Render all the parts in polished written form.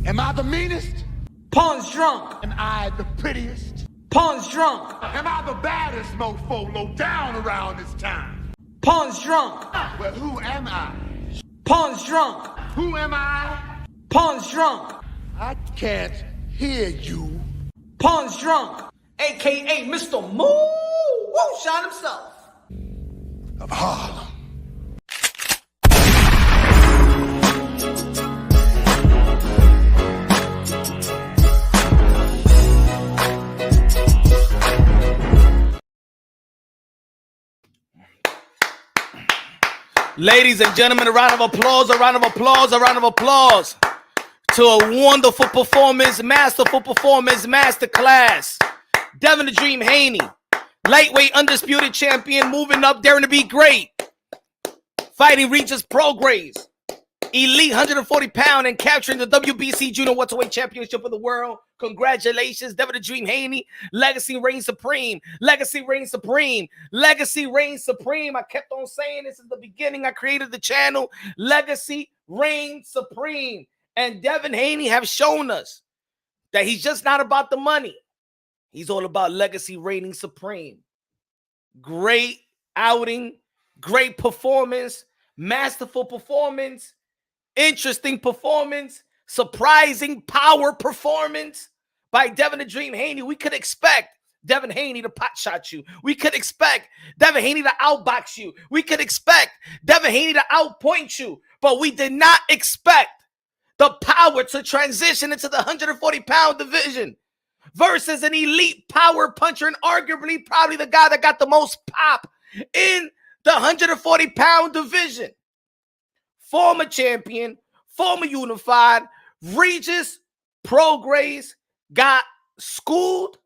Am I the meanest? Pawn's drunk. Am I the prettiest? Pawn's drunk. Am I the baddest mofo low down around this town? Pawn's drunk. Well, who am I? Pawn's drunk. Who am I? Pawn's drunk. I can't hear you. Pawn's drunk. AKA Mr. Moonshine himself. Of Harlem. Ladies and gentlemen, a round of applause, a round of applause, a round of applause to a wonderful performance, masterful performance, masterclass. Devin the Dream Haney, lightweight undisputed champion, moving up, daring to be great. Fighting Regis Prograis, elite 140-pound and capturing the WBC Junior Welterweight Championship of the world. Congratulations, Devin the Dream Haney. Legacy reigns supreme. Legacy reigns supreme. Legacy reigns supreme. I kept on saying this is the beginning. I created the channel. Legacy reigns supreme. And Devin Haney have shown us that he's just not about the money. He's all about legacy reigning supreme. Great outing, great performance, masterful performance, interesting performance, surprising power performance by Devin the Dream Haney. We could expect Devin Haney to pot shot you. We could expect Devin Haney to outbox you. We could expect Devin Haney to outpoint you. But we did not expect the power to transition into the 140-pound division versus an elite power puncher and arguably probably the guy that got the most pop in the 140-pound division. Former champion, former unified, Regis Prograis got schooled,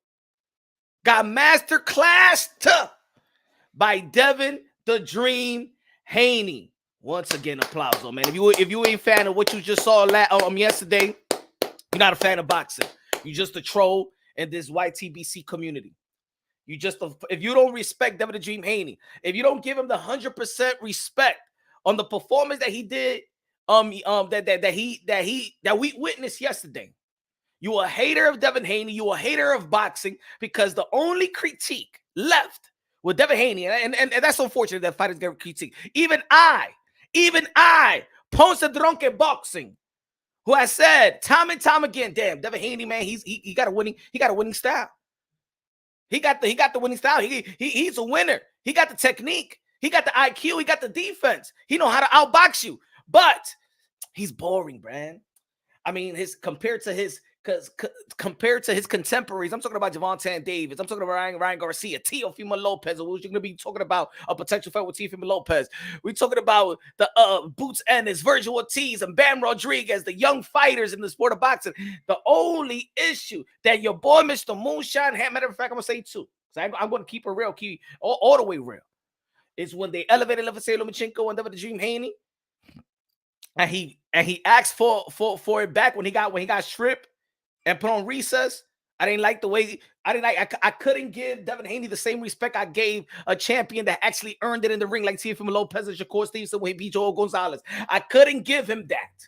got master classed by Devin the Dream Haney. Once again, applause, man. If you ain't a fan of what you just saw yesterday, you're not a fan of boxing. You're just a troll in this YTBC community. If you don't respect Devin the Dream Haney, if you don't give him the 100% respect on the performance that he did, that we witnessed yesterday, you a hater of Devin Haney, you a hater of boxing, because the only critique left with Devin Haney, and that's unfortunate that fighters get critique. Even I, Ponce Drunken Boxing, who has said time and time again, damn, Devin Haney, man, he got a winning style. He got the winning style. He's a winner. He got the technique. He got the IQ. He got the defense. He know how to outbox you. But he's boring, man. I mean, compared to his contemporaries, I'm talking about Gervonta Davis. I'm talking about Ryan Garcia, Teofimo Lopez. We're going to be talking about a potential fight with Teofimo Lopez. We're talking about the Boots Ennis, Verge Ortiz, and Bam Rodriguez, the young fighters in the sport of boxing. The only issue that your boy, Mr. Moonshine, matter of fact, I'm going to say two. So I'm going to keep it real, all the way real. Is when they elevated Lefasey Lomachenko and Devin the Dream Haney, and he asked for it back when he got stripped and put on recess. I didn't like the way I couldn't give Devin Haney the same respect I gave a champion that actually earned it in the ring, like Teofimo Lopez and Shakur Stevenson when he beat Joel Gonzalez. I couldn't give him that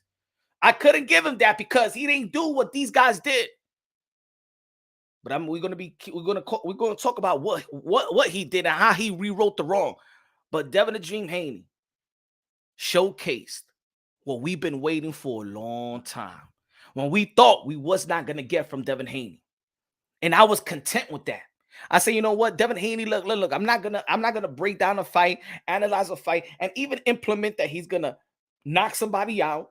because he didn't do what these guys did. But we're gonna talk about what he did and how he rewrote the wrong. But Devin the Dream Haney showcased what we've been waiting for a long time, when we thought we was not going to get from Devin Haney. And I was content with that. I say, you know what, Devin Haney, look, I'm not gonna break down a fight, analyze a fight, and even implement that he's gonna knock somebody out,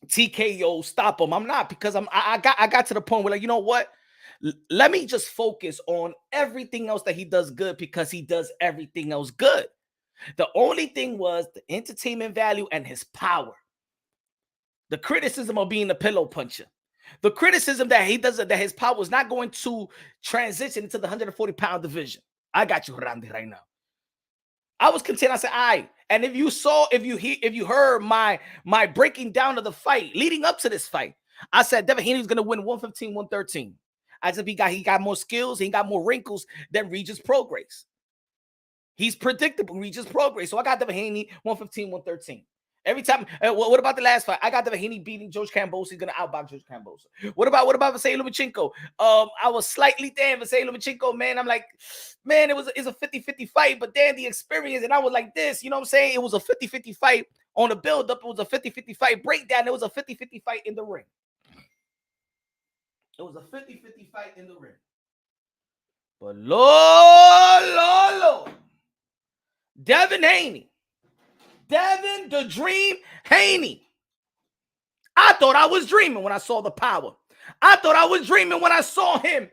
TKO, stop him. I'm not, because I got to the point where, like, you know what? Let me just focus on everything else that he does good, because he does everything else good. The only thing was the entertainment value and his power. The criticism of being a pillow puncher. The criticism that his power was not going to transition into the 140-pound division. I got you, Randy, right now. I was content. I said, all right. And if you heard my breaking down of the fight leading up to this fight, I said Devin Haney was going to win 115, 113. I said he got more skills, he got more wrinkles than Regis Prograis. He's predictable, Regis Prograis. So I got Devin Haney 115, 113. Every time. What about the last fight? I got Devin Haney beating George Kambosos. He's gonna outbox George Kambosos. What about Vasily Lomachenko? I was slightly damn Vasily Lomachenko, man. I'm like, man, it's a 50-50 fight, but then the experience, and I was like this, you know what I'm saying? It was a 50-50 fight on the build-up. It was a 50-50 fight breakdown. It was a 50-50 fight in the ring. It was a 50-50 fight in the ring. But Lord, Devin Haney. Devin the Dream Haney. I thought I was dreaming when I saw the power. I thought I was dreaming when I saw him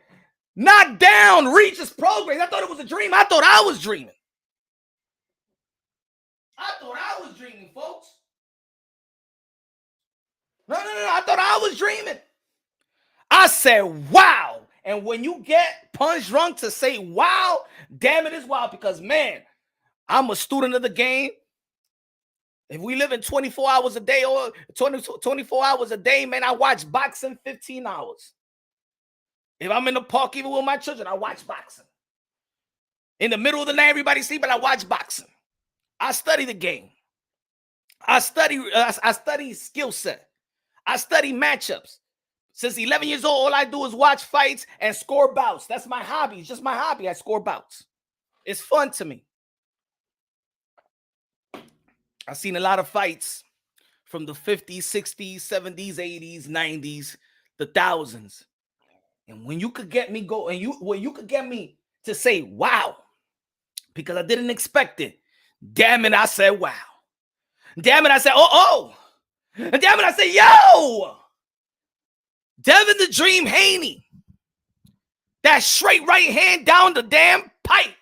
knock down Regis Prograis. I thought it was a dream. I thought I was dreaming. I thought I was dreaming, folks. No. I thought I was dreaming. I said, wow. And when you get Punch Drunk to say, wow, damn it is wild. Because, man, I'm a student of the game. If we live in 24 hours a day or 24 hours a day, man, I watch boxing 15 hours. If I'm in the park, even with my children, I watch boxing. In the middle of the night, everybody's sleeping, I watch boxing. I study the game. I study skill set. I study matchups. Since 11 years old, all I do is watch fights and score bouts. That's my hobby. It's just my hobby. I score bouts. It's fun to me. I've seen a lot of fights from the 50s, 60s, 70s, 80s, 90s, the thousands. And when you could get me when you could get me to say, wow, because I didn't expect it. Damn it, I said, wow. Damn it, I said, oh. And damn it, I said, yo. Devin the Dream Haney. That straight right hand down the damn pipe.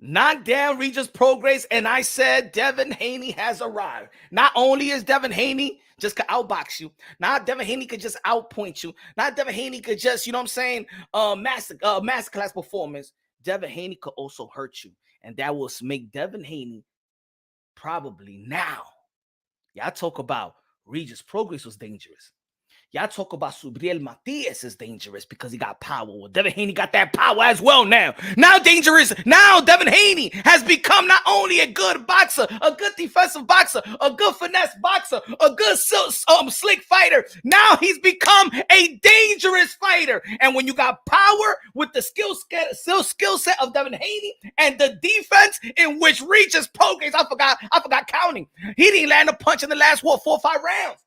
Knocked down Regis Prograis, and I said Devin Haney has arrived. Not only is Devin Haney just could outbox you, not Devin Haney could just outpoint you, not Devin Haney could just, you know what I'm saying, masterclass performance. Devin Haney could also hurt you, and that will make Devin Haney probably now. Y'all talk about Regis Prograis was dangerous. Y'all talk about Subriel Matias is dangerous because he got power. Well, Devin Haney got that power as well now. Now dangerous. Now Devin Haney has become not only a good boxer, a good defensive boxer, a good finesse boxer, a good slick fighter. Now he's become a dangerous fighter. And when you got power with the skill set of Devin Haney and the defense in which Regis Prograis, I forgot counting. He didn't land a punch in the last 4 or 5 rounds.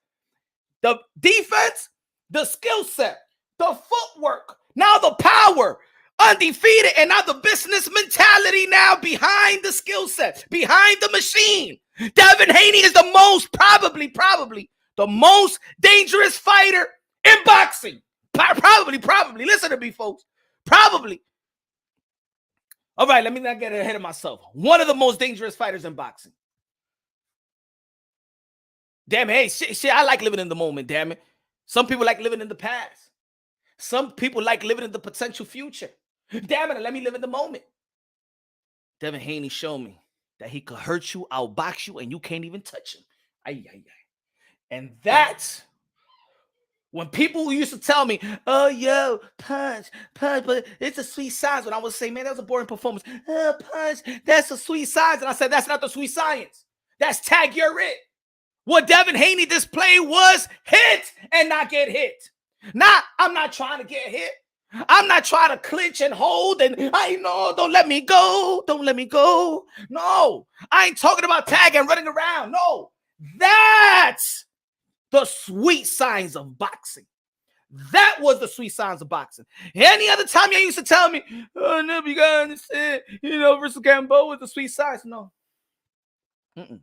The defense, the skill set, the footwork, now the power, undefeated, and now the business mentality now behind the skill set, behind the machine. Devin Haney is the most, probably the most dangerous fighter in boxing. Probably. Listen to me, folks. Probably. All right, let me not get ahead of myself. One of the most dangerous fighters in boxing. Damn it, hey, shit, I like living in the moment, damn it. Some people like living in the past. Some people like living in the potential future. Damn it, let me live in the moment. Devin Haney showed me that he could hurt you, outbox you, and you can't even touch him. Ay. And that's when people used to tell me, oh, yo, punch, but it's a sweet science. When I would say, man, that was a boring performance. Punch, that's a sweet science. And I said, that's not the sweet science. That's tag, you're it. What Devin Haney displayed was hit and not get hit. I'm not trying to get hit. I'm not trying to clinch and hold and I know, don't let me go. Don't let me go. No, I ain't talking about tag and running around. No, that's the sweet signs of boxing. That was the sweet signs of boxing. Any other time you used to tell me, oh, no, you gotta understand, versus Gambo was the sweet signs. No. Mm-mm.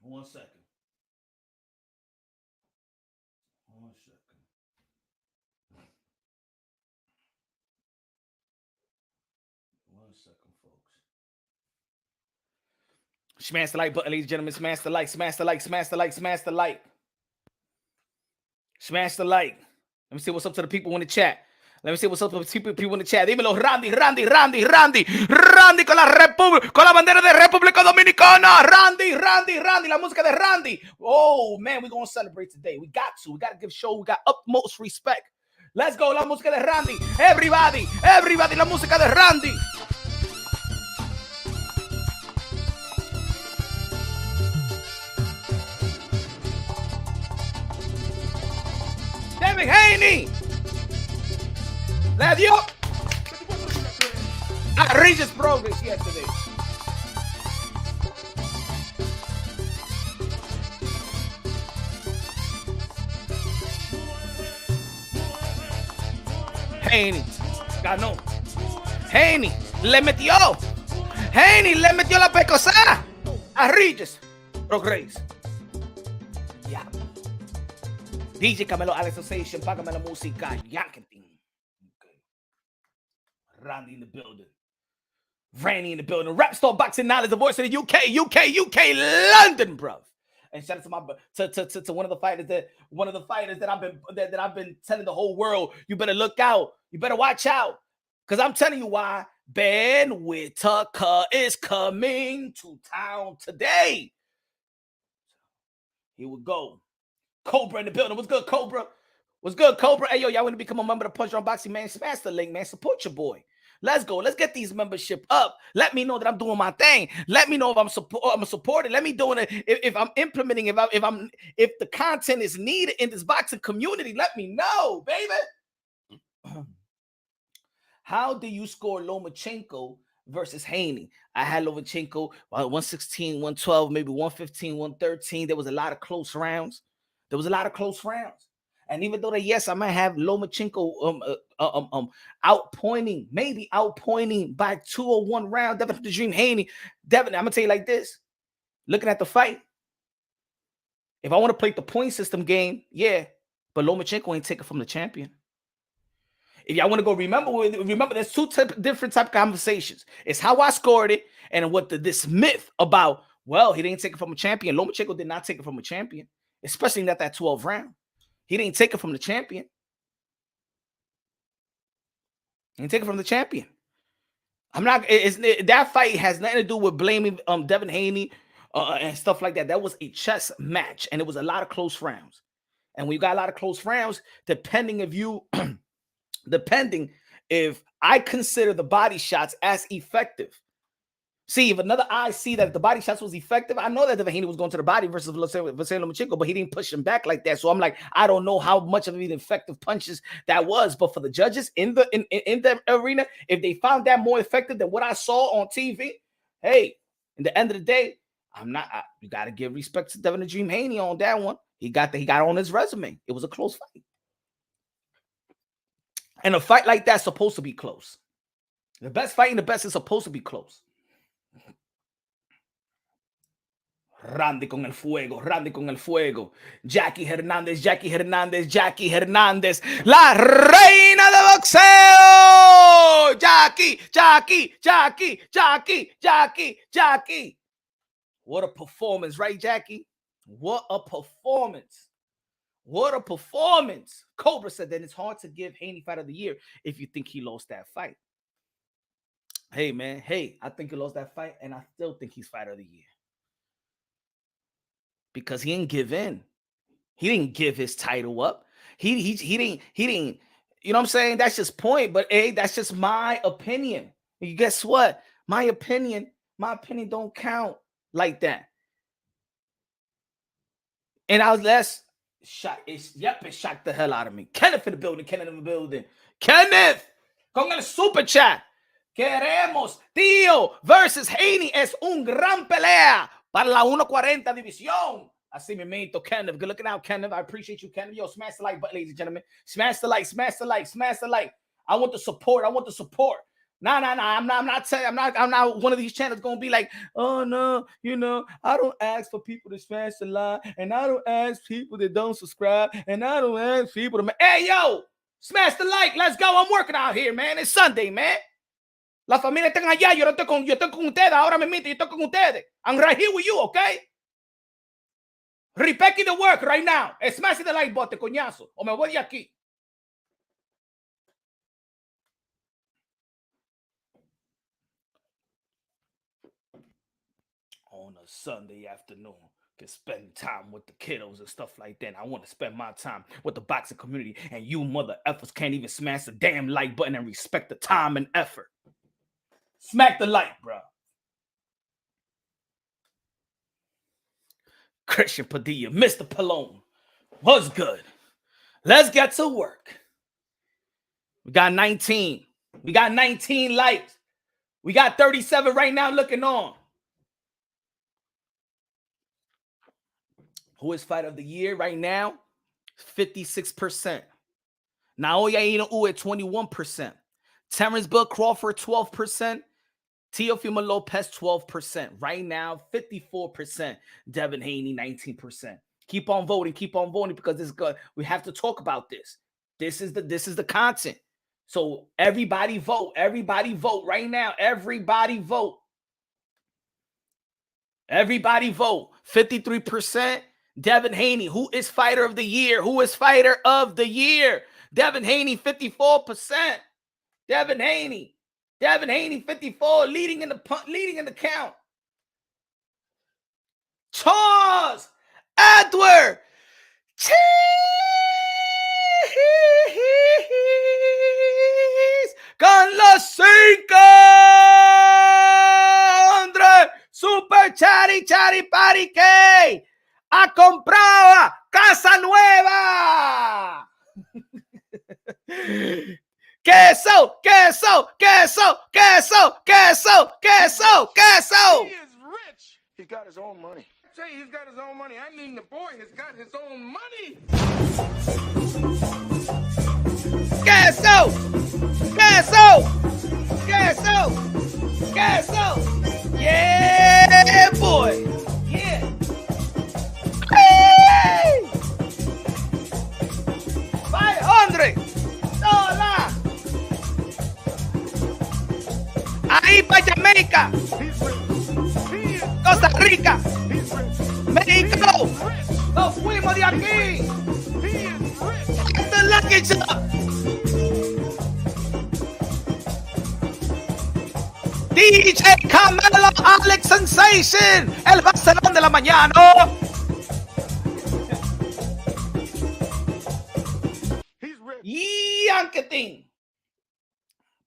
1 second. 1 second. Folks. Smash the like button, ladies and gentlemen. Smash the like. Smash the like. Smash the like. Smash the like. Smash the like. Let me see what's up to the people in the chat. Let me see what's up to the people in the chat. Dímelo, Randy con la bandera de República Dominicana. Randy. La música de Randy. Oh, man, we're going to celebrate today. We got to give show. We got utmost respect Let's go, la música de Randy. Everybody, la música de Randy. Devin Haney. Le dio a Regis Prograis yesterday. Haney ganó. Haney le metió. Haney le metió la pecosada a Regis Prograis. Ya. DJ Camelo Alex Association, págame la música. Yanketing. Okay. Randy in the building. Randy in the building. Rap Star Boxing Knowledge, the voice of the UK, London, bro. And shout out to my to one of the fighters that I've been telling the whole world, you better look out, you better watch out, because I'm telling you why. Ben Whitaker is coming to town today. Here we go. Cobra in the building. What's good, Cobra? What's good, Cobra? Hey, yo, y'all want to become a member of the Punch Drunk Boxing, man? Smash the link, man. Support your boy. Let's go. Let's get these membership up. Let me know that I'm doing my thing. Let me know if I'm supporting. Let me doing it. If I'm implementing. If the content is needed in this boxing community, let me know, baby. How do you score Lomachenko versus Haney? I had Lomachenko 116, 112, maybe 115, 113. There was a lot of close rounds. And even though that, yes, I might have Lomachenko outpointing by 201 round, Devin the Dream Haney. Devin, I'm gonna tell you like this. Looking at the fight, if I want to play the point system game, yeah, but Lomachenko ain't taking from the champion. If y'all want to go remember, there's two different type of conversations. It's how I scored it, and what this myth about, well, he didn't take it from a champion. Lomachenko did not take it from a champion, especially not that 12 round. He didn't take it from the champion. He didn't take it from the champion. I'm not. That fight has nothing to do with blaming Devin Haney and stuff like that. That was a chess match, and it was a lot of close rounds. And when you got a lot of close rounds, depending if I consider the body shots as effective. See, if another eye see that the body shots was effective, I know that Devin Haney was going to the body versus Lomachenko, but he didn't push him back like that. So I'm like, I don't know how much of an effective punches that was. But for the judges in the arena, if they found that more effective than what I saw on TV, hey, in the end of the day, you got to give respect to Devin the Dream Haney on that one. He got on his resume. It was a close fight. And a fight like that's supposed to be close. The best fight in the best is supposed to be close. Randy con el fuego. Jackie Hernández. La reina de boxeo. Jackie. What a performance, right, Jackie? What a performance. Cobra said that it's hard to give Haney Fight of the Year if you think he lost that fight. Hey, man. Hey, I think he lost that fight, and I still think he's Fight of the Year. Because he didn't give in. He didn't give his title up. He didn't, you know what I'm saying? That's just point, but hey, that's just my opinion. And guess what? My opinion don't count like that. And I was less shocked. It shocked the hell out of me. Kenneth in the building. Kenneth, con el super chat. Queremos Tío versus Haney es un gran pelea para la 140 división. Así me meto, Kenneth. Good looking out, Kenneth. I appreciate you, Kenneth. Yo, smash the like button, ladies and gentlemen. Smash the like. I want the support. Nah. I'm not one of these channels gonna be like, oh no, I don't ask for people to smash the like, and I don't ask people that don't subscribe, and I don't ask people to. Hey, yo, smash the like. Let's go. I'm working out here, man. It's Sunday, man. La familia están allá. Yo estoy con ustedes. Ahora me yo estoy con ustedes. I'm right here with you, okay? Repecking the work right now. Smash the like button, coñazo. O me voy de aquí. On a Sunday afternoon. can spend time with the kiddos and stuff like that. I want to spend my time with the boxing community, and you mother effers can't even smash the damn like button and respect the time and effort. Smack the like, bro. Christian Padilla, Mr. Pallone, what's good? Let's get to work. We got 19. We got 19 likes. We got 37 right now looking on. Who is fighter of the year right now? 56%. Naoya Inoue at 21%. Terrence Bud Crawford 12%. Teofimo Lopez 12%. Right now, 54%. Devin Haney 19%. Keep on voting because this is good. We have to talk about this. This is the content. So everybody vote. Everybody vote right now. Everybody vote. Everybody vote. 53%. Devin Haney, who is fighter of the year? Who is fighter of the year? Devin Haney, 54%. Devin Haney. Devin Haney, 54, leading in the count. Charles Edward Cheese con los 500 Super Chari Pari que ha comprado casa nueva. Queso. He is rich. He got his own money. Say he's got his own money. I mean, the boy has got his own money. Queso. Yeah, boy. Yeah. Hey! $500. Ahí para Jamaica. Costa Rica. México. Nos fuimos de aquí. Esto es Lucky Shop. DJ Camelo Alex Sensation. El Barcelona de la mañana. Yanketing.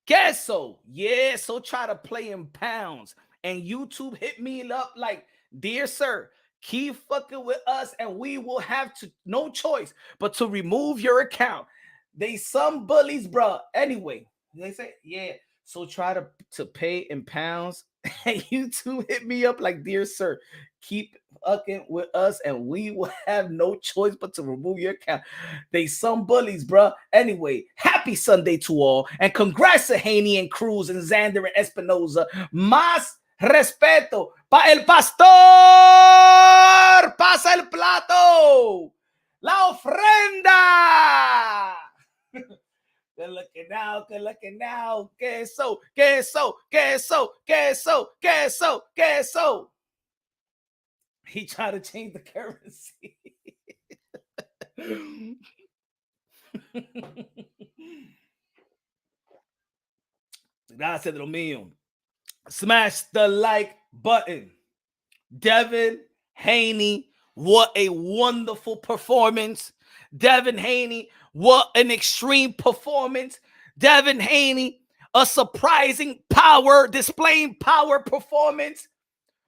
Queso. Yeah, so try to play in pounds. And YouTube hit me up like, dear sir, keep fucking with us and we will have to no choice but to remove your account. They some bullies, bro. Anyway, they say, yeah, so try to pay in pounds. And YouTube hit me up like, dear sir, keep fucking with us and we will have no choice but to remove your account. They some bullies, bro. Anyway, happy Sunday to all. And congrats to Haney and Cruz and Xander and Espinoza. Más respeto pa el pastor. Pasa el plato. La ofrenda. Good looking now. Queso. He tried to change the currency. Gracias, lo mío. Smash the like button. Devin Haney, what a wonderful performance. Devin Haney, what an extreme performance. Devin Haney, a surprising power, displaying power performance.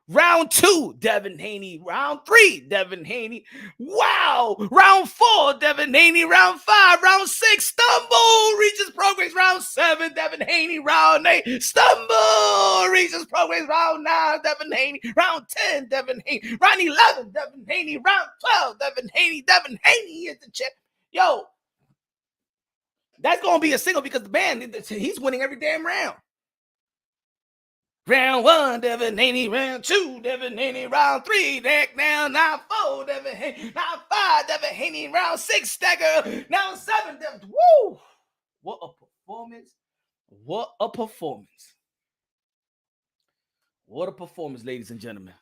Round 2, Devin Haney. Round 3, Devin Haney. Wow. Round 4, Devin Haney. Round 5, round 6, stumble. Regis Prograis. Round 7, Devin Haney. Round 8, stumble. Regis Prograis. Round 9, Devin Haney. Round 10, Devin Haney. Round 11, Devin Haney. Round 12, Devin Haney. Devin Haney is the champ. Yo, that's going to be a single because the band, he's winning every damn round. Round 1, Devin Haney. Round 2, Devin Haney. Round 3, neck down. Round 4, Devin Haney. Round 5, Devin Haney. Round 6, stagger. Round 7, Devin. Woo! What a performance. What a performance. What a performance, ladies and gentlemen.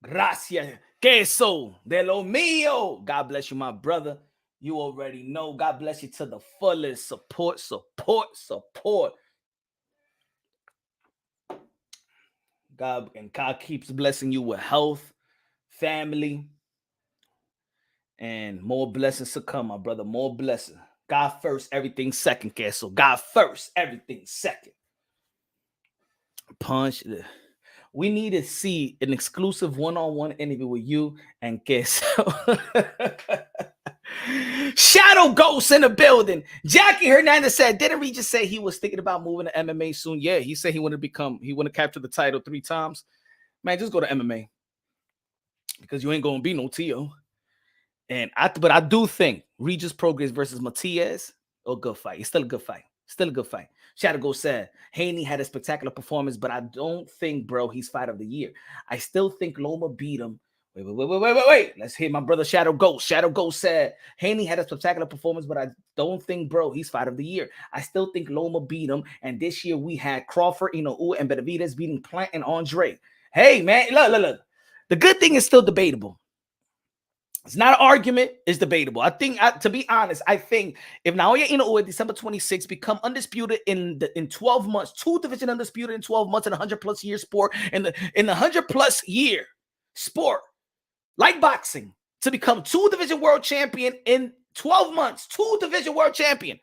Gracias. Queso de lo mío. God bless you, my brother. You already know. God bless you to the fullest. Support. God keeps blessing you with health, family, and more blessings to come, my brother. More blessings. God first, everything second, Castle. God first, everything second. Punch. We need to see an exclusive one-on-one interview with you and Queso. Shadow Ghost in the building. Jackie Hernandez said, didn't Regis say he was thinking about moving to MMA soon? Yeah, he said he wanted to capture the title 3 times. Man, just go to MMA. Because you ain't gonna be no Tio. But I do think Regis Prograis versus Matias, a good fight. It's still a good fight. Still a good fight. Shadow Ghost said, Haney had a spectacular performance, but I don't think, bro, he's fight of the year. I still think Loma beat him. Wait. Let's hear my brother Shadow Ghost. Shadow Ghost said, Haney had a spectacular performance, but I don't think, bro, he's fight of the year. I still think Loma beat him. And this year we had Crawford, Inoue, and Benavidez beating Plant and Andre. Hey, man, look. The good thing is still debatable. It's not an argument. It's debatable. I think, to be honest, I think if Naoya Inoue December 26th become undisputed in 12 months, 2 division undisputed in 12 months in a 100+ year sport, in the 100+ year sport, like boxing, to become 2 division world champion in 12 months, 2 division world champion.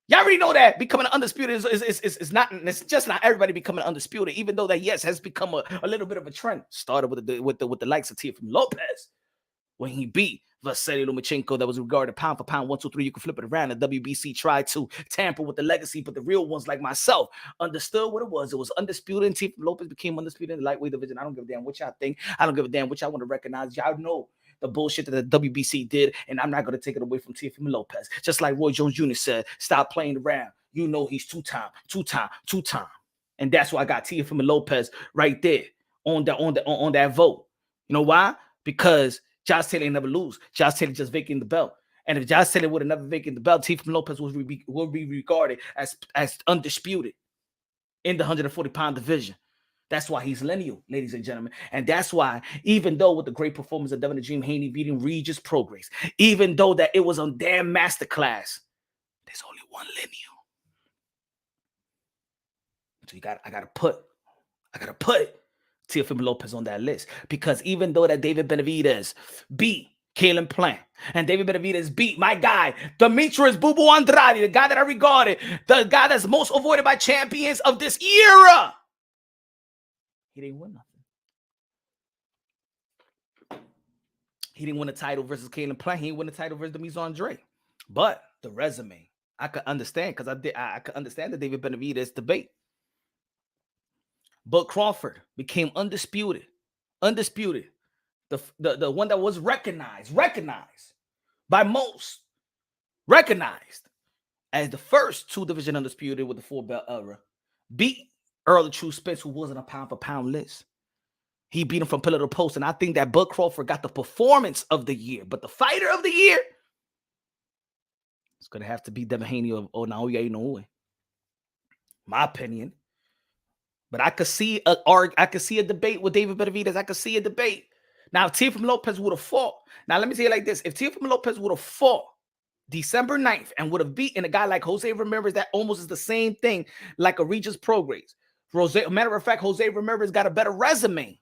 Y'all already know that becoming undisputed is not. It's just not everybody becoming undisputed. Even though that has become a little bit of a trend. Started with the likes of Teofimo Lopez. When he beat Vasily Lomachenko, that was regarded pound for pound, 1, 2, 3. You can flip it around. The WBC tried to tamper with the legacy, but the real ones like myself understood what it was. It was undisputed, and Teofimo Lopez became undisputed in the lightweight division. I don't give a damn what y'all think. I don't give a damn what y'all want to recognize. Y'all know the bullshit that the WBC did, and I'm not going to take it away from Teofimo Lopez. Just like Roy Jones Jr. said, stop playing around. You know he's two-time. And that's why I got Teofimo Lopez right there on that vote. You know why? Because Josh Taylor ain't never lose. Josh Taylor just vacating the belt. And if Josh Taylor would have never vacated the belt, Teofimo Lopez will be regarded as undisputed in the 140-pound division. That's why he's lineal, ladies and gentlemen. And that's why, even though with the great performance of Devin the Dream Haney beating Regis Prograis, even though that it was a damn masterclass, there's only one lineal. So I gotta put Teofimo Lopez on that list, because even though that David Benavidez beat Kalen Plant and David Benavidez beat my guy Demetrius Boo Boo Andrade, the guy that I regarded, the guy that's most avoided by champions of this era, he didn't win nothing. He didn't win a title versus Kalen Plant. He didn't win a title versus Demetrius Andre. But the resume, I could understand, because I could understand the David Benavidez debate. But Crawford became undisputed. The one that was recognized by most, recognized as the first 2 division undisputed with the 4-belt era, beat Earl True Spence, who wasn't a pound for pound list. He beat him from pillar to post, and I think that Bud Crawford got the performance of the year, but the fighter of the year, it's gonna have to be Devin Haney or Naoya Inoue, my opinion. But I could see a debate with David Benavidez. I could see a debate. Now, if Teofimo Lopez would have fought, now let me say it like this: if Teofimo Lopez would have fought December 9th and would have beaten a guy like Jose Ramirez, that almost is the same thing like a Regis Prograis. Matter of fact, Jose Ramirez got a better resume.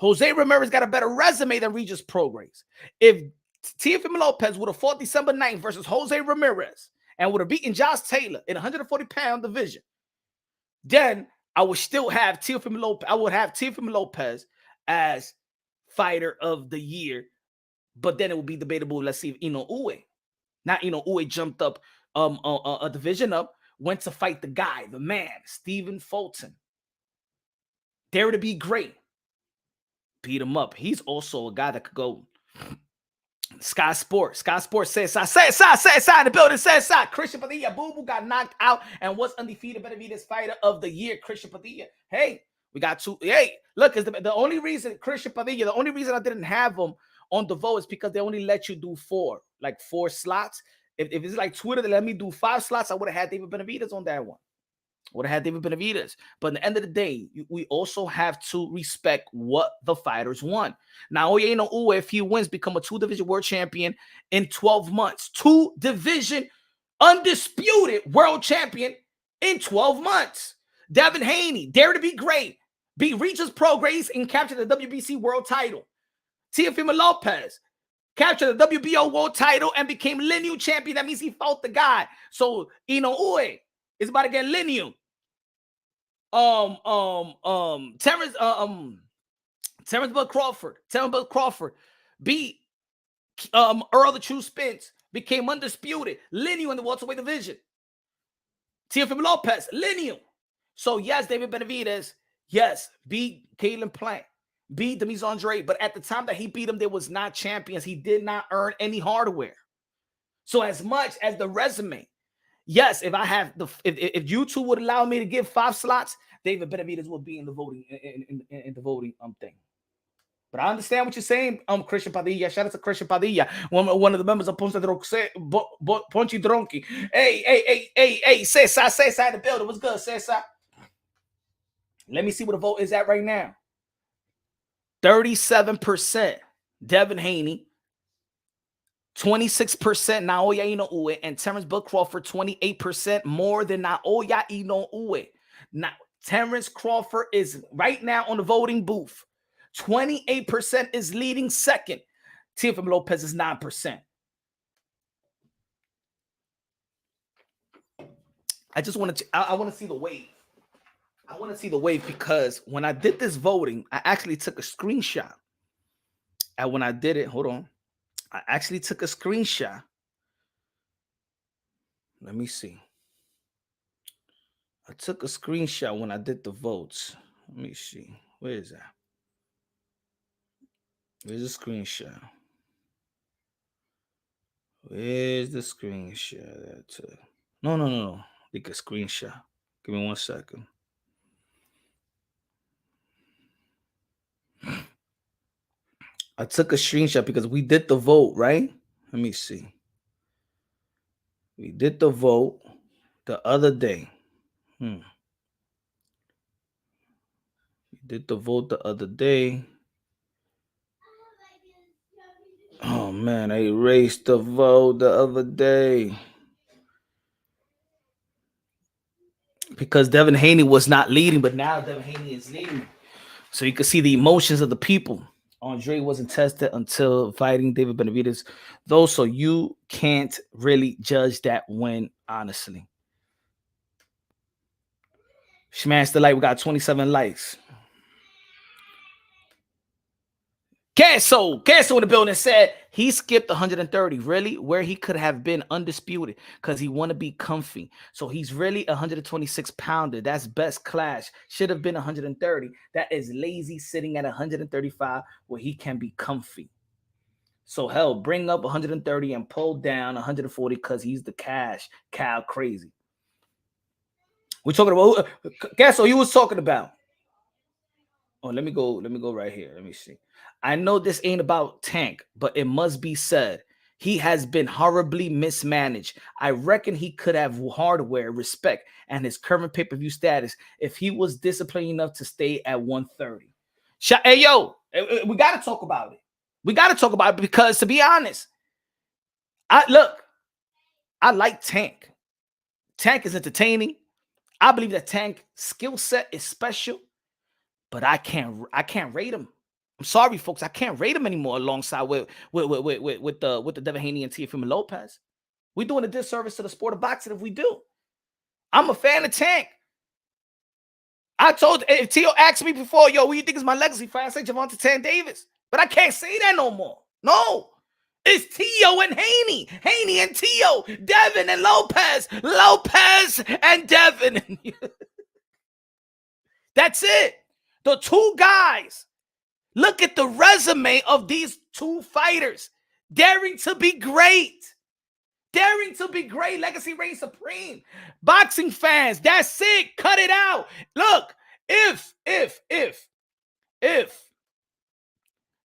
Than Regis Prograis. If Teofimo Lopez would have fought December 9th versus Jose Ramirez and would have beaten Josh Taylor in 140-pound division, then I would still have Teofimo Lopez. I would have Teofimo Lopez as fighter of the year, but then it would be debatable. Let's see if Inoue. Not Inoue jumped up a division up, went to fight the guy, the man, Stephen Fulton. Dare to be great. Beat him up. He's also a guy that could go. Sky Sports says, in the building, says, Christian Padilla, Boo-Boo got knocked out and was undefeated Benavidez fighter of the year, Christian Padilla. Hey, we got 2. Hey, look, the only reason Christian Padilla, the only reason I didn't have him on the vote is because they only let you do 4 slots. If it's like Twitter, they let me do 5 slots, I would have had David Benavidez on that one. But at the end of the day, we also have to respect what the fighters won. Now, Naoya Inoue, if he wins, become a 2-division world champion in 12 months. 2-division undisputed world champion in 12 months. Devin Haney, dare to be great, beat Regis Prograis and captured the WBC world title. Teofimo Lopez captured the WBO world title and became lineal champion. That means he fought the guy. So Inoue is about to get lineal. Terrence Bud Crawford beat Earl the True Spence, became undisputed, lineal in the welterweight division. Teofimo Lopez, lineal. So yes, David Benavidez, yes, beat Caleb Plant, beat Demise Andre, but at the time that he beat him, there was not champions. He did not earn any hardware. So as much as the resume, yes, if I have if you two would allow me to give 5 slots, David Benavidez will be in the voting in the voting thing. But I understand what you're saying, Christian Padilla. Shout out to Christian Padilla, one of the members of Ponchi Dronki. Hey, Cesar in the building. What's good, Cesar? Let me see what the vote is at right now. 37% Devin Haney, 26% Naoya Inoue, and Terrence Bud Crawford 28% more than Naoya Inoue. Now, Terrence Crawford is right now on the voting booth. 28% is leading second. Teofimo Lopez is 9%. I just want to. I want to see the wave. I want to see the wave because when I did this voting, I actually took a screenshot. And when I did it, hold on, I actually took a screenshot. Let me see. I took a screenshot when I did the votes. Let me see. Where is that? Where's the screenshot? Where's the screenshot? No. Take a screenshot. Give me 1 second. I took a screenshot because we did the vote, right? Let me see. We did the vote the other day. We did the vote the other day. Oh, man, I erased the vote the other day. Because Devin Haney was not leading, but now Devin Haney is leading. So you can see the emotions of the people. Andre wasn't tested until fighting David Benavidez, though, so you can't really judge that win, honestly. Smash the like. We got 27 likes. Queso in the building said he skipped 130. Really? Where he could have been undisputed because he want to be comfy. So he's really 126 pounder. That's best class. Should have been 130. That is lazy sitting at 135 where he can be comfy. So hell, bring up 130 and pull down 140 because he's the cash cow crazy. We're talking about Queso. You was talking about. Oh, let me go right here. Let me see. I know this ain't about Tank, but it must be said. He has been horribly mismanaged. I reckon he could have hardware, respect, and his current pay-per-view status if he was disciplined enough to stay at 130. Hey, yo, we got to talk about it. We got to talk about it because, to be honest, I like Tank. Tank is entertaining. I believe that Tank skill set is special. But I can't rate him. I'm sorry, folks. I can't rate him anymore alongside with the Devin Haney and Teofimo Lopez. We're doing a disservice to the sport of boxing if we do. I'm a fan of Tank. I told if Tio asked me before, yo, what do you think is my legacy fight? I say Gervonta Tank Davis. But I can't say that no more. No. It's Tio and Haney. Haney and Tio. Devin and Lopez. Lopez and Devin. That's it. The two guys, look at the resume of these two fighters. Daring to be great. Daring to be great. Legacy reigns supreme. Boxing fans, that's it. Cut it out. Look, if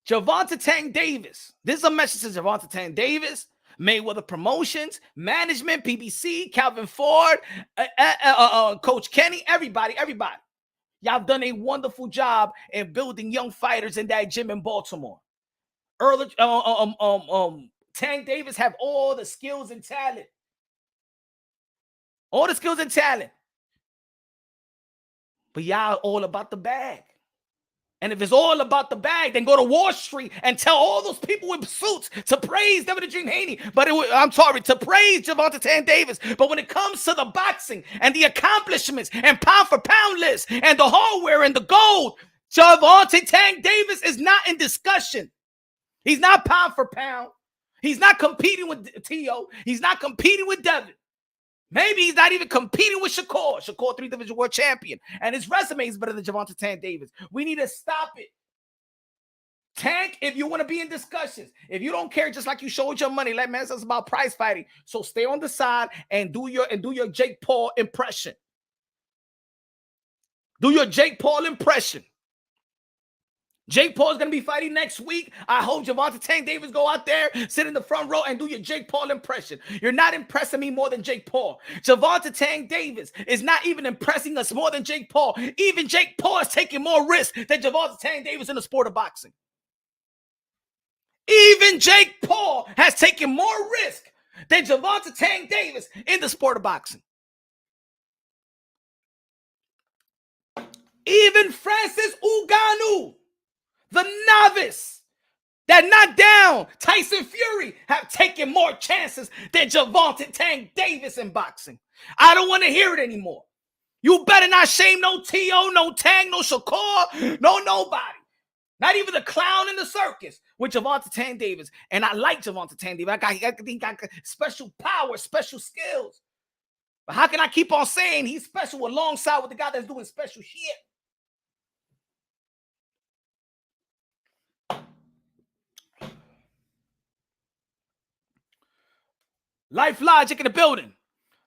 Gervonta Tank Davis, this is a message to Gervonta Tank Davis, Mayweather Promotions, management, PBC, Calvin Ford, Coach Kenny, everybody. Y'all have done a wonderful job in building young fighters in that gym in Baltimore. Tank Davis have all the skills and talent. All the skills and talent. But y'all all about the bag. And if it's all about the bag, then go to Wall Street and tell all those people with suits to praise Devin Haney. But I'm sorry, to praise Gervonta Tank Davis. But when it comes to the boxing and the accomplishments and pound for pound list and the hardware and the gold, Gervonta Tank Davis is not in discussion. He's not pound for pound. He's not competing with T.O. He's not competing with Devin. Maybe he's not even competing with Shakur. Shakur, 3-division world champion. And his resume is better than Gervonta Tank Davis. We need to stop it. Tank, if you want to be in discussions, if you don't care, just like you showed your money, like man, it's about prize fighting. So stay on the side and do your Jake Paul impression. Do your Jake Paul impression. Jake Paul's going to be fighting next week. I hope Gervonta Tank Davis go out there, sit in the front row, and do your Jake Paul impression. You're not impressing me more than Jake Paul. Gervonta Tank Davis is not even impressing us more than Jake Paul. Even Jake Paul is taking more risk than Gervonta Tank Davis in the sport of boxing. Even Jake Paul has taken more risk than Gervonta Tank Davis in the sport of boxing. Even Francis Ngannou, the novice that knocked down Tyson Fury, have taken more chances than Gervonta Tank Davis in boxing. I don't want to hear it anymore. You better not shame no T.O., no Tank, no Shakur, no nobody. Not even the clown in the circus with Gervonta Tank Davis. And I like Gervonta Tank Davis. I think got special power, special skills. But how can I keep on saying he's special alongside with the guy that's doing special shit? Life Logic in the building.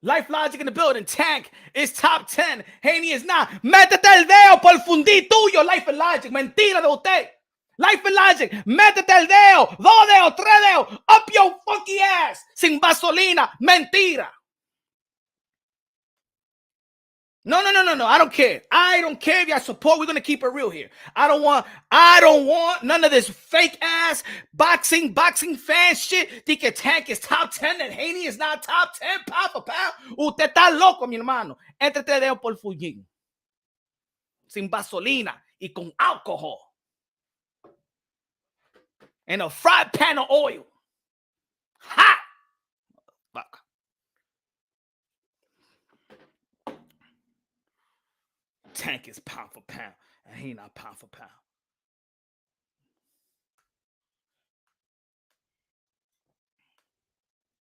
Life Logic in the building. Tank is top 10. Haney is not. Métete el dedo por el fundí tuyo. Life and Logic. Mentira de usted. Life and Logic. Métete el dedo. 2 dedos, 3 dedos. Up your funky ass. Sin vaselina. Mentira. No. I don't care. I don't care if y'all support. We're going to keep it real here. I don't want none of this fake ass boxing fan shit. Think your Tank is top 10 and Haney is not top 10 pound for pound. Usted está loco, mi hermano. Éntrate dedo por fullín. Sin vaselina y con alcohol. And a fried pan of oil. Hot. Fuck. Tank is pound for pound, and he not pound for pound.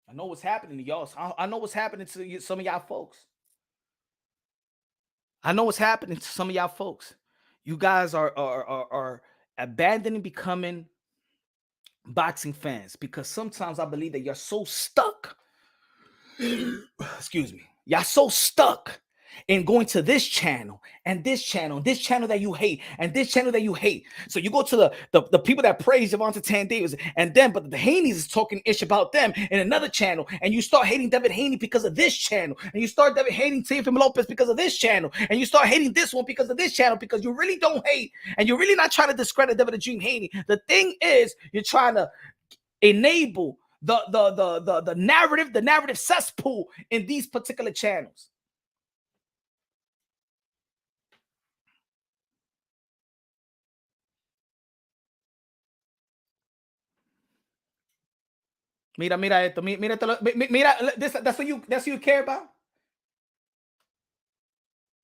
I know what's happening to y'all. I know what's happening to some of y'all folks. I know what's happening to some of y'all folks. You guys are abandoning becoming boxing fans because sometimes I believe that you're so stuck. Excuse me. Y'all so stuck in going to this channel and this channel that you hate and this channel that you hate. So you go to the people that praise Gervonta Tank Davis and then, but the Haneys is talking ish about them in another channel, and you start hating Devin Haney because of this channel, and you start hating Teofimo Lopez because of this channel, and you start hating this one because of this channel, because you really don't hate and you're really not trying to discredit Devin Haney. The thing is, you're trying to enable the narrative cesspool in these particular channels. Mira esto, mira this, that's what you care about?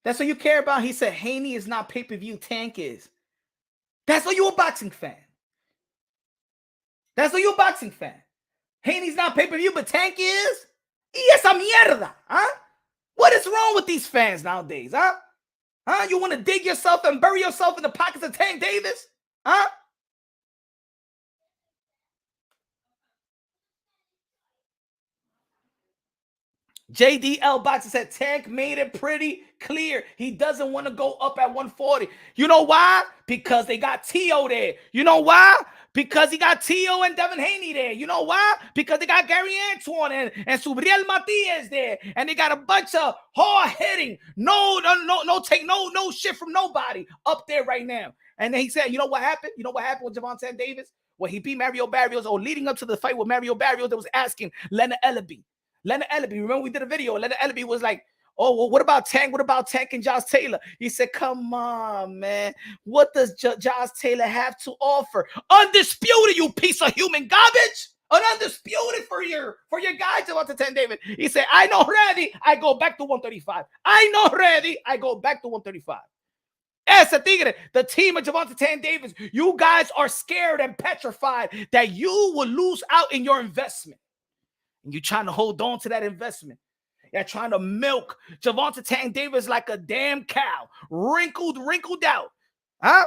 That's what you care about? He said Haney is not pay-per-view, Tank is. That's why you a boxing fan. That's why you a boxing fan. Haney's not pay-per-view, but Tank is? Y esa mierda, huh? What is wrong with these fans nowadays, huh? Huh? You want to dig yourself and bury yourself in the pockets of Tank Davis? Huh? JDL Boxer said Tank made it pretty clear he doesn't want to go up at 140. You know why? Because they got T.O. there. You know why? Because he got T.O. and Devin Haney there. You know why? Because they got Gary Antoine and Subriel Matias there. And they got a bunch of hard-hitting, no shit from nobody up there right now. And then he said, you know what happened? You know what happened with Gervonta Davis? When he beat Mario Barrios, or leading up to the fight with Mario Barrios, that was asking Leonard Ellaby. Remember we did a video. Leonard Ellaby was like, Oh, well, what about Tank? What about Tank and Josh Taylor? He said, come on, man. What does Josh Taylor have to offer? Undisputed, you piece of human garbage. Undisputed for your guy, Gervonta Tank Davis. He said, I know ready. I go back to 135. I know ready. I go back to 135. Ese Tigre, the team of Gervonta Tank Davis, you guys are scared and petrified that you will lose out in your investment. And you're trying to hold on to that investment. You're trying to milk Gervonta Tank Davis like a damn cow. Wrinkled out. Huh?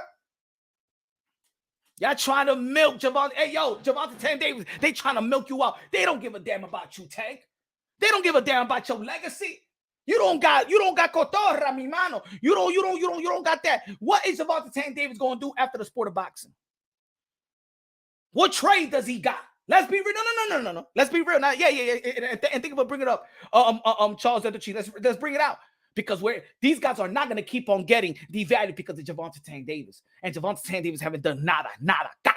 Y'all trying to milk Gervonta. Hey, yo, Gervonta Tank Davis, they trying to milk you out. They don't give a damn about you, Tank. They don't give a damn about your legacy. You don't got cotorra, mi mano. You don't got that. What is Gervonta Tank Davis going to do after the sport of boxing? What trade does he got? Let's be real. No. Let's be real now. Yeah. And think about bringing it up. Charles Edderchi. Let's bring it out because these guys are not going to keep on getting devalued because of Gervonta Tank Davis. And Gervonta Tank Davis haven't done nada, caca.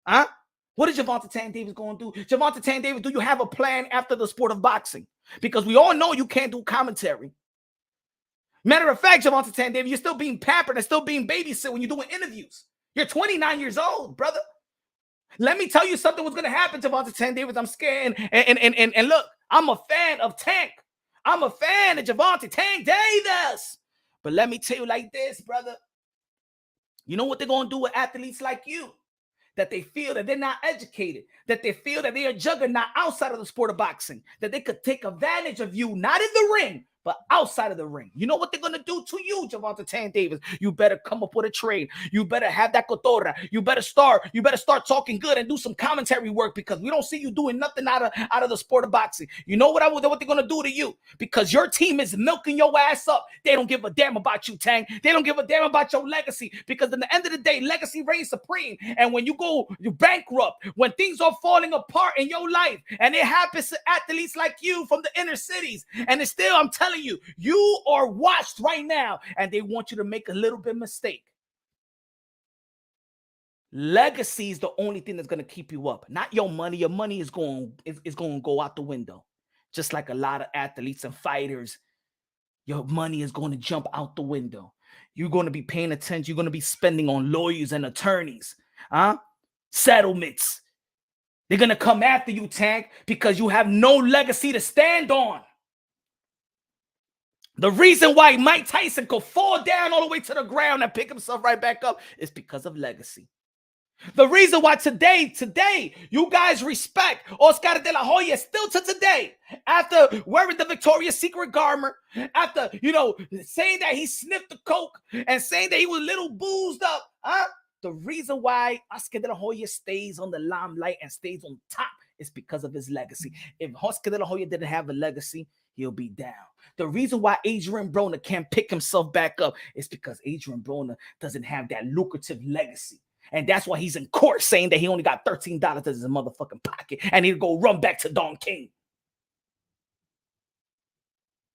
Huh? What is Gervonta Tank Davis going to do? Gervonta Tank Davis, do you have a plan after the sport of boxing? Because we all know you can't do commentary. Matter of fact, Gervonta Tank Davis, you're still being pampered and still being babysit when you're doing interviews. You're 29 years old, brother. Let me tell you something was going to happen to Gervonta Tank Davis. I'm scared. And look, I'm a fan of Tank. I'm a fan of Gervonta Tank Davis. But let me tell you like this, brother. You know what they're going to do with athletes like you? That they feel that they're not educated, that they feel that they are juggernaut outside of the sport of boxing, that they could take advantage of you, not in the ring, but outside of the ring. You know what they're going to do to you, Gervonta Tank Davis? You better come up with a trade. You better have that cotorra. You better start talking good and do some commentary work because we don't see you doing nothing out of the sport of boxing. You know what they're going to do to you? Because your team is milking your ass up. They don't give a damn about you, Tank. They don't give a damn about your legacy because in the end of the day, legacy reigns supreme. And when you bankrupt, when things are falling apart in your life, and it happens to athletes like you from the inner cities, and it's still, I'm telling you, you are watched right now, and they want you to make a little bit of mistake. Legacy is the only thing that's going to keep you up, not your money. Your money is going to go out the window. Just like a lot of athletes and fighters, your money is going to jump out the window. You're going to be paying attention. You're going to be spending on lawyers and attorneys, settlements. They're going to come after you, Tank, because you have no legacy to stand on. The reason why Mike Tyson could fall down all the way to the ground and pick himself right back up is because of legacy. The reason why today, you guys respect Oscar de la Hoya still to today, after wearing the Victoria's Secret garment, after, saying that he sniffed the coke and saying that he was a little boozed up, the reason why Oscar de la Hoya stays on the limelight and stays on top is because of his legacy. If Oscar de la Hoya didn't have a legacy, he'll be down. The reason why Adrian Broner can't pick himself back up is because Adrian Broner doesn't have that lucrative legacy. And that's why he's in court saying that he only got $13 in his motherfucking pocket and he'll go run back to Don King.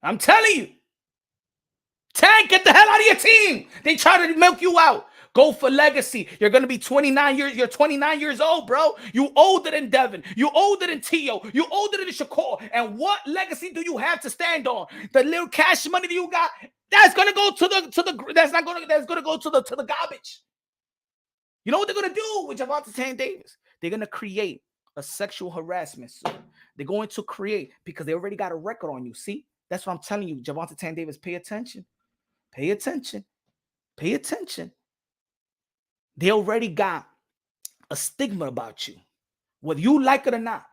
I'm telling you. Tank, get the hell out of your team. They try to milk you out. Go for legacy. You're going to be 29 years. You're 29 years old, bro. You older than Devin. You older than Tio. You older than Shakur. And what legacy do you have to stand on? The little cash money that you got, that's going to go to the garbage. You know what they're going to do with Gervonta Tank Davis? They're going to create a sexual harassment suit. They're going to create, because they already got a record on you. See? That's what I'm telling you. Gervonta Tank Davis, pay attention. Pay attention. Pay attention. They already got a stigma about you. Whether you like it or not,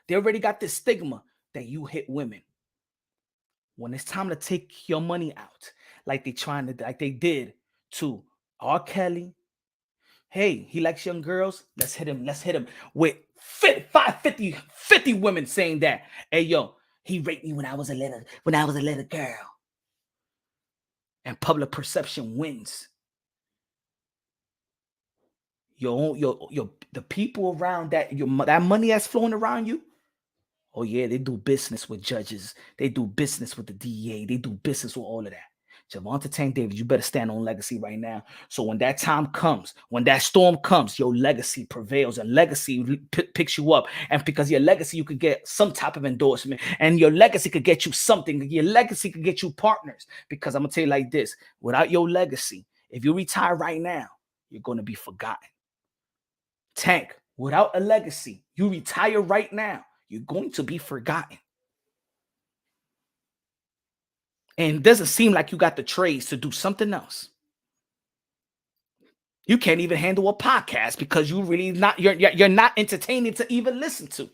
they already got this stigma that you hit women. When it's time to take your money out, like they did to R. Kelly. Hey, he likes young girls. Let's hit him with 50 women saying that. Hey, yo, he raped me when I was a little girl. And public perception wins. The people around that money that's flowing around you, oh yeah, they do business with judges. They do business with the DEA. They do business with all of that. Gervonta Tank Davis, you better stand on legacy right now. So when that time comes, when that storm comes, your legacy prevails and legacy picks you up. And because your legacy, you could get some type of endorsement, and your legacy could get you something. Your legacy could get you partners. Because I'm going to tell you like this, without your legacy, if you retire right now, you're going to be forgotten. Tank, without a legacy, you retire right now, you're going to be forgotten. And it doesn't seem like you got the trades to do something else. You can't even handle a podcast because you really not you're not entertaining to even listen to.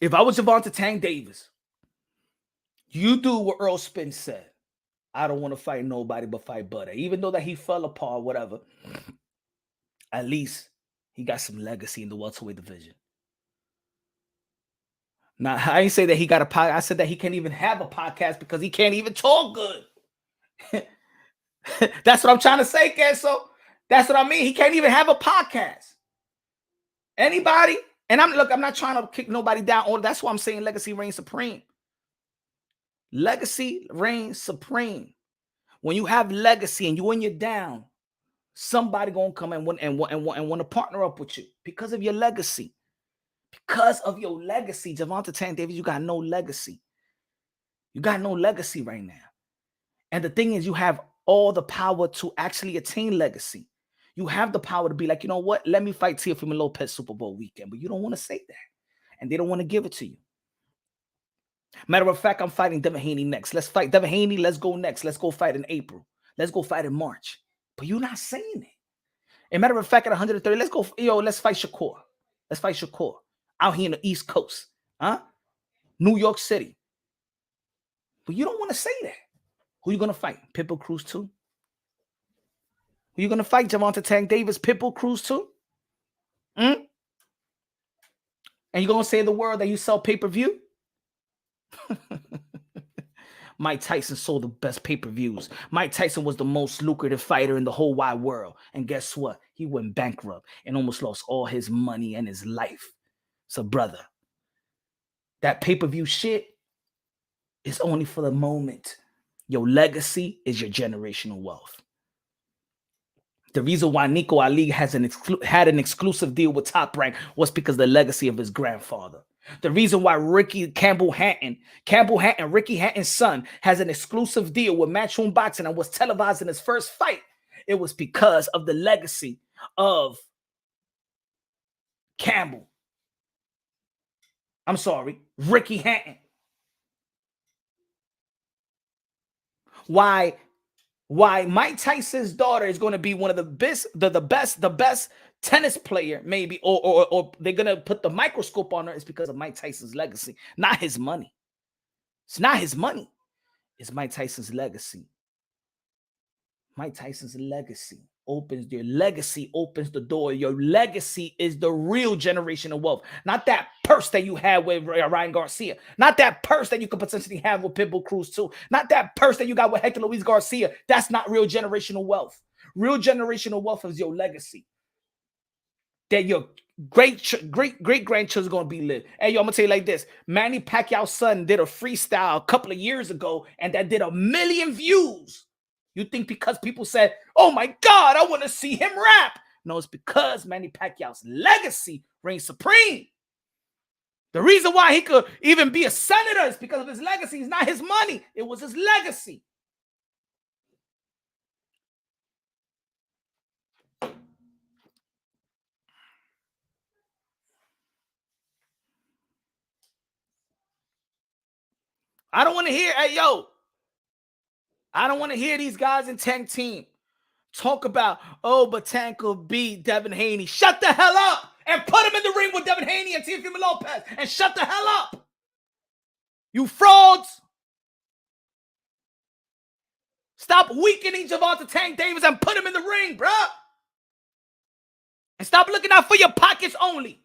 If I was Gervonta Tank Davis, you do what Earl Spence said. I don't want to fight nobody but fight Butter. Even though that he fell apart, whatever, at least he got some legacy in the welterweight division. Now, I ain't say that he got a podcast. I said that he can't even have a podcast because he can't even talk good. That's what I'm trying to say, Kenzo. That's what I mean. He can't even have a podcast. Anybody? And I'm not trying to kick nobody down. Or that's why I'm saying legacy reigns supreme. Legacy reigns supreme. When you have legacy and when you're down, somebody gonna come and want to partner up with you because of your legacy. Because of your legacy, Gervonta Tank Davis, you got no legacy. You got no legacy right now. And the thing is, you have all the power to actually attain legacy. You have the power to be like, you know what? Let me fight Teofimo Lopez Super Bowl weekend. But you don't want to say that. And they don't want to give it to you. Matter of fact, I'm fighting Devin Haney next. Let's fight Devin Haney. Let's go next. Let's go fight in April. Let's go fight in March. But you're not saying it. And matter of fact, at 130, let's go. Let's fight Shakur. Let's fight Shakur out here in the East Coast. New York City. But you don't want to say that. Who you going to fight? Pitbull Cruz 2? Who you going to fight? Gervonta Tank Davis, Pitbull Cruz 2? And you going to say the word that you sell pay-per-view? Mike Tyson sold the best pay-per-views. Mike Tyson was the most lucrative fighter in the whole wide world. And guess what? He went bankrupt and almost lost all his money and his life. So, brother, that pay-per-view shit is only for the moment. Your legacy is your generational wealth. The reason why Nico Ali had an exclusive deal with Top Rank was because of the legacy of his grandfather. The reason why Ricky Ricky Hatton's son, has an exclusive deal with Matchroom Boxing and was televised in his first fight, it was because of the legacy of Ricky Hatton. Why Mike Tyson's daughter is going to be one of the best tennis player, maybe, or they're going to put the microscope on her, is because of Mike Tyson's legacy, not his money. It's not his money. It's Mike Tyson's legacy. Mike Tyson's legacy opens the door. Your legacy is the real generational wealth, not that purse that you had with Ryan Garcia, not that purse that you could potentially have with Pitbull Cruz 2, not that purse that you got with Hector Luis Garcia. That's not real generational wealth. Real generational wealth is your legacy that your great grandchildren are going to be lived. Hey, yo, I'm going to tell you like this. Manny Pacquiao's son did a freestyle a couple of years ago, and that did 1 million views. You think because people said, oh my God, I want to see him rap. No, it's because Manny Pacquiao's legacy reigns supreme. The reason why he could even be a senator is because of his legacy. It's not his money. It was his legacy. I don't want to hear, hey, yo, I don't want to hear these guys in Tank Team talk about, oh, but Tank will beat Devin Haney. Shut the hell up and put him in the ring with Devin Haney and Teofimo Lopez and shut the hell up. You frauds. Stop weakening Gervonta Tank Davis and put him in the ring, bro. And stop looking out for your pockets only.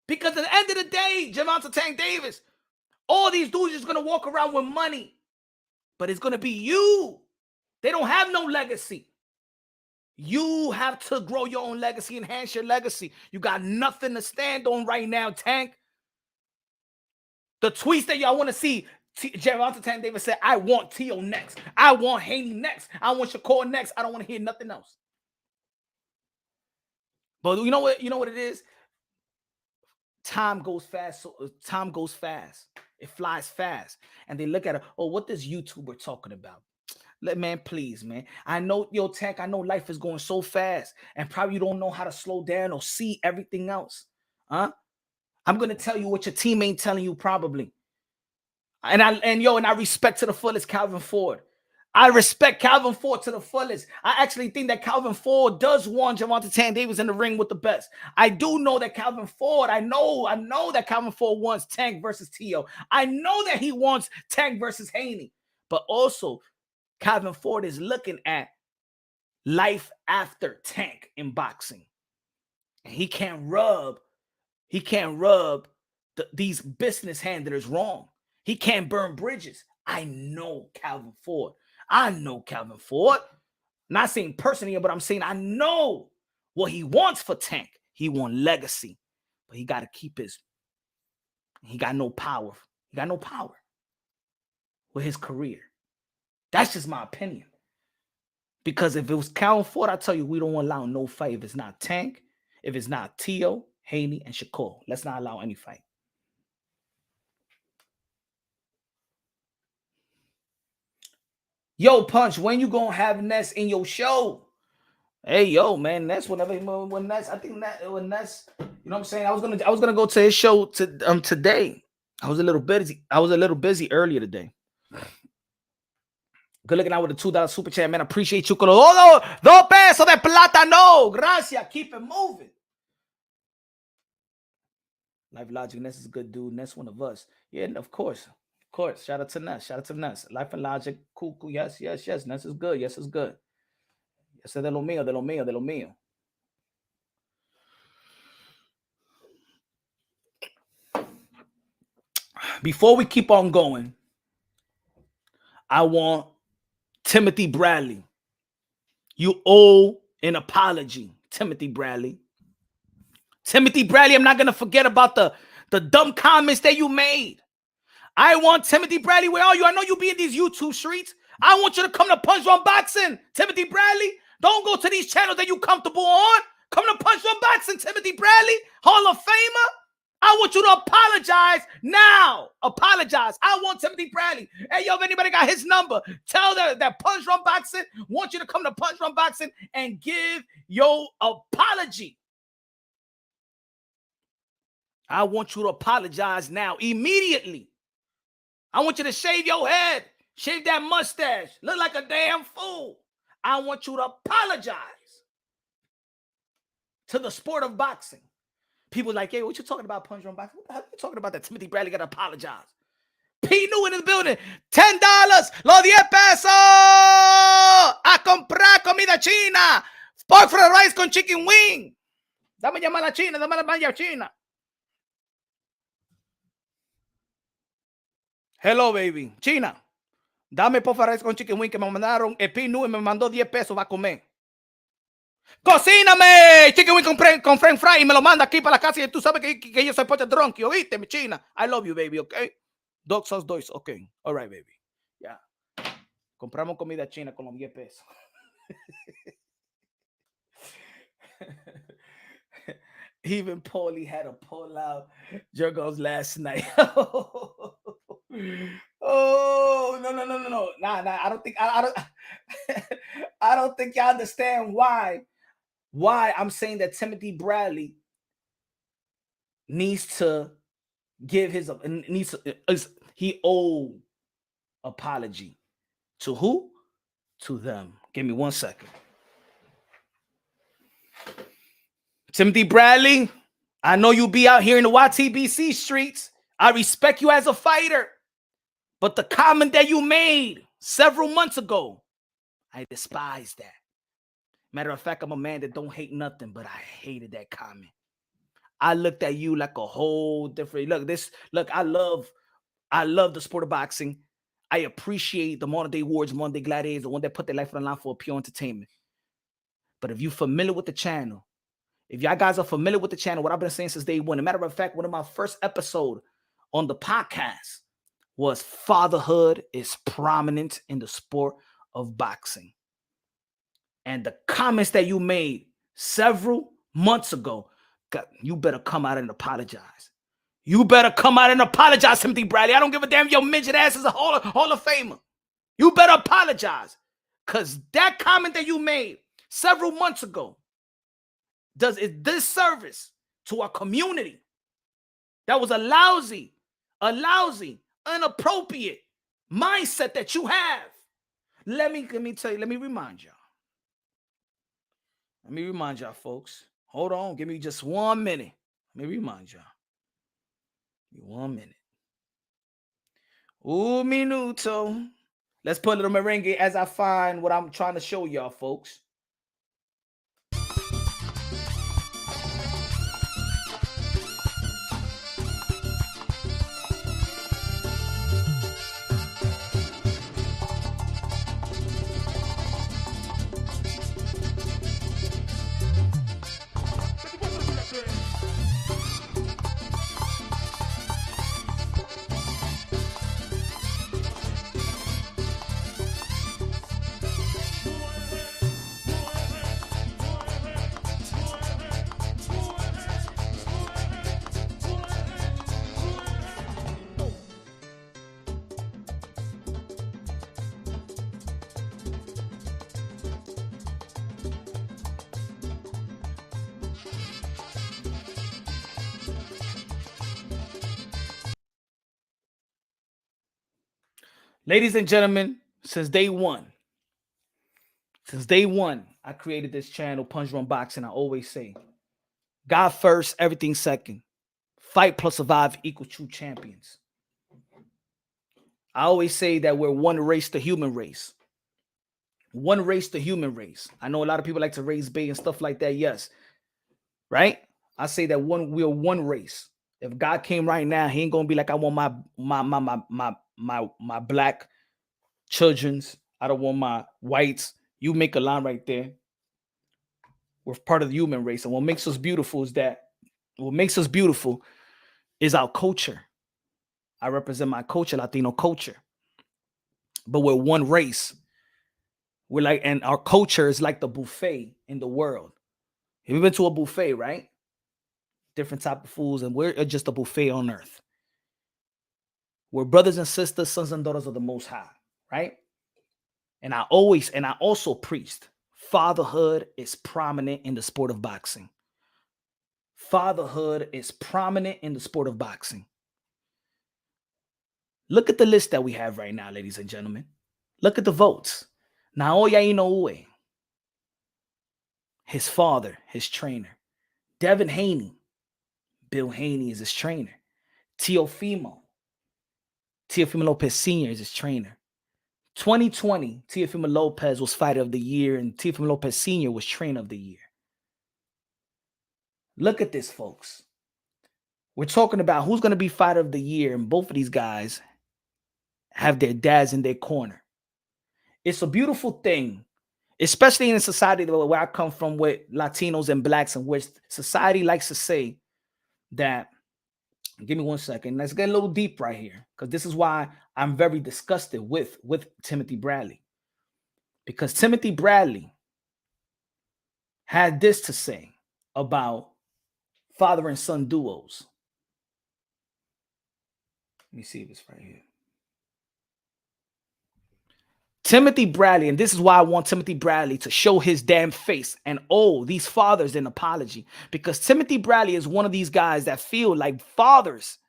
Because at the end of the day, Gervonta Tank Davis, all these dudes is going to walk around with money. But it's going to be you. They don't have no legacy. You have to grow your own legacy, enhance your legacy. You got nothing to stand on right now, Tank. The tweets that y'all want to see, Gervonta Tank Davis said, I want Tio next. I want Haney next. I want Shakur next. I don't want to hear nothing else. But you know what? You know what it is? Time goes fast. So time goes fast. It flies fast. And they look at it. Oh, what this YouTuber talking about? Man, please, man. I know, Tank, I know life is going so fast. And probably you don't know how to slow down or see everything else. Huh? I'm going to tell you what your team ain't telling you probably. And I respect to the fullest Calvin Ford. I respect Calvin Ford to the fullest. I actually think that Calvin Ford does want Gervonta Tank Davis in the ring with the best. I do know that Calvin Ford, I know that Calvin Ford wants Tank versus Tio. I know that he wants Tank versus Haney. But also, Calvin Ford is looking at life after Tank in boxing. And he can't rub these business handlers wrong. He can't burn bridges. I know Calvin Ford. Not saying personally, but I'm saying I know what he wants for Tank. He wants legacy, but he got to keep he got no power. He got no power with his career. That's just my opinion. Because if it was Calvin Ford, I tell you, we don't allow no fight if it's not Tank, if it's not Tio, Haney, and Shakur. Let's not allow any fight. Yo, Punch, when you gonna have Ness in your show? Hey, yo, man, Ness, when Ness, I think that when Ness, you know what I'm saying? I was gonna go to his show today. I was a little busy earlier today. Good looking out with the $2 super chat, man. I appreciate you. Oh, no, 2 pesos de plata, no. Gracias. Keep it moving. Life Logic, Ness is a good dude. Ness one of us. Yeah, of course. Of course. Shout out to Ness. Life and Logic. Cool. Yes. Ness is good. Yes, it's good. Yes, de lo mío. Before we keep on going, I want Timothy Bradley. You owe an apology, Timothy Bradley. I'm not going to forget about the dumb comments that you made. I want Timothy Bradley, where are you? I know you be in these YouTube streets. I want you to come to Punch Drunk Boxing, Timothy Bradley. Don't go to these channels that you comfortable on. Come to Punch Drunk Boxing, Timothy Bradley, Hall of Famer. I want you to apologize now. Apologize. I want Timothy Bradley. Hey, yo, if anybody got his number, tell them that Punch Drunk Boxing wants you to come to Punch Drunk Boxing and give your apology. I want you to apologize now, immediately. I want you to shave your head, shave that mustache, look like a damn fool. I want you to apologize to the sport of boxing. People like, hey, what you talking about, Punch Drunk Boxing? What the hell are you talking about that Timothy Bradley got to apologize? P. New in the building. $10. Los 10 pesos. A comprar comida china. Pork fried rice con chicken wing. Dame llamar a China. Dame llamar a China. Hello, baby. China. Dame pork fried rice con chicken wing que me mandaron. El P. New me mandó 10 pesos. Va a comer. ¡Cocíname! Chicken wing con french fry y me lo manda aquí para la casa y tú sabes que yo soy pocha drunk. ¿Oíste, mi China? I love you, baby, okay? Dog sauce dois, okay. All right, baby. Yeah. Compramos comida china con los 10 pesos. Even Paulie had a pull out Jurgos last night. Oh, no. Nah. I don't think y'all understand why I'm saying that Timothy Bradley needs to give he owe apology to who? To them. Give me 1 second. Timothy Bradley, I know you be out here in the YTBC streets. I respect you as a fighter. But the comment that you made several months ago, I despise that. Matter of fact, I'm a man that don't hate nothing, but I hated that comment. I looked at you like a whole different look. I love the sport of boxing. I appreciate the modern day warriors, modern day gladiators, the one that put their life on the line for pure entertainment. But if you're familiar with the channel, if y'all guys are familiar with the channel, what I've been saying since day one, as a matter of fact, one of my first episodes on the podcast was fatherhood is prominent in the sport of boxing. And the comments that you made several months ago, you better come out and apologize. You better come out and apologize, Timothy Bradley. I don't give a damn if your midget ass is a Hall of Famer. You better apologize. Because that comment that you made several months ago does a disservice to our community. That was a lousy, inappropriate mindset that you have. Let me tell you, let me remind y'all. Let me remind y'all, folks. Hold on, give me just 1 minute. Let me remind y'all. 1 minute. Un minuto. Let's put a little merengue as I find what I'm trying to show y'all, folks. Ladies and gentlemen, since day one, I created this channel, Punch Drunk Boxing. I always say, God first, everything second. Fight plus survive equal true champions. I always say that we're one race, the human race. One race, the human race. I know a lot of people like to raise bait and stuff like that. Yes, right? I say that we're one race. If God came right now, he ain't gonna be like, I want my black children's. I don't want my whites. You make a line right there. We're part of the human race. And what makes us beautiful is our culture. I represent my culture, Latino culture. But we're one race. We're like, and our culture is like the buffet in the world. Have you been to a buffet, right? Different type of foods, and we're just a buffet on earth. We're brothers and sisters, sons and daughters of the Most High, right? And I also preached fatherhood is prominent in the sport of boxing. Fatherhood is prominent in the sport of boxing. Look at the list that we have right now, ladies and gentlemen. Look at the votes. Naoya Inoue, his father, his trainer. Devin Haney, Bill Haney is his trainer. Teofimo Lopez Sr. is his trainer. 2020, Teofimo Lopez was fighter of the year, and Teofimo Lopez Sr. was trainer of the year. Look at this, folks. We're talking about who's going to be fighter of the year, and both of these guys have their dads in their corner. It's a beautiful thing, especially in a society where I come from with Latinos and blacks, and where society likes to say that, give me 1 second, let's get a little deep right here, because this is why I'm very disgusted with Timothy Bradley. Because Timothy Bradley had this to say about father and son duos. Let me see if it's right here. Timothy Bradley, and this is why I want Timothy Bradley to show his damn face and owe these fathers an apology, because Timothy Bradley is one of these guys that feel like fathers.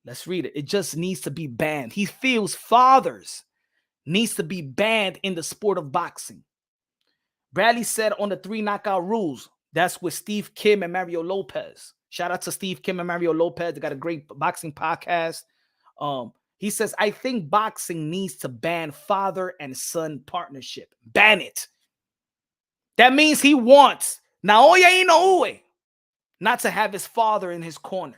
Let's read it. It just needs to be banned. He feels fathers needs to be banned in the sport of boxing. Bradley said on the 3 knockout rules, that's with Steve Kim and Mario Lopez. Shout out to Steve Kim and Mario Lopez. They got a great boxing podcast. He says, I think boxing needs to ban father and son partnership. Ban it. That means he wants Naoya Inoue not to have his father in his corner.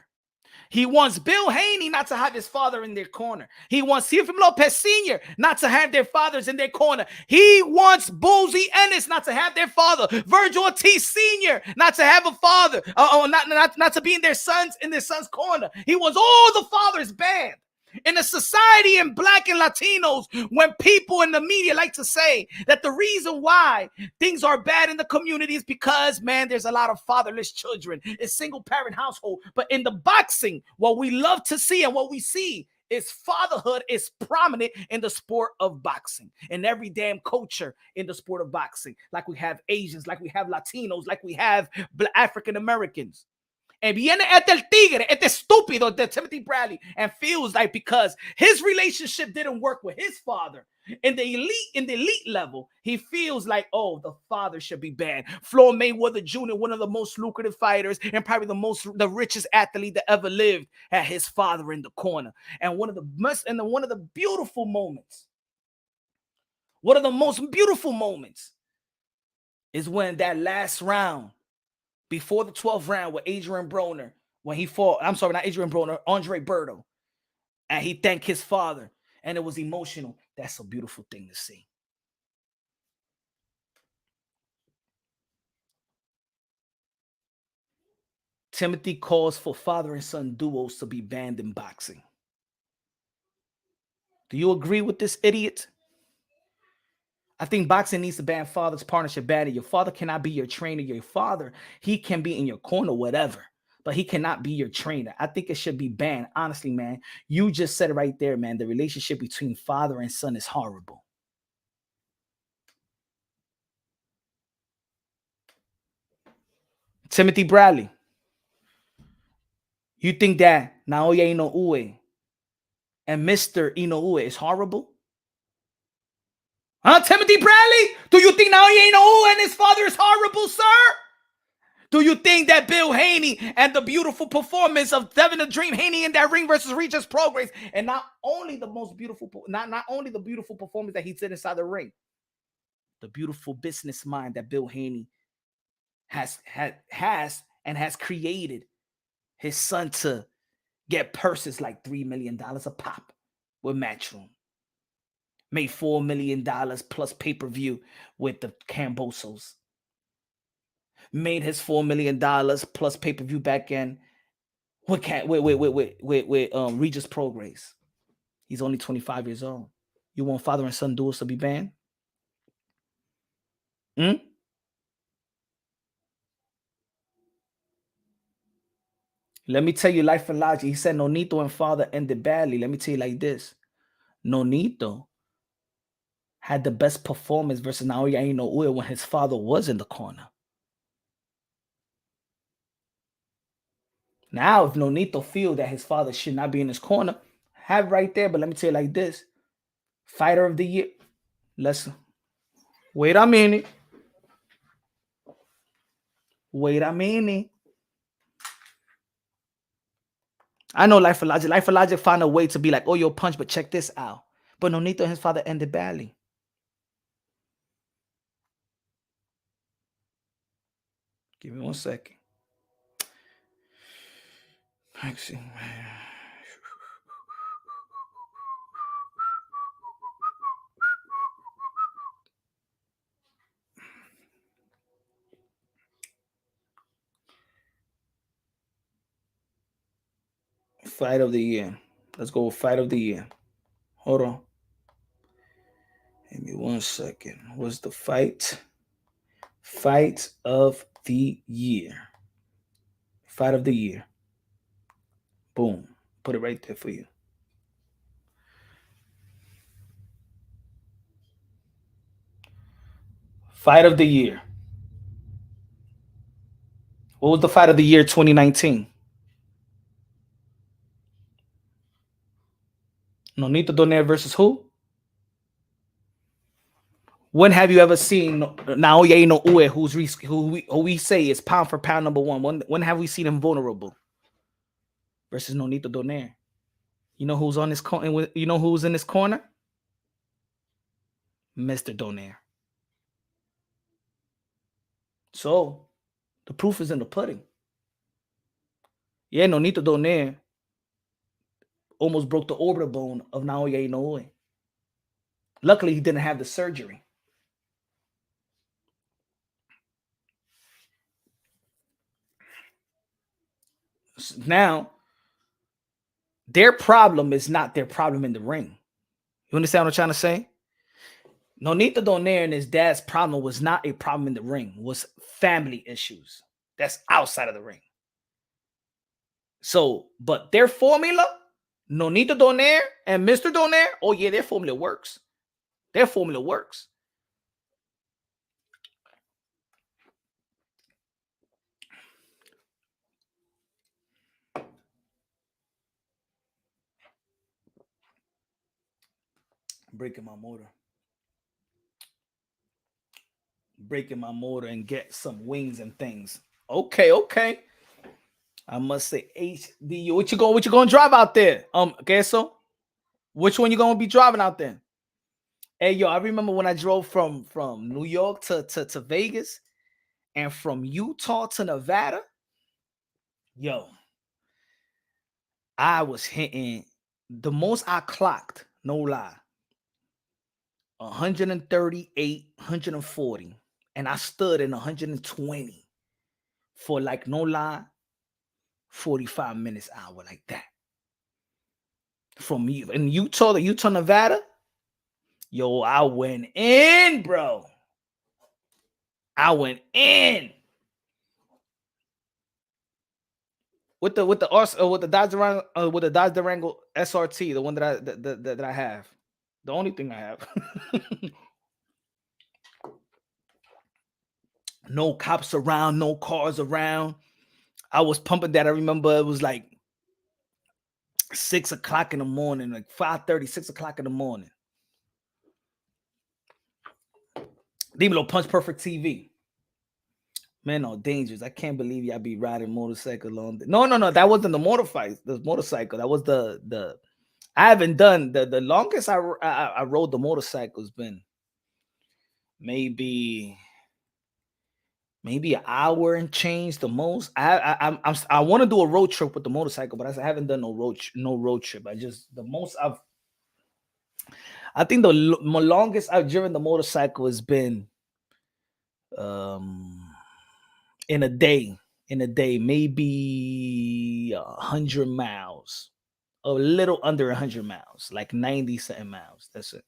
He wants Bill Haney not to have his father in their corner. He wants Teofimo Lopez Sr. not to have their fathers in their corner. He wants Boozy Ennis not to have their father. Verge Ortiz Sr. not to have a father. Not to be in their son's corner. He wants all the fathers banned. In a society in Black and Latinos, when people in the media like to say that the reason why things are bad in the community is because, man, there's a lot of fatherless children. It's single parent household. But in the boxing, what we love to see and what we see is fatherhood is prominent in the sport of boxing. In every damn culture in the sport of boxing. Like we have Asians, like we have Latinos, like we have African Americans. And viene el tigre, estúpido de Timothy Bradley, and feels like because his relationship didn't work with his father in the elite level, he feels like, oh, the father should be banned. Floyd Mayweather Jr., one of the most lucrative fighters and probably the richest athlete that ever lived, had his father in the corner. And one of the most beautiful moments is when that last round, before the 12th round with Adrian Broner, when he fought, I'm sorry, not Adrian Broner, Andre Berto, and he thanked his father, and it was emotional. That's a beautiful thing to see. Timothy calls for father and son duos to be banned in boxing. Do you agree with this idiot? I think boxing needs to ban father's partnership banning. Your father cannot be your trainer. Your father, he can be in your corner, whatever, but he cannot be your trainer. I think it should be banned. Honestly, man, you just said it right there, man. The relationship between father and son is horrible. Timothy Bradley, you think that Naoya Inoue and Mr. Inoue is horrible? Huh, Timothy Bradley? Do you think Naoya Inoue and his father is horrible, sir? Do you think that Bill Haney and the beautiful performance of Devin the Dream Haney in that ring versus Regis Prograis, and not only the beautiful performance that he did inside the ring, the beautiful business mind that Bill Haney has created his son to get purses like $3 million a pop with Matchroom. Made $4 million plus pay-per-view with the Cambosos. Made his $4 million plus pay-per-view back in with Regis Prograis. He's only 25 years old. You want father and son duels to be banned? Let me tell you, life and logic. He said Nonito and father ended badly. Let me tell you like this. Nonito had the best performance versus Naoya Inoue when his father was in the corner. Now, if Nonito feel that his father should not be in his corner, have it right there. But let me tell you like this. Fighter of the year. Let's wait a minute. I know Life of Logic. Life of Logic found a way to be like, oh, you'll punch, but check this out. But Nonito and his father ended badly. Give me 1 second. Fight of the year. Let's go with fight of the year. Hold on. Give me 1 second. What's the fight? Fight of the year. Fight of the year. Boom. Put it right there for you. Fight of the year. What was the fight of the year 2019? Nonito Donaire versus who? When have you ever seen Naoya Inoue, who we say is pound for pound number one? When have we seen him vulnerable versus Nonito Donaire? You know who's on this corner? You know who's in this corner? Mr. Donaire. So the proof is in the pudding. Yeah, Nonito Donaire almost broke the orbital bone of Naoya Inoue. Luckily, he didn't have the surgery. Now, their problem is not their problem in the ring. You understand what I'm trying to say? Nonito Donaire and his dad's problem was not a problem in the ring. It was family issues. That's outside of the ring. So, but their formula, Nonito Donaire and Mr. Donaire, oh yeah, their formula works. Their formula works. Breaking my motor. Breaking my motor and get some wings and things. Okay. I must say HDU. What you going to drive out there? Okay, so which one you gonna be driving out there? Hey yo, I remember when I drove from New York to Vegas and from Utah to Nevada. Yo, I was hitting the most I clocked, no lie. 138, 140. And I stood in 120 for like no lie, 45 minutes hour like that. From in Utah to Utah, Nevada. Yo, I went in, bro. I went in. With the Dodge Durango SRT, the one that I have. The only thing I have. No cops around, no cars around. I was pumping that. I remember it was like 6 o'clock in the morning, like 5:30, 6 o'clock in the morning. Dímelo, Punch Perfect TV. Man, no, dangerous. I can't believe y'all be riding motorcycle on. No. That wasn't the motorcycle. That was the. I haven't done the longest I rode the motorcycle has been maybe an hour and change the most. I want to do a road trip with the motorcycle, but I haven't done no road trip. I think the longest I've driven the motorcycle has been in a day, maybe 100 miles, a little under 100 miles, like 90 something miles. That's it.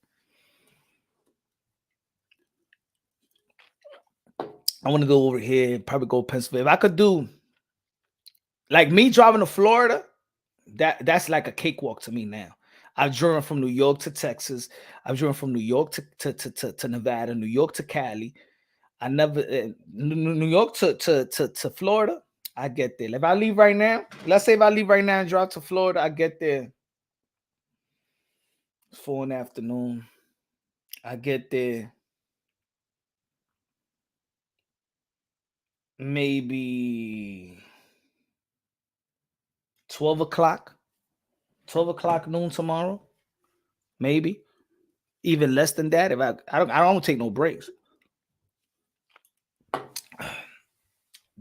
I want to go over here, probably go Pennsylvania. If I could do like me driving to Florida, that's like a cakewalk to me now. I've driven from New York to Texas. I've driven from New York to Nevada, New York to Cali. I never New York to Florida. I get there. If I leave right now, let's say if I leave right now and drive to Florida, I get there 4 in the afternoon. I get there maybe 12 o'clock noon tomorrow. Maybe even less than that. If I don't take no breaks.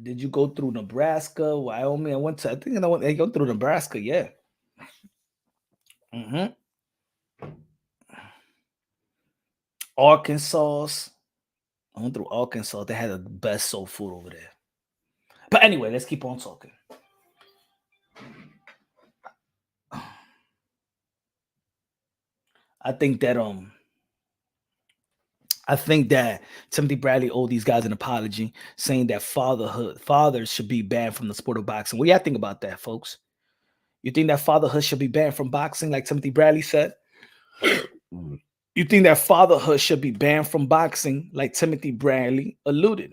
Did you go through Nebraska, Wyoming? I think I go through Nebraska, yeah. Arkansas. I went through Arkansas. They had the best soul food over there. But anyway, let's keep on talking. I think that Timothy Bradley owed these guys an apology, saying that fathers should be banned from the sport of boxing. What do y'all think about that, folks? You think that fatherhood should be banned from boxing, like Timothy Bradley said? You think that fatherhood should be banned from boxing, like Timothy Bradley alluded?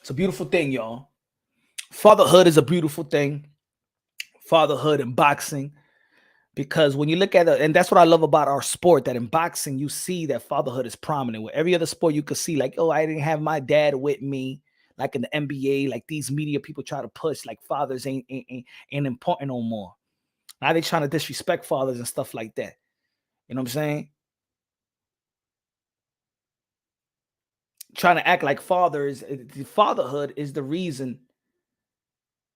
It's a beautiful thing, y'all. Fatherhood is a beautiful thing. Fatherhood in boxing. Because when you look at it, and that's what I love about our sport, that in boxing, you see that fatherhood is prominent. With every other sport, you could see like, oh, I didn't have my dad with me. Like in the NBA, like these media people try to push, like fathers ain't important no more. Now they trying to disrespect fathers and stuff like that. You know what I'm saying? trying to act like fatherhood is the reason,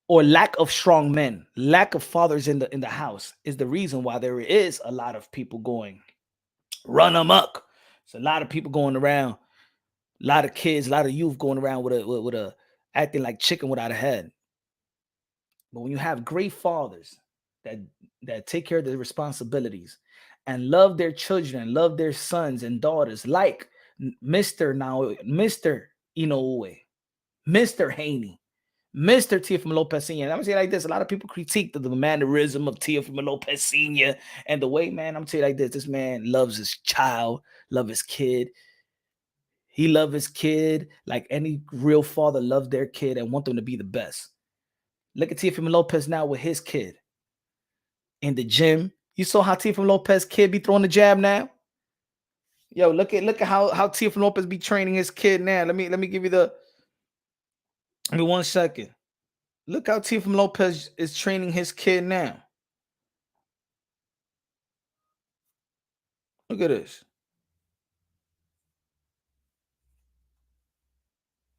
or lack of strong men, lack of fathers in the house is the reason why there is a lot of people going run amok. It's a lot of people going around, a lot of kids, a lot of youth going around with a acting like chicken without a head. But when you have great fathers that take care of their responsibilities and love their children, love their sons and daughters, like Mr. Inoue, Mr. Haney, Mr. Teofimo Lopez Sr. I'm gonna say it like this: a lot of people critique the mannerism of Teofimo Lopez Sr. and the way, man. I'm gonna tell you like this: this man loves his child, love his kid. He loves his kid like any real father loves their kid and want them to be the best. Look at Teofimo Lopez now with his kid in the gym. You saw how Teofimo Lopez kid be throwing the jab now. Yo, look at how Teofimo Lopez be training his kid now. Let me give you the. Give me 1 second. Look how Teofimo Lopez is training his kid now. Look at this.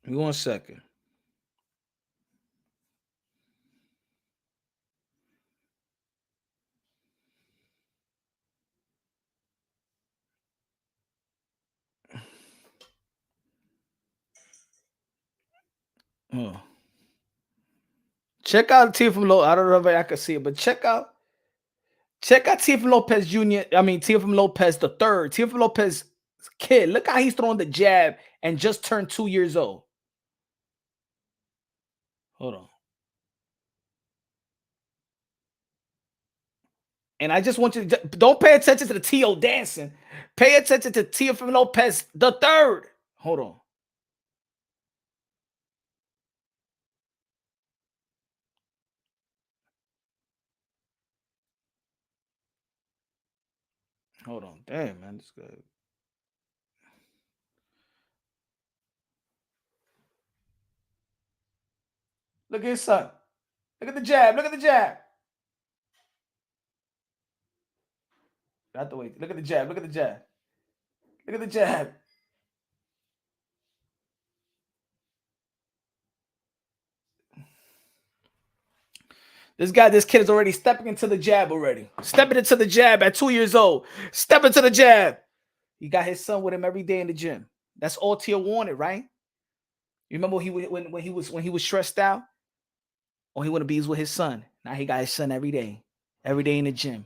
Give me 1 second. Oh. Check out Teofimo Lopez. I don't know if I can see it, but check out Teofimo Lopez Jr. I mean Teofimo Lopez the third. Teofimo Lopez kid. Look how he's throwing the jab and just turned 2 years old. Hold on. And I just want you to don't pay attention to the T.O. dancing. Pay attention to Teofimo Lopez the third. Hold on. Hold on. Damn, man. This guy. Look at his son. Look at the jab. Look at the jab. Out the way. Look at the jab. Look at the jab. Look at the jab. This kid is already stepping into the jab already. Stepping into the jab at 2 years old. Stepping to the jab. He got his son with him every day in the gym. That's all Tia wanted, right? You remember when he was stressed out? All he wanted to be with his son. Now he got his son every day in the gym.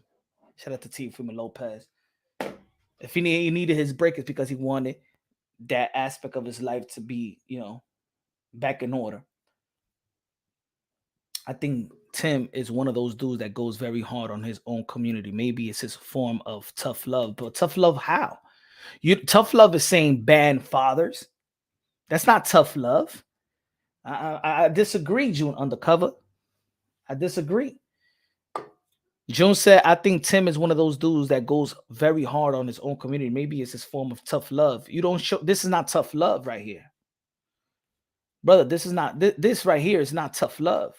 Shout out to Teofimo Lopez. If he needed his break, it's because he wanted that aspect of his life to be, back in order. I think Tim is one of those dudes that goes very hard on his own community. Maybe it's his form of tough love, but tough love how? Tough love is saying ban fathers. That's not tough love. I disagree, June Undercover. I disagree. June said, I think Tim is one of those dudes that goes very hard on his own community. Maybe it's his form of tough love. You don't show, this is not tough love right here. Brother, this is not, this right here is not tough love.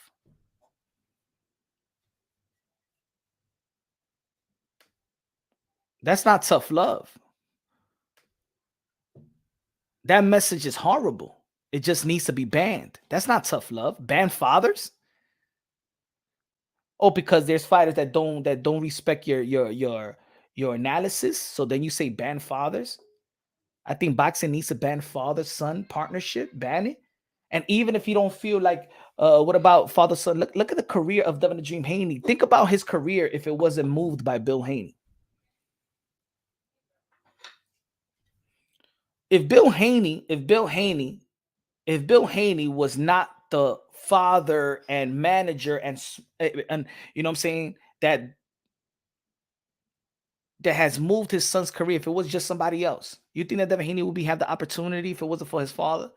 That's not tough love. That message is horrible. It just needs to be banned. That's not tough love. Ban fathers? Oh, because there's fighters that don't respect your analysis. So then you say ban fathers. I think boxing needs to ban father-son partnership. Ban it. And even if you don't feel like, what about father-son? Look at the career of Devin the Dream Haney. Think about his career if it wasn't moved by Bill Haney. If Bill Haney was not the father and manager and you know what I'm saying, that has moved his son's career, if it was just somebody else, you think that Devin Haney would have the opportunity if it wasn't for his father?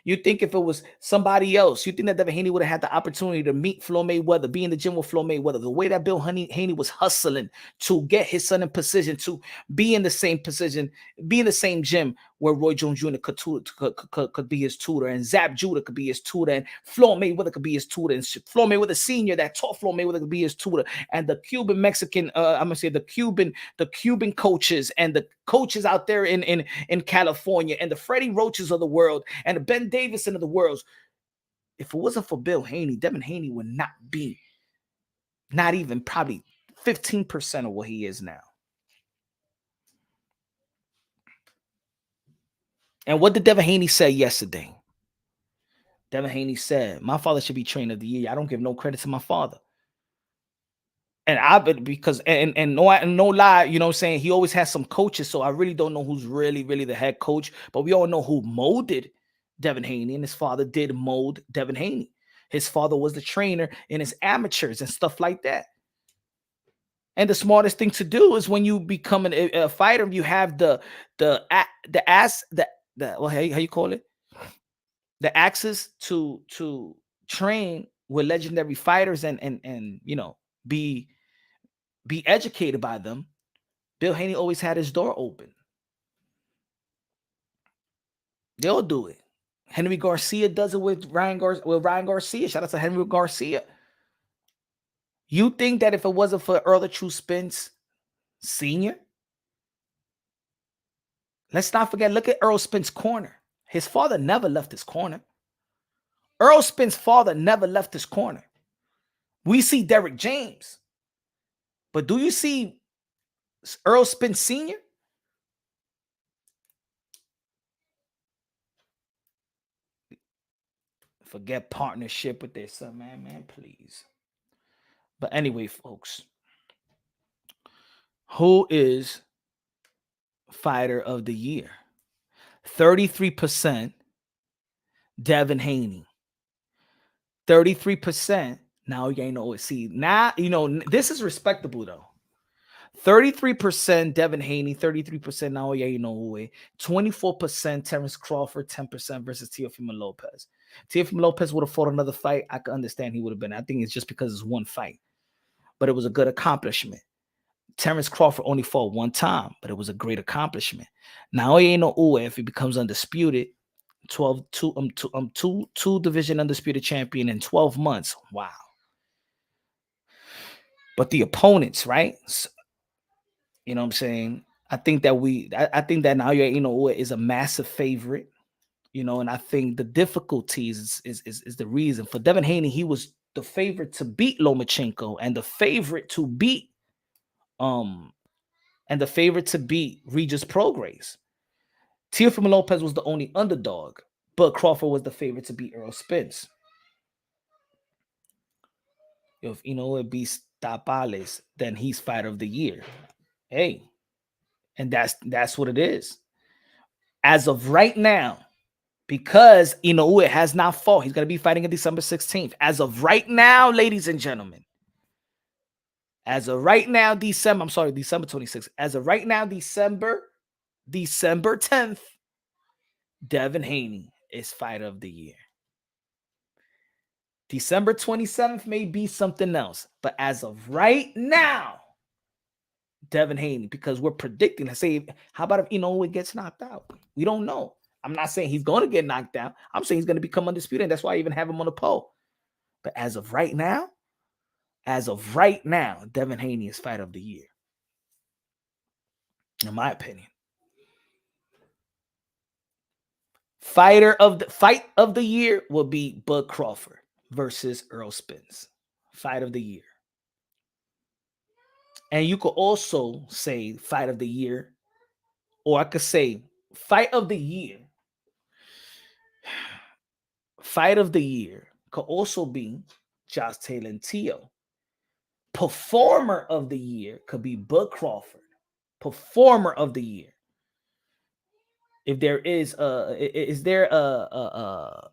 You think if it was somebody else, you think that Devin Haney would have had the opportunity to meet Flo Mayweather, be in the gym with Flo Mayweather, the way that Bill Haney was hustling to get his son in position to be in the same position, be in the same gym where Roy Jones Jr. could be his tutor, and Zab Judah could be his tutor, and Floyd Mayweather could be his tutor, and Floyd Mayweather Sr., that taught Floyd Mayweather, could be his tutor, and the Cuban Mexican, I'm gonna say the Cuban coaches, and the coaches out there in California, and the Freddie Roaches of the world, and the Ben Davison of the world. If it wasn't for Bill Haney, Devin Haney would not be not even probably 15% of what he is now. And what did Devin Haney say yesterday? Devin Haney said, my father should be trainer of the year. I don't give no credit to my father. And because no lie, you know what I'm saying? He always has some coaches. So I really don't know who's really the head coach. But we all know who molded Devin Haney, and his father did mold Devin Haney. His father was the trainer in his amateurs and stuff like that. And the smartest thing to do is when you become a fighter, you have the how you call it? The access to train with legendary fighters and you know, be educated by them. Bill Haney always had his door open. They'll do it. Henry Garcia does it with Ryan Garcia. Shout out to Henry Garcia. You think that if it wasn't for Earl the True Spence Sr., let's not forget, look at Earl Spence's corner. His father never left his corner. Earl Spence's father never left his corner. We see Derrick James. But do you see Earl Spence Sr.? Forget partnership with their son, man, please. But anyway, folks, who is fighter of the year? 33% Devin Haney. 33% Naoya Inoue. See, now, you know, this is respectable, though. 33% Devin Haney, 33% Naoya Inoue, 24% Terrence Crawford, 10% versus Teofimo Lopez. Teofimo Lopez would have fought another fight. I could understand he would have been. I think it's just because it's one fight. But it was a good accomplishment. Terrence Crawford only fought one time, but it was a great accomplishment. Naoya Inoue, if he becomes undisputed, two division undisputed champion in 12 months. Wow. But the opponents, right? You know what I'm saying? I think that Naoya Inoue is a massive favorite, you know, and I think the difficulties is the reason. For Devin Haney, he was the favorite to beat Lomachenko and the favorite to beat Regis Prograis. Teofimo Lopez was the only underdog, but Crawford was the favorite to beat Earl Spence. If Inoue beats Tapales, then he's fighter of the year. Hey, and that's what it is. As of right now, because Inoue has not fought, he's going to be fighting on December 16th. As of right now, ladies and gentlemen, as of right now, December 26th. As of right now, December 10th, Devin Haney is fighter of the year. December 27th may be something else, but as of right now, Devin Haney, because we're predicting, let's say, how about if Inoue gets knocked out? We don't know. I'm not saying he's going to get knocked out. I'm saying he's going to become undisputed, and that's why I even have him on the poll. But as of right now, Devin Haney is fighter of the year, in my opinion. Fight of the year will be Bud Crawford versus Earl Spence. Fight of the year. And you could also say fight of the year, or I could say fight of the year. Fight of the year could also be Josh Taylor and Tio. Performer of the year could be Bud Crawford. Performer of the year. If there is there a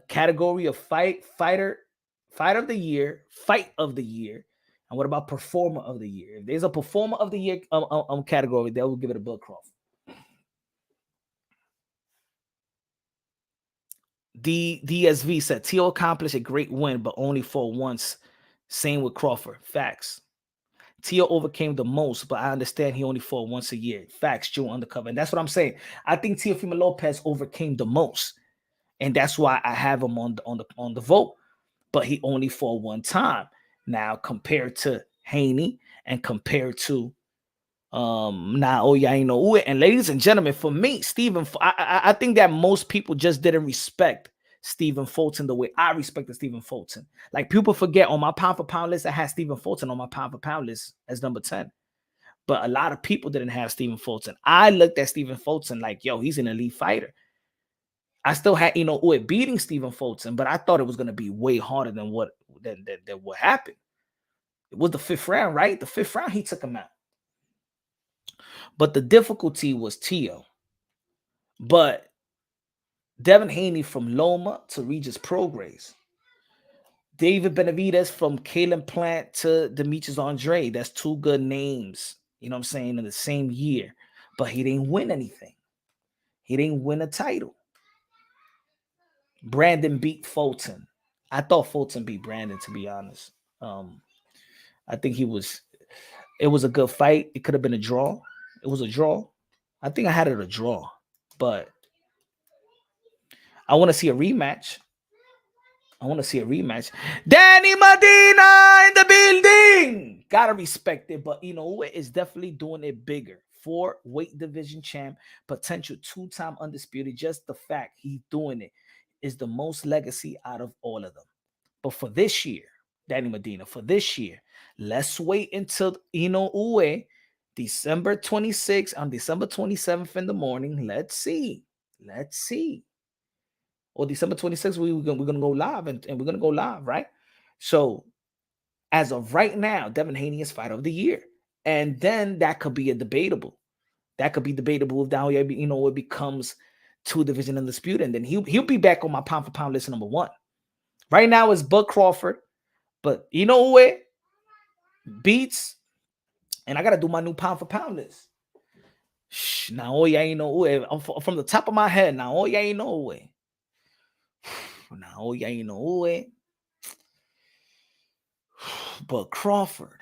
category of fight of the year, fight of the year, and what about performer of the year? If there's a performer of the year category, they will give it a Bud Crawford. DSV said Tio accomplished a great win, but only fought once. Same with Crawford. Facts. Tio overcame the most, but I understand he only fought once a year. Facts, Joe Undercover. And that's what I'm saying. I think Teofimo Lopez overcame the most. And that's why I have him on the vote. But he only fought one time. Now, compared to Haney and compared to Naoya Inoue. And ladies and gentlemen, for me, I think that most people just didn't respect Stephen Fulton the way I respected Stephen Fulton. Like, people forget, on my pound for pound list, I had Stephen Fulton on my pound for pound list as number 10. But a lot of people didn't have Stephen Fulton. I looked at Stephen Fulton like, yo, he's an elite fighter. I still had Inoue beating Stephen Fulton, but I thought it was going to be way harder than what happened. It was the 5th round, right? The 5th round, he took him out. But the difficulty was Tio. But Devin Haney from Loma to Regis Prograis. David Benavidez from Kalen Plant to Demetrius Andre. That's 2 good names, you know what I'm saying, in the same year. But he didn't win anything. He didn't win a title. Brandon beat Fulton. I thought Fulton beat Brandon, to be honest. I think it was a good fight. It could have been a draw. It was a draw. I think I had it a draw. But I want to see a rematch. Danny Medina in the building. Gotta respect it. But Inoue is definitely doing it bigger. 4 weight division champ, potential 2-time undisputed. Just the fact he's doing it is the most legacy out of all of them. But for this year, Danny Medina, let's wait until Inoue, December 26th, on December 27th in the morning. Let's see. Or December 26th, we're going to go live, and we're going to go live, right? So, as of right now, Devin Haney is fighter of the year. And then that could be debatable. That could be debatable if Naoya Inoue becomes 2 division undisputed, and then he'll be back on my pound for pound list number 1. Right now it's Bud Crawford, but Inoue beats, and I got to do my new pound for pound list. Naoya Inoue, from the top of my head, Naoya Inoue. But Crawford.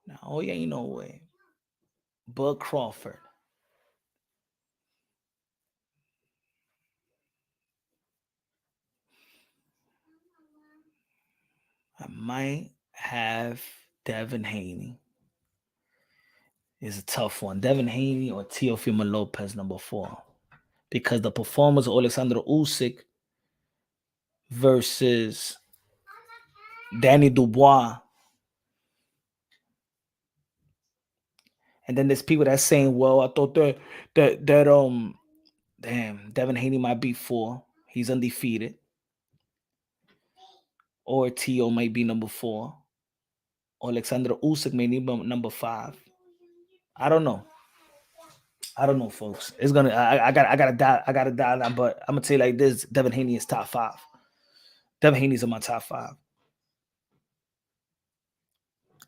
Naoya Inoue. Bud Crawford. I might have Devin Haney. It's a tough one. Devin Haney or Teofimo Lopez, number 4. Because the performance of Alexander Usyk versus Danny Dubois. And then there's people that's saying, well, I thought that Devin Haney might be 4. He's undefeated. Or Tio might be number 4. Or Alexander Usyk may be number 5. I don't know, folks. It's gonna. I gotta dial down. But I'm gonna tell you like this: Devin Haney is top 5. Devin Haney's in my top 5.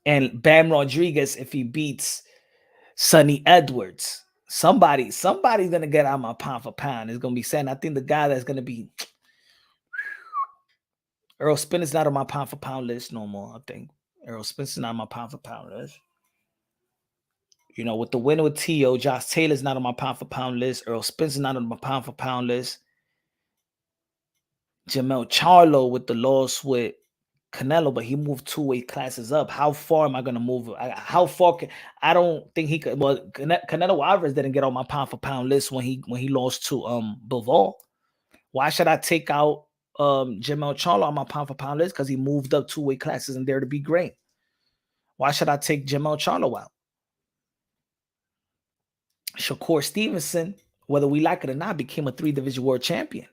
And Bam Rodriguez, if he beats Sonny Edwards, somebody's gonna get out my pound for pound. It's gonna be saying, I think the guy that's gonna be Errol Spence is not on my pound for pound list no more. I think Errol Spence is not on my pound for pound list. You know, with the winner with Tio, Josh Taylor's not on my pound for pound list. Errol Spence is not on my pound for pound list. Jamel Charlo with the loss with Canelo, but he moved 2 weight classes up. How far am I going to move? How far I don't think he could. Well, Canelo Alvarez didn't get on my pound for pound list when he lost to Bivol. Why should I take out Jamel Charlo on my pound for pound list? Because he moved up 2 weight classes and there to be great. Why should I take Jamel Charlo out? Shakur Stevenson, whether we like it or not, became a 3-division world champion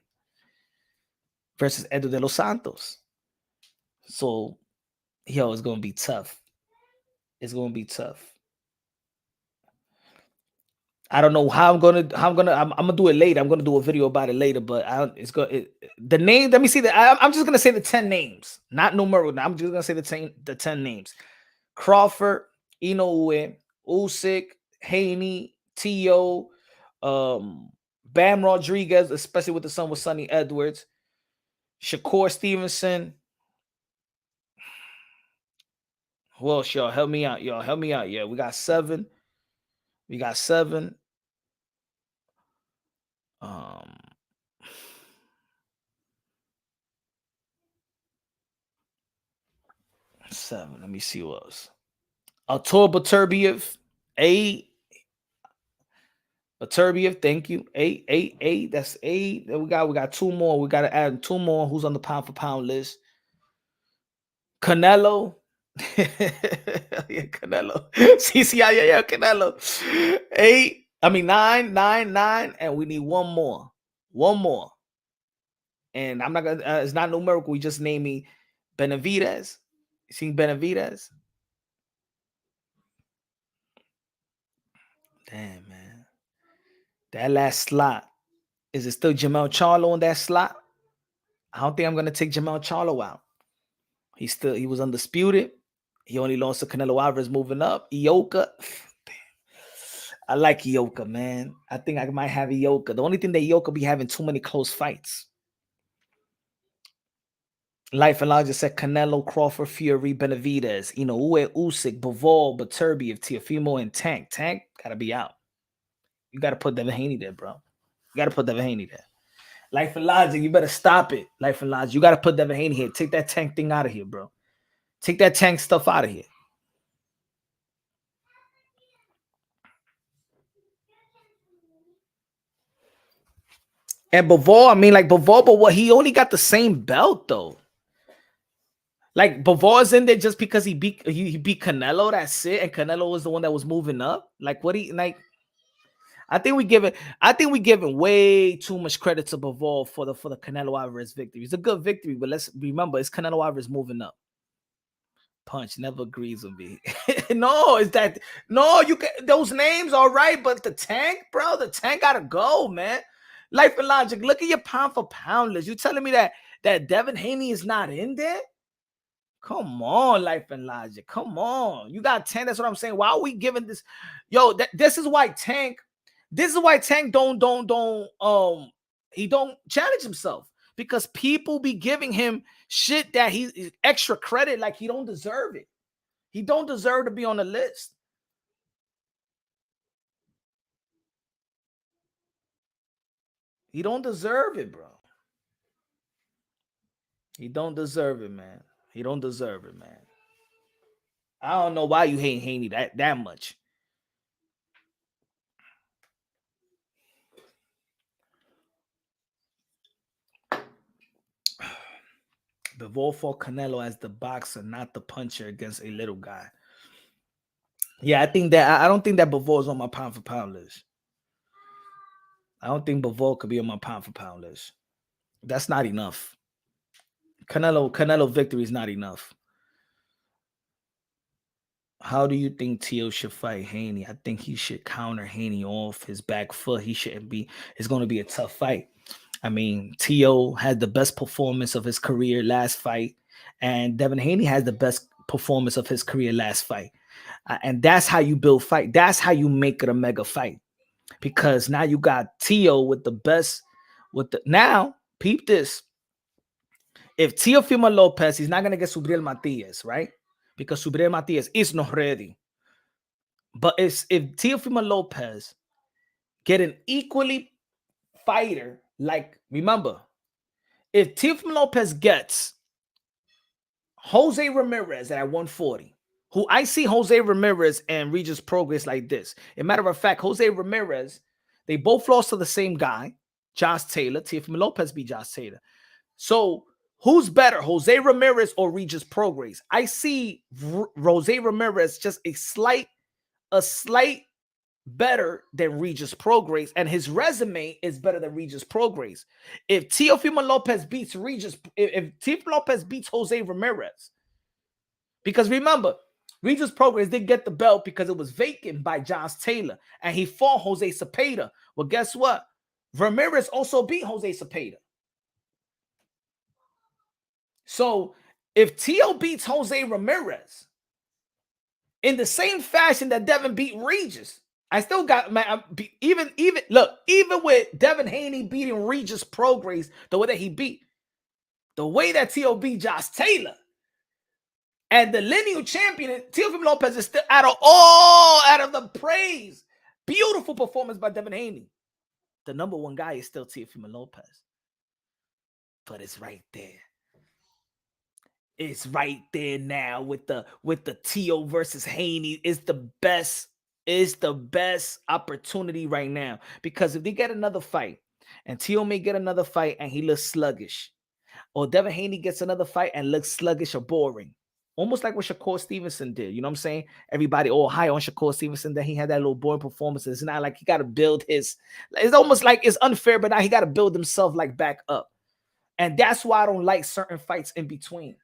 versus Edo de los Santos. So, yo, it's gonna be tough. It's gonna be tough. I don't know how I'm gonna do it later. I'm gonna do a video about it later, but the name. Let me see that. I'm just gonna say the 10 names, not numerical. I'm just gonna say the 10 names: Crawford, Inoue, Usyk, Haney, Tio, Bam Rodriguez, especially with the son with Sonny Edwards, Shakur Stevenson. Who else, y'all? Help me out, y'all. Help me out. Yeah, we got 7. We got 7. 7. Let me see what else. Artur Beterbiev. 8. Beterbiev, thank you. 8. That's 8. Then we got 2 more. We got to add 2 more. Who's on the pound for pound list? Canelo. Yeah, Canelo. CCI, yeah, Canelo. 8. I mean 9, and we need 1 more. 1 more. And I'm not gonna. It's not numerical. We just name me Benavidez. You seen Benavidez? Damn, man. That last slot. Is it still Jamel Charlo in that slot? I don't think I'm gonna take Jamel Charlo out. He was undisputed. He only lost to Canelo Alvarez moving up. Ioka. I like Ioka, man. I think I might have Ioka. The only thing that Ioka be having too many close fights. Life and Law just said Canelo, Crawford, Fury, Benavidez, Inoue, Usyk, Bivol, Beterbiev, Teofimo, and Tank. Tank gotta be out. You gotta put Devin Haney there, bro. You gotta put Devin Haney there. Life and Logic, you better stop it. Life and Logic, you gotta put Devin Haney here. Take that Tank thing out of here, bro. Take that Tank stuff out of here. And Bivol, I mean, like Bivol, but what, he only got the same belt though. Like Bivol's in there just because he beat Canelo. That's it. And Canelo was the one that was moving up. Like what he like. I think we giving way too much credit to Bivol for the Canelo Alvarez victory. It's a good victory, but let's remember it's Canelo Alvarez moving up. Punch never agrees with me. No, is that no? You can those names all right, but the Tank, bro, the Tank gotta go, man. Life and Logic. Look at your pound for pound list. You telling me that Devin Haney is not in there? Come on, Life and Logic. Come on. You got 10. That's what I'm saying. Why are we giving this? Yo, this is why Tank. This is why Tank don't he don't challenge himself, because people be giving him shit that he's extra credit like he don't deserve it. He don't deserve to be on the list. He don't deserve it, bro. He don't deserve it, man. He don't deserve it, man. I don't know why you hate Haney that much. Bivol for Canelo as the boxer, not the puncher against a little guy. Yeah, I don't think that Bivol is on my pound for pound list. I don't think Bivol could be on my pound for pound list. That's not enough. Canelo victory is not enough. How do you think Tio should fight Haney? I think he should counter Haney off his back foot. He shouldn't be. It's going to be a tough fight. I mean, Tio had the best performance of his career last fight, and Devin Haney has the best performance of his career last fight. And that's how you build fight. That's how you make it a mega fight. Because now you got Tio with the best. Now, peep this. If Teofimo Lopez, he's not going to get Subriel Matias, right? Because Subriel Matias is not ready. But if Teofimo Lopez get an equally fighter, like, remember, if Teofimo Lopez gets Jose Ramirez at 140, who I see Jose Ramirez and Regis Prograis like this. As a matter of fact, Jose Ramirez, they both lost to the same guy, Josh Taylor. Teofimo Lopez beat Josh Taylor. So who's better, Jose Ramirez or Regis Prograis? I see Jose Ramirez just a slight better than Regis Prograis, and his resume is better than Regis Prograis. If Teofimo Lopez beats if Teofimo Lopez beats Jose Ramirez, because remember, Regis Prograis did get the belt because it was vacant by Josh Taylor, and he fought Jose Cepeda. Well, guess what? Ramirez also beat Jose Cepeda. So if Tio beats Jose Ramirez in the same fashion that Devin beat Regis, I still got even with Devin Haney beating Regis Prograis the way that he beat, The way that Tio beat Josh Taylor and the lineal champion, Teofimo Lopez, is still out of the praise. Beautiful performance by Devin Haney. The number one guy is still Teofimo Lopez. But it's right there. It's right there now with the Tio versus Haney. It's the best opportunity right now. Because if they get another fight, and Tio may get another fight and he looks sluggish, or Devin Haney gets another fight and looks sluggish or boring, almost like what Shakur Stevenson did. You know what I'm saying? Everybody all high on Shakur Stevenson, then he had that little boring performance. It's not like he got to build his. It's almost like it's unfair, but now he got to build himself like back up. And that's why I don't like certain fights in between.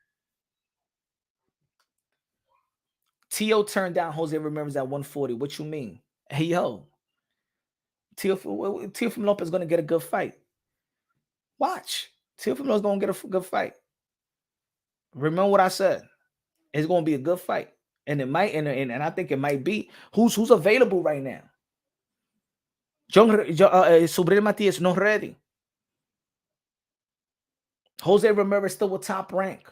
Tio turned down Jose Ramirez at 140. What you mean? Hey, yo. Teofimo Lopez is going to get a good fight. Watch. Teofimo Lopez is going to get a good fight. Remember what I said. It's going to be a good fight. And it might, and I think it might be. Who's available right now? Subriel Matias not ready. Jose Ramirez still with top rank.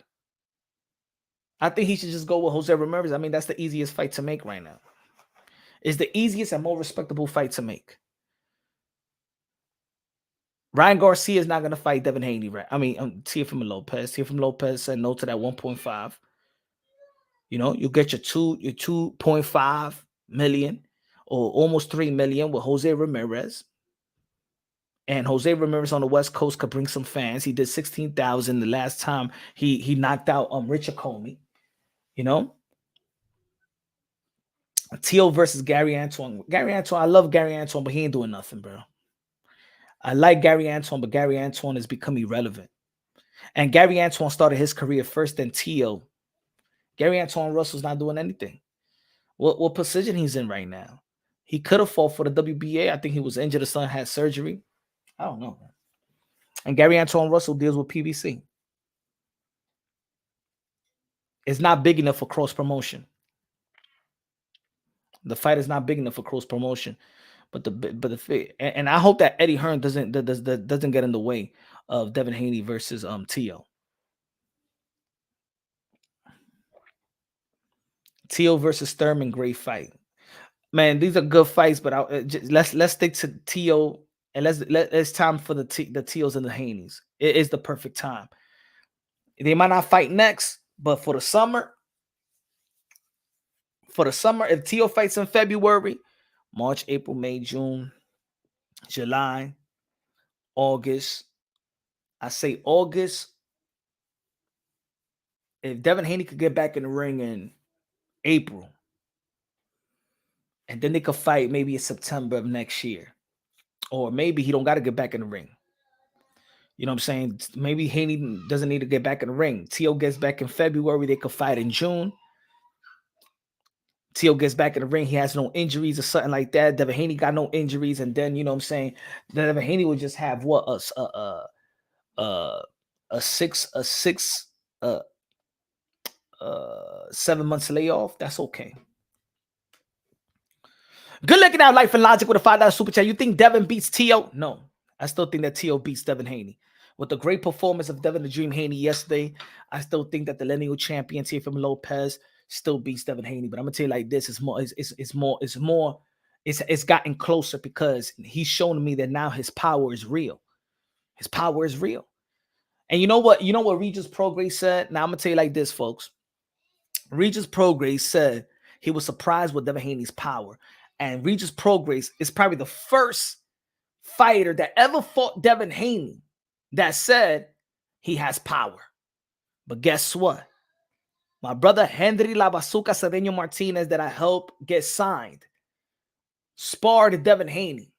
I think he should just go with Jose Ramirez. I mean, that's the easiest fight to make right now. It's the easiest and more respectable fight to make. Ryan Garcia is not going to fight Devin Haney, right? I mean, Teofimo Lopez. Teofimo Lopez said no to that 1.5. You know, you get your 2.5 million or almost 3 million with Jose Ramirez. And Jose Ramirez on the West Coast could bring some fans. He did 16,000 the last time he knocked out Richard Comey. You know, Tio versus Gary Antoine. Gary Antoine, I love Gary Antoine, but he ain't doing nothing, bro. I like Gary Antoine, but Gary Antoine has become irrelevant. And Gary Antoine started his career first than Tio. Gary Antoine Russell's not doing anything. What position he's in right now? He could have fought for the WBA. I think he was injured. His son had surgery. I don't know. And Gary Antoine Russell deals with PBC. It's not big enough for cross promotion. The fight is not big enough for cross promotion, but and I hope that Eddie Hearn doesn't get in the way of Devin Haney versus Tio. Tio versus Thurman, great fight, man. These are good fights, but let's stick to Tio and let's time for the Tios and the Haneys. It is the perfect time. They might not fight next, but for the summer, if Tio fights in February, March, April, May, June, July, August. I say August. If Devin Haney could get back in the ring in April, and then they could fight maybe in September of next year, or maybe he don't got to get back in the ring. You know what I'm saying? Maybe Haney doesn't need to get back in the ring. Tio gets back in February. They could fight in June. Tio gets back in the ring. He has no injuries or something like that. Devin Haney got no injuries. And then, you know what I'm saying? Devin Haney would just have what? A 7 months layoff. That's okay. Good looking out Life and Logic with a $5 super chat. You think Devin beats Tio? No. I still think that Tio beats Devin Haney. With the great performance of Devin the Dream Haney yesterday, I still think that the lineal champion Teofimo Lopez still beats Devin Haney. But I'm gonna tell you like this: it's gotten closer because he's shown me that now his power is real. His power is real. And you know what? You know what Regis Prograis said? Now I'm gonna tell you like this, folks. Regis Prograis said he was surprised with Devin Haney's power. And Regis Prograis is probably the first fighter that ever fought Devin Haney that said he has power. But guess what? My brother Henry La Bazooka Cedeño Martinez that I helped get signed sparred Devin Haney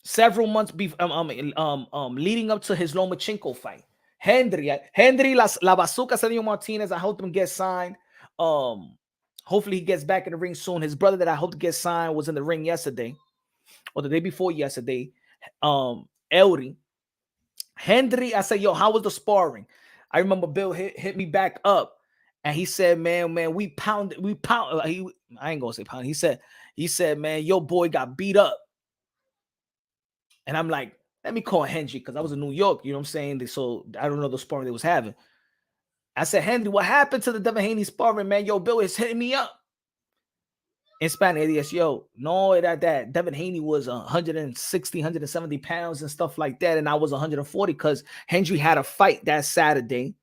several months leading up to his Lomachenko fight. Henry La Bazooka Cedeño Martinez, I helped him get signed. Hopefully he gets back in the ring soon. His brother that I hope to get signed was in the ring yesterday or the day before yesterday. Elry. Henry, I said, yo, how was the sparring? I remember Bill hit me back up and he said, man, we pounded. I ain't gonna say pound. He said, man, your boy got beat up. And I'm like, let me call Henry because I was in New York. You know what I'm saying? So I don't know the sparring they was having. I said, Henry, what happened to the Devin Haney sparring, man? Yo, Bill is hitting me up. In Spanish, yes, yo, no, that Devin Haney was 160, 170 pounds and stuff like that. And I was 140 because Henry had a fight that Saturday.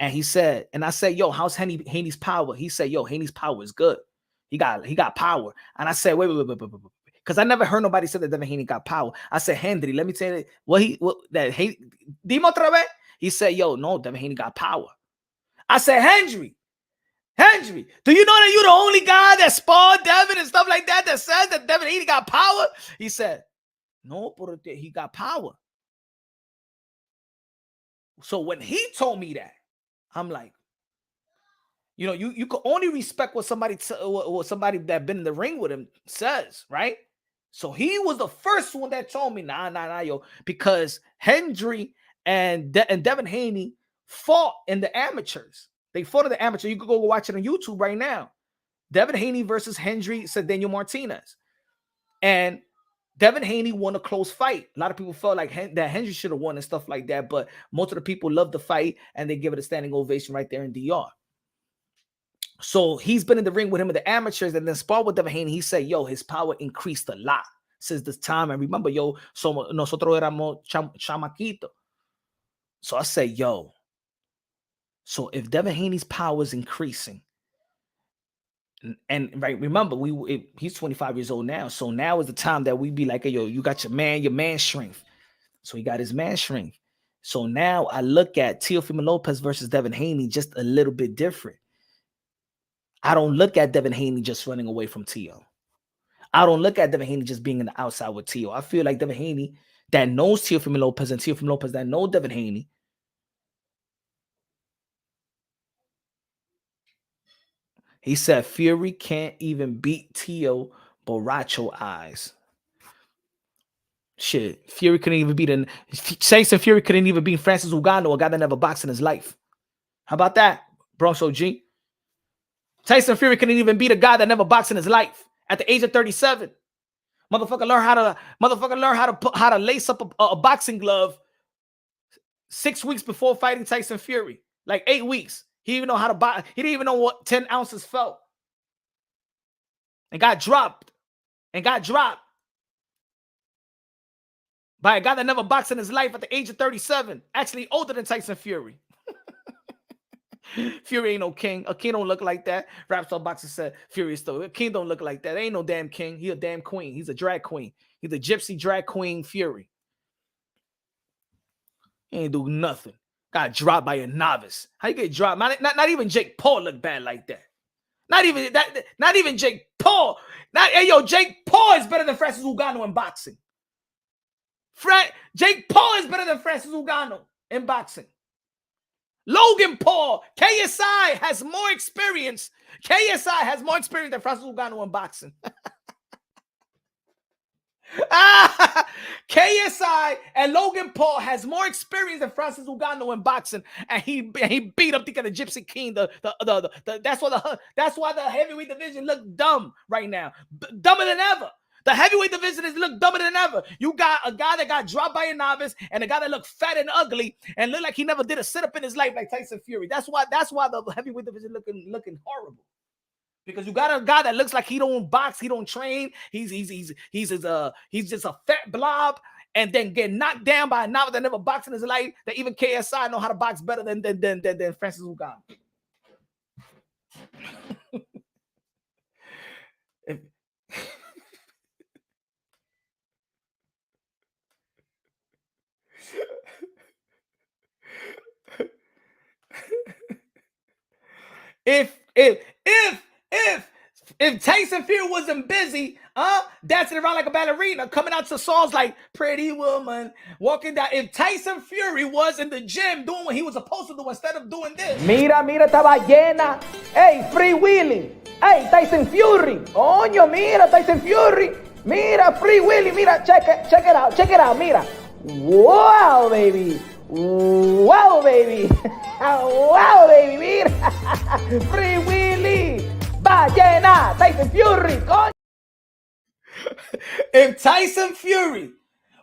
And he said, and I said, yo, how's Haney's power? He said, yo, Haney's power is good. He got power. And I said, wait. Because I never heard nobody say that Devin Haney got power. I said, Henry, let me tell you Dime otra vez. He said, yo, no, Devin Haney got power. I said, Henry, do you know that you're the only guy that sparred Devin and stuff like that says that Devin Haney got power? He said, no, but he got power. So when he told me that, I'm like, you know, you can only respect what somebody that been in the ring with him says, right? So he was the first one that told me, nah, yo, because Henry and Devin Haney fought in the amateurs. They fought in the amateur. You could go watch it on YouTube right now. Devin Haney versus Henry Cedeno Martinez. And Devin Haney won a close fight. A lot of people felt like that Henry should have won and stuff like that, but most of the people loved the fight and they give it a standing ovation right there in DR. So he's been in the ring with him in the amateurs and then sparred with Devin Haney. He said, yo, his power increased a lot since this time. And remember, yo, nosotros éramos chamaquito. So I said, yo, so if Devin Haney's power is increasing, and right, remember, he's 25 years old now. So now is the time that we be like, hey, yo, you got your man strength. So he got his man strength. So now I look at Teofimo Lopez versus Devin Haney just a little bit different. I don't look at Devin Haney just running away from Teo. I don't look at Devin Haney just being in the outside with Teo. I feel like Devin Haney that knows Teofimo Lopez and Teofimo Lopez that know Devin Haney. He said Fury can't even beat Teo Borracho eyes. Shit, Fury couldn't even beat Tyson Fury couldn't even beat Francis Ngannou, a guy that never boxed in his life. How about that, Bronx OG? Tyson Fury couldn't even beat a guy that never boxed in his life at the age of 37. Motherfucker learn how to lace up a boxing glove 6 weeks before fighting Tyson Fury, like 8 weeks. He didn't even know how to box. He didn't even know what 10 ounces felt. And got dropped by a guy that never boxed in his life at the age of 37. Actually older than Tyson Fury. Fury ain't no king. A king don't look like that. Rapstar Boxer said Fury is still. A king don't look like that. There ain't no damn king. He a damn queen. He's a drag queen. He's a gypsy drag queen Fury. He ain't do nothing. Got dropped by a novice. How you get dropped? Not even Jake Paul looked bad like that. Not even Jake Paul. Jake Paul is better than Francis Ngannou in boxing. Jake Paul is better than Francis Ngannou in boxing. Logan Paul, KSI has more experience. KSI has more experience than Francis Ngannou in boxing. KSI and Logan Paul has more experience than Francis Ngannou in boxing, and he beat up the Gypsy King. That's why the heavyweight division look dumb right now, dumber than ever. The heavyweight division is look dumber than ever. You got a guy that got dropped by a novice and a guy that looked fat and ugly and looked like he never did a sit-up in his life like Tyson Fury. That's why the heavyweight division looking horrible. Because you got a guy that looks like he don't box, he don't train, he's just a fat blob, and then get knocked down by a novice that never boxed in his life. That even KSI know how to box better than Francis Ngannou. If Tyson Fury wasn't busy, dancing around like a ballerina, coming out to songs like Pretty Woman, walking down. If Tyson Fury was in the gym doing what he was supposed to do instead of doing this. Mira, estaba llena. Hey, Free Willy. Hey, Tyson Fury. Coño, mira, Tyson Fury. Mira, Free Willy. Mira, check it out. Mira. Wow, baby. Wow, baby. Wow, baby. Mira. Free Willy. Ballena, Tyson Fury, coño. If Tyson Fury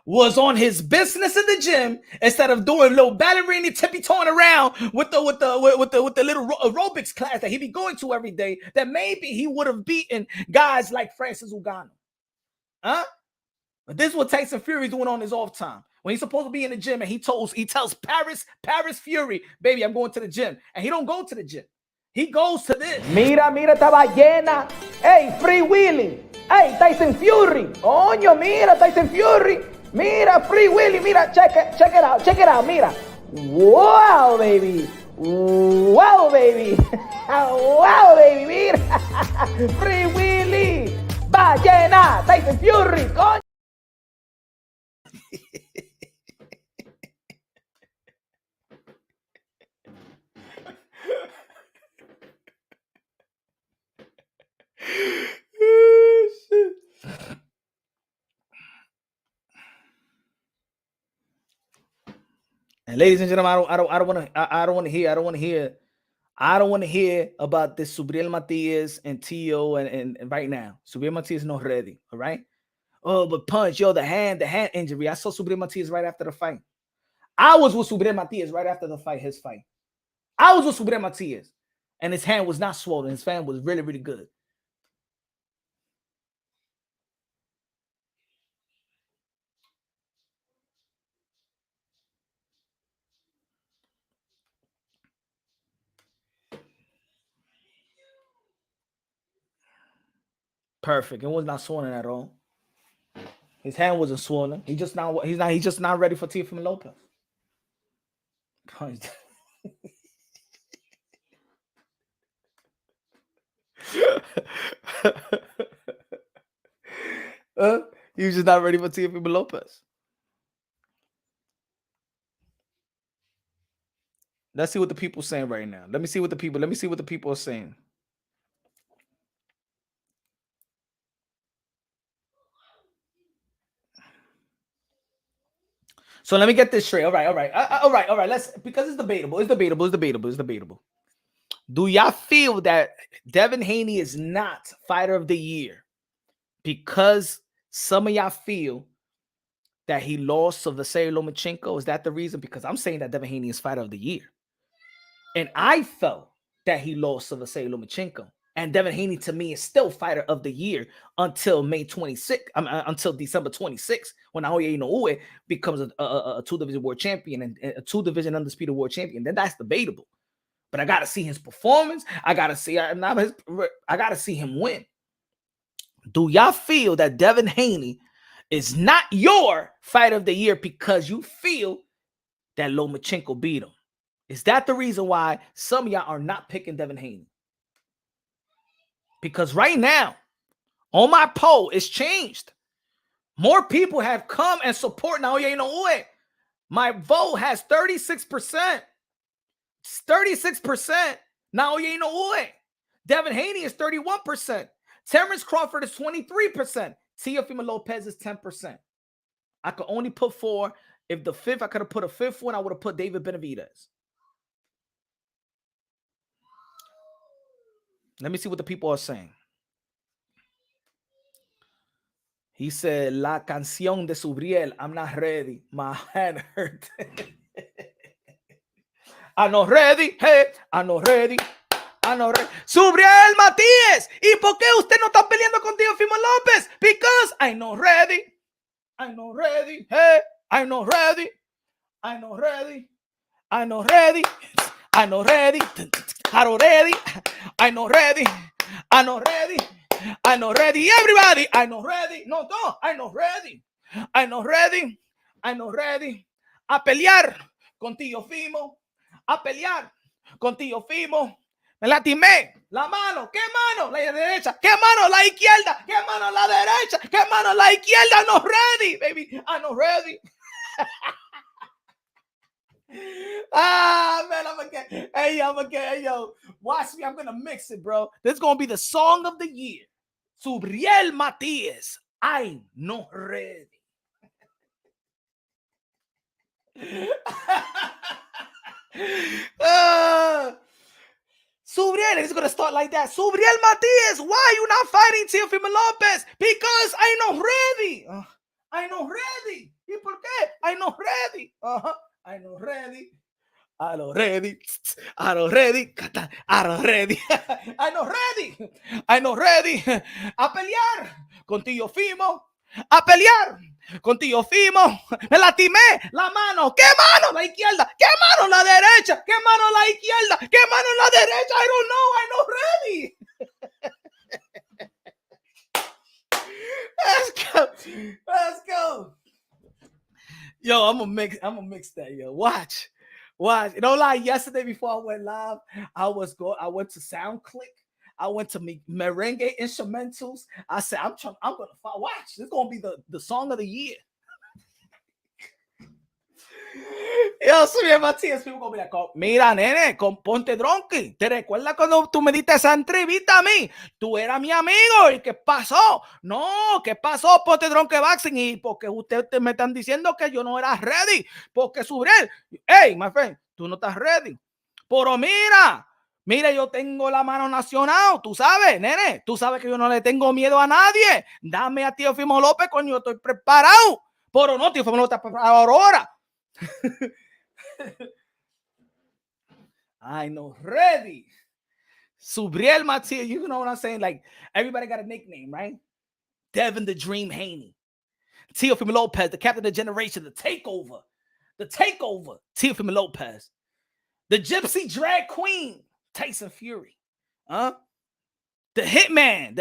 was on his business in the gym instead of doing little ballerina tippy-toeing around with the little aerobics class that he be going to every day, then maybe he would have beaten guys like Francis Ngannou. Huh? But this is what Tyson Fury is doing on his off time. When he's supposed to be in the gym and he tells Paris Fury, baby, I'm going to the gym. And he don't go to the gym. He goes to this. Mira esta ballena. Hey, Free Willy. Hey, Tyson Fury. Coño, mira, Tyson Fury. Mira, Free Willy. Mira, check it out. Mira. Wow, baby. Wow, baby. Wow, baby. Mira. Free Willy. Ballena. Tyson Fury. Coño. And ladies and gentlemen, I don't want to hear about this Subriel Matias and Tio and right now. Subriel Matias not ready, all right? Oh, but punch, the hand injury. I saw Subriel Matias right after the fight. I was with Subriel Matias right after the fight, his fight. I was with Subriel Matias, and his hand was not swollen. His hand was really, really good. Perfect. It was not swollen at all. His hand wasn't swollen. He's just not ready for Teofimo Lopez. He was just not ready for Teofimo Lopez. Let's see what the people are saying right now. Let me see what the people are saying. So let me get this straight. All right. Let's, because it's debatable. Do y'all feel that Devin Haney is not fighter of the year because some of y'all feel that he lost to Vasily Lomachenko? Is that the reason? Because I'm saying that Devin Haney is fighter of the year. And I felt that he lost to Vasily Lomachenko. And Devin Haney, to me, is still fighter of the year until May 26th, until December 26th, when Naoya Inoue becomes a two-division world champion and a two-division undisputed world champion. Then that's debatable. But I got to see his performance. I got to see him win. Do y'all feel that Devin Haney is not your fighter of the year because you feel that Lomachenko beat him? Is that the reason why some of y'all are not picking Devin Haney? Because right now, on my poll, it's changed. More people have come and support Naoya Inoue. My vote has 36%. 36% Naoya Inoue. Devin Haney is 31%. Terrence Crawford is 23%. Teofimo Lopez is 10%. I could only put 4. If the fifth, I could have put a fifth one, I would have put David Benavidez. Let me see what the people are saying. He said, La canción de Subriel, I'm not ready. My hand hurt. I'm not ready. Hey, I'm not ready. I'm not ready. Subriel Matías. ¿Y por qué usted no está peleando con Teofimo López? Because I'm not ready. I'm not ready. Hey, I'm not ready. I'm not ready. I'm not ready. I'm not ready. I'm not ready. I'm not ready. I'm not ready. I'm not ready. Everybody, I'm not ready. No, I'm not ready. I'm not ready. I'm not ready. A pelear con Teofimo. A pelear con Teofimo. Me lastimé. La mano. ¿Qué mano? La derecha. ¿Qué mano? La izquierda. ¿Qué mano? La derecha. ¿Qué mano? La izquierda. I'm not ready, baby. I'm not ready. Man, I'm gonna get. Hey, yo. Watch me. I'm gonna mix it, bro. This is gonna be the song of the year. Subriel Matías. I'm not ready. Subriel, it's going to start like that. Subriel Matias, why you not fighting Teofimo Lopez? Because I'm not ready. I'm not ready. ¿Y por qué? I'm not ready. I'm not ready. I don't ready. I don't ready. I don't ready. I don't ready. I don't ready. A pelear con Teofimo. A pelear con Teofimo. Me lastimé la mano. ¿Qué mano? La izquierda. ¿Qué mano? La derecha. ¿Qué mano? La izquierda. ¿Qué mano? La derecha? I don't know. I'm not ready. Let's go. Let's go. Yo, I'm gonna mix that. Yo, watch. You know, like yesterday before I went live, I went to SoundClick. I went to merengue instrumentals. I said, I'm gonna watch. This is gonna be the song of the year. Yo, Subriel Matias, people gonna be like, mira, nene, ponte dronky. ¿Te recuerdas cuando tú me diste esa entrevista a mí? Tú eras mi amigo. ¿Y qué pasó? No, ¿qué pasó? Ponte dronky boxing. Y porque ustedes me están diciendo que yo no era ready. Porque Subriel, hey, my friend, tú no estás ready. Pero mira, yo tengo la mano nacional, tú sabes, nene, tú sabes que yo no le tengo miedo a nadie. Dame a Teofimo López, coño, yo estoy preparado. Pero no, Teofimo López está preparado ahora. I know, ready. Subriel Matias, you know what I'm saying? Like, everybody got a nickname, right? Devin the Dream Haney. Teofimo Lopez, the captain of the generation, the takeover. Teofimo Lopez. The gypsy drag queen, Tyson Fury. The hitman,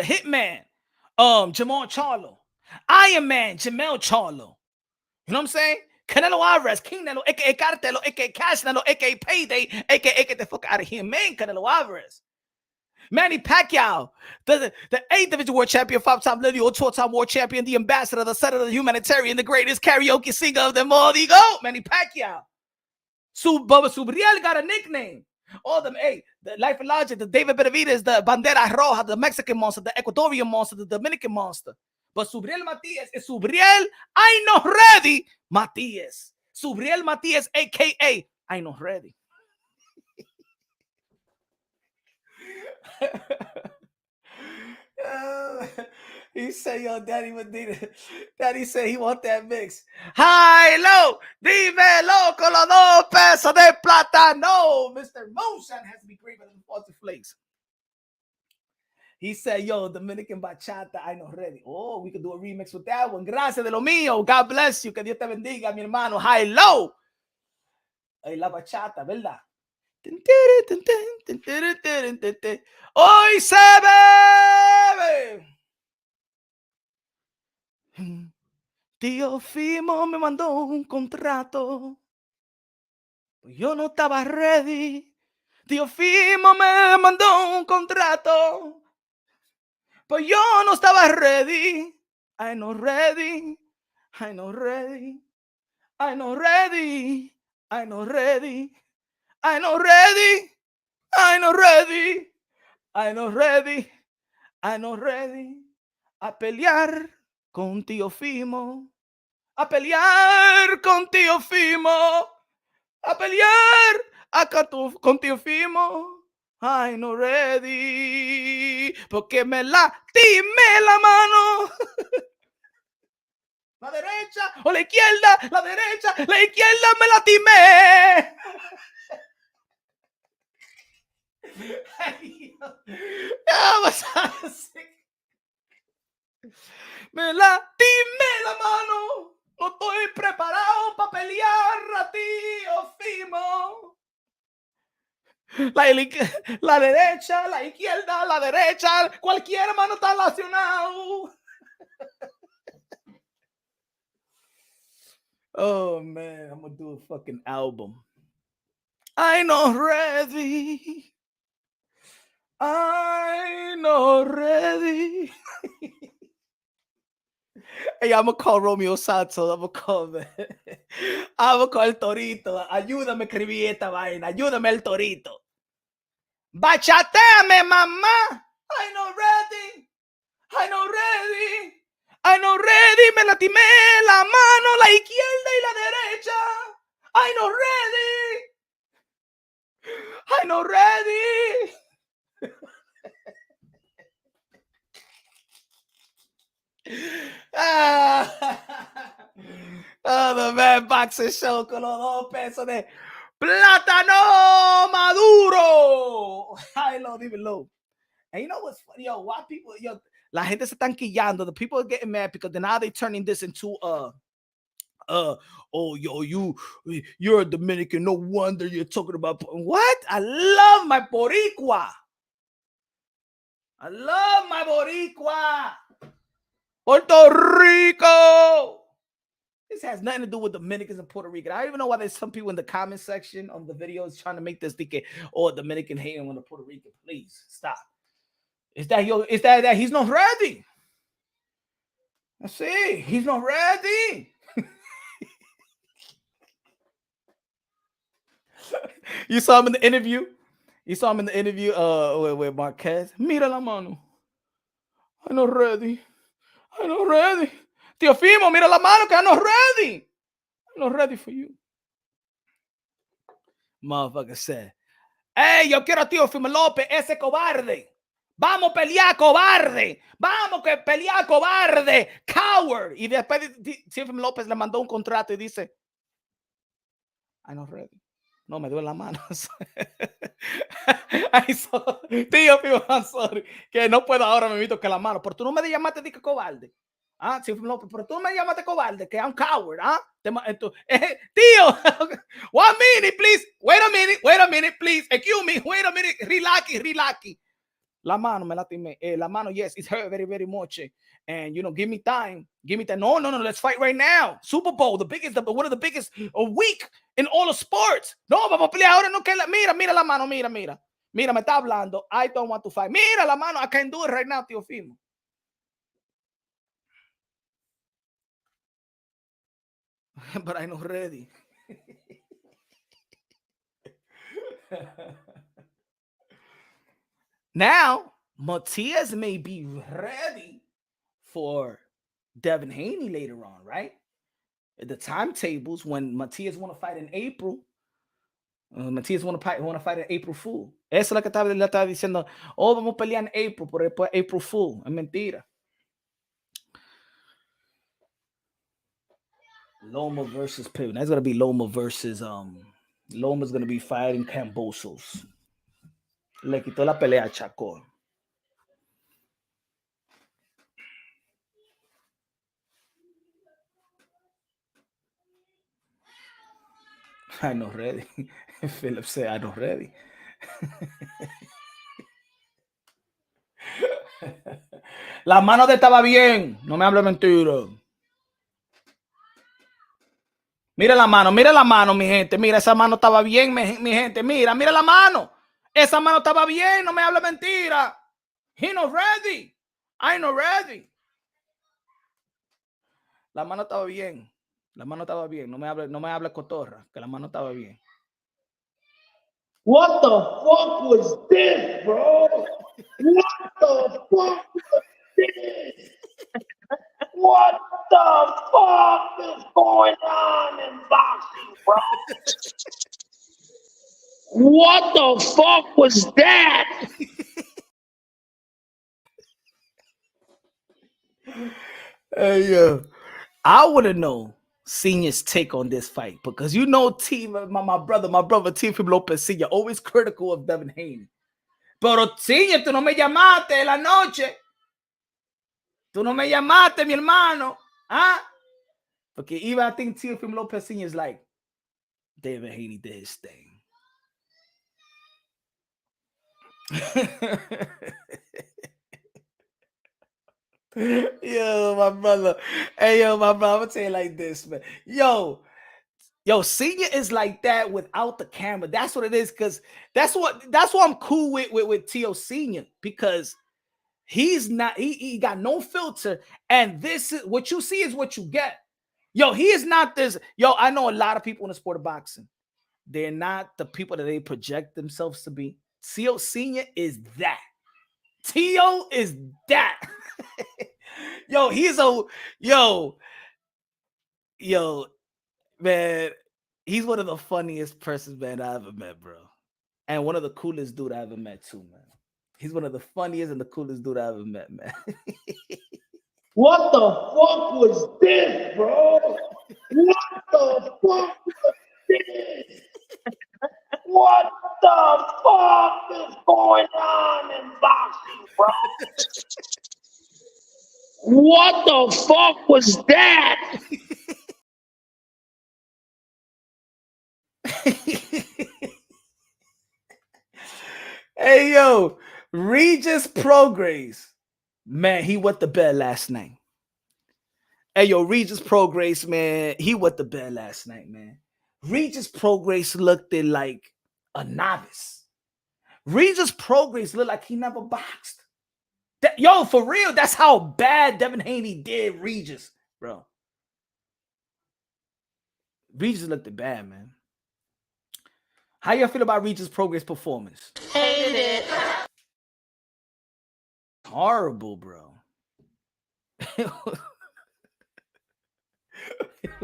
Jamal Charlo. Iron Man, Jamel Charlo. You know what I'm saying? Canelo Alvarez, King Nelo, a.k.a. Cartelo, a.k.a. Cash Nelo, a.k.a. Payday, a.k.a. get the fuck out of here, man, Canelo Alvarez. Manny Pacquiao, the 8th Division World Champion, 5-time lineal, 12-time World Champion, the ambassador, the senator, the humanitarian, the greatest karaoke singer of them all. There you go, Manny Pacquiao. Bubba Subriel got a nickname. All them, hey, the Life and Logic, the David Benavidez, the Bandera Roja, the Mexican monster, the Ecuadorian monster, the Dominican monster. But Subriel Matias is Subriel, I know ready, Matias. Subriel Matias, a.k.a. I know ready. He said, yo, Daddy Medina. Daddy said he want that mix. High, low, dímelo con los 2 pesos de plata. No, Mr. Motion has to be greater than 40 flakes. He said, yo, Dominican Bachata, I know ready. Oh, we could do a remix with that one. Gracias de lo mío. God bless you. Que Dios te bendiga, mi hermano. High, low. Ay, la bachata, ¿verdad? Hoy se bebe. Teofimo me mandó un contrato. Yo no estaba ready. Teofimo me mandó un contrato. Pues yo no estaba ready. I know ready. I know ready. I know ready. I know ready. I know ready. I know ready. I know ready. I know ready. A pelear con Teofimo. A pelear con Teofimo. A pelear con Teofimo. I know ready. Porque me lastimé la mano. La derecha o la izquierda, la derecha, la izquierda me lastimé. Me lastimé la mano. No estoy preparado para pelear a Teofimo. La derecha, la izquierda, la derecha, cualquier mano está relacionado. Oh man, I'm gonna do a fucking album. I know ready. I know ready. Hey, I'm gonna call Romeo Santos. I'm gonna call El Torito. Ayúdame a escribir esta vaina. Ayúdame el Torito. Bachateame, mamá. I know ready. I know ready. I know ready. Me lastimé la mano, la izquierda y la derecha. I know ready. I know ready. The Mad Boxing Show con los dos pesos de plátano maduro. Ay, lo, dímelo. And you know what's funny, yo? Why people, yo, la gente se están quillando. The people are getting mad because now they're turning this into oh, yo, you're a Dominican. No wonder you're talking about what? I love my Boricua. I love my Boricua. Puerto Rico. This has nothing to do with Dominicans and Puerto Rican. I don't even know why there's some people in the comment section of the videos trying to make this thinking, oh, Dominican hating on the Puerto Rican. Please stop. Is that he's not ready? I see, he's not ready. You saw him in the interview. You saw him in the interview with Marquez. Mira la mano. I'm not ready. I'm not ready. Teofimo, mira la mano que I'm not ready. I'm not ready for you. Motherfucker said, hey, yo quiero a Teofimo López, ese cobarde. Vamos a pelear, cobarde. Vamos a pelear, cobarde. Coward. Y después Teofimo López le mandó un contrato y dice, I'm not ready. No, me duele la mano. Tío, I'm sorry. Que no puedo ahora, me invito que la mano. Pero tú no me llamaste de que cobarde. Ah, sí, no, pero tú no me llamaste cobarde, que I'm coward. Ah, tío, 1 minute, please. Wait a minute, please. Excuse me. Wait a minute. Relax. La mano me lastimé. La mano, yes, it's hurt very, very much. And, you know, give me time. No, let's fight right now. Super Bowl, one of the biggest week in all of sports. No, vamos a pelear ahora. No, que mira la mano, mira. Mira, me está hablando. I don't want to fight. Mira la mano. I can do it right now, tío Fimo. But I'm not ready. Now, Matias may be ready for Devin Haney later on, right? The timetables when Matias want to fight in April. Matias want to fight in April Fool. Eso es lo que le estaba diciendo. Oh, vamos a pelear en April, pero después April Fool. Es mentira. Loma versus Piven. That's gonna be Loma versus Loma's gonna be fighting Cambosos. Le quitó la pelea a Chaco. I'm not ready. Philip said, I'm not ready. La mano de estaba bien. No me hable mentira. Mira la mano, mi gente. Mira, esa mano estaba bien, mi gente. Mira la mano. Esa mano estaba bien. No me hable mentira. He not ready. I not ready. La mano estaba bien. La mano estaba bien. No me hable cotorra, que la mano estaba bien. What the fuck was this, bro? What the fuck was this? What the fuck is going on in boxing, bro? What the fuck was that? Hey, yo. I want to know Senior's take on this fight because you know, my brother Team Lopez Senior, always critical of Devin Haney. Pero Senior, tú no me llamaste en la noche. Tú no me llamaste, mi hermano. ¿Ah? Porque even I think Team Lopez Senior is like, Devin Haney did his thing. Yo, my brother. Hey, yo, my brother. I'm gonna tell you like this, man. Yo, Senior is like that without the camera. That's what it is, because that's what I'm cool with T.O. Senior, because he's not, he got no filter, and this is what you see is what you get. Yo, he is not this. Yo, I know a lot of people in the sport of boxing. They're not the people that they project themselves to be. T.O. Senior is that. T.O. is that. Yo, man, he's one of the funniest persons, man, I ever met, bro. And one of the coolest dude I ever met, too, man. He's one of the funniest and the coolest dude I ever met, man. What the fuck was this, bro? What the fuck was this? What the fuck is going on in boxing, bro? What the fuck was that? Hey, yo, Regis Prograis. Man, he went to bed last night. Hey, yo, Regis Prograis, man, he went to bed last night, man. Regis Prograis looked like a novice. Regis Prograis looked like he never boxed. Yo, for real, that's how bad Devin Haney did Regis, bro. Regis looked bad, man. How y'all feel about Regis Prograis' performance? Hated it. Horrible, bro.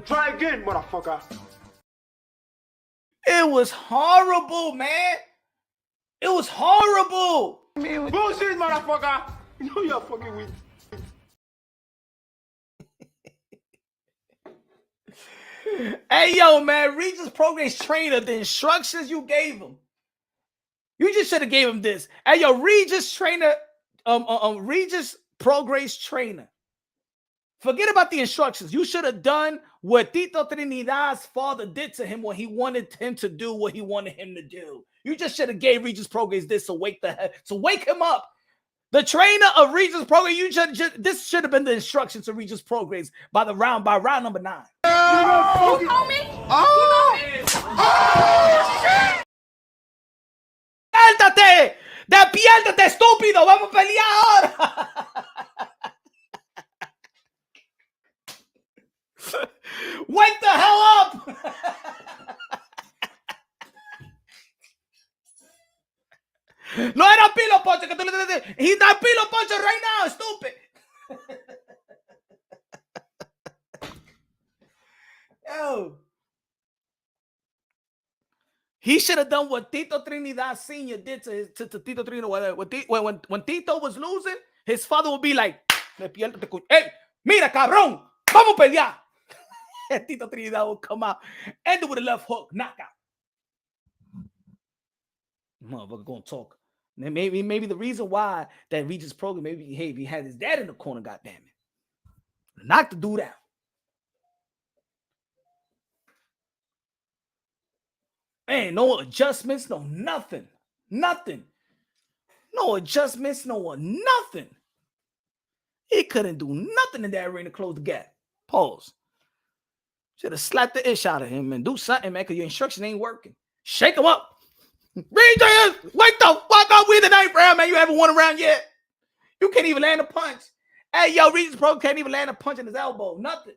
Try again, motherfucker. It was horrible, man. It was horrible. Bullshit, motherfucker. You know you're fucking with. Hey, yo, man, Regis Prograis trainer, the instructions you gave him. You just should have gave him this. Hey, yo, Regis trainer, Regis Prograis trainer. Forget about the instructions. You should have done what Tito Trinidad's father did to him when he wanted him to do what he wanted him to do. You just should have gave Regis Prograis this to wake him up. The trainer of Regis Prograis, this should have been the instructions to Regis Prograis by round number 9. You know me? Oh! ¡Suéltate! ¡Despiértate, estúpido! ¡Vamos a pelear ahora! Wake the hell up! No era Pilo Poncho que tú le dices. He's not Pilo Poncho right now, stupid. Yo. He should have done what Tito Trinidad Sr. did to Tito Trinidad. When Tito was losing, his father would be like, hey, mira, cabrón, vamos a pelear. And Tito Trinidad would come out, end it with a left hook, knockout. Motherfucker gonna talk. Maybe the reason why that Regis Prograis, maybe he had his dad in the corner, goddamn it. Not to do that. Man, no adjustments, no nothing. Nothing. No adjustments, no nothing. He couldn't do nothing in that arena to close the gap. Pause. Should have slapped the ish out of him and do something, man, because your instruction ain't working. Shake him up. Regis, wake the fuck up. We in the 9th round, man. You haven't won a round yet. You can't even land a punch. Hey, yo, Regis Prograis can't even land a punch in his elbow. Nothing.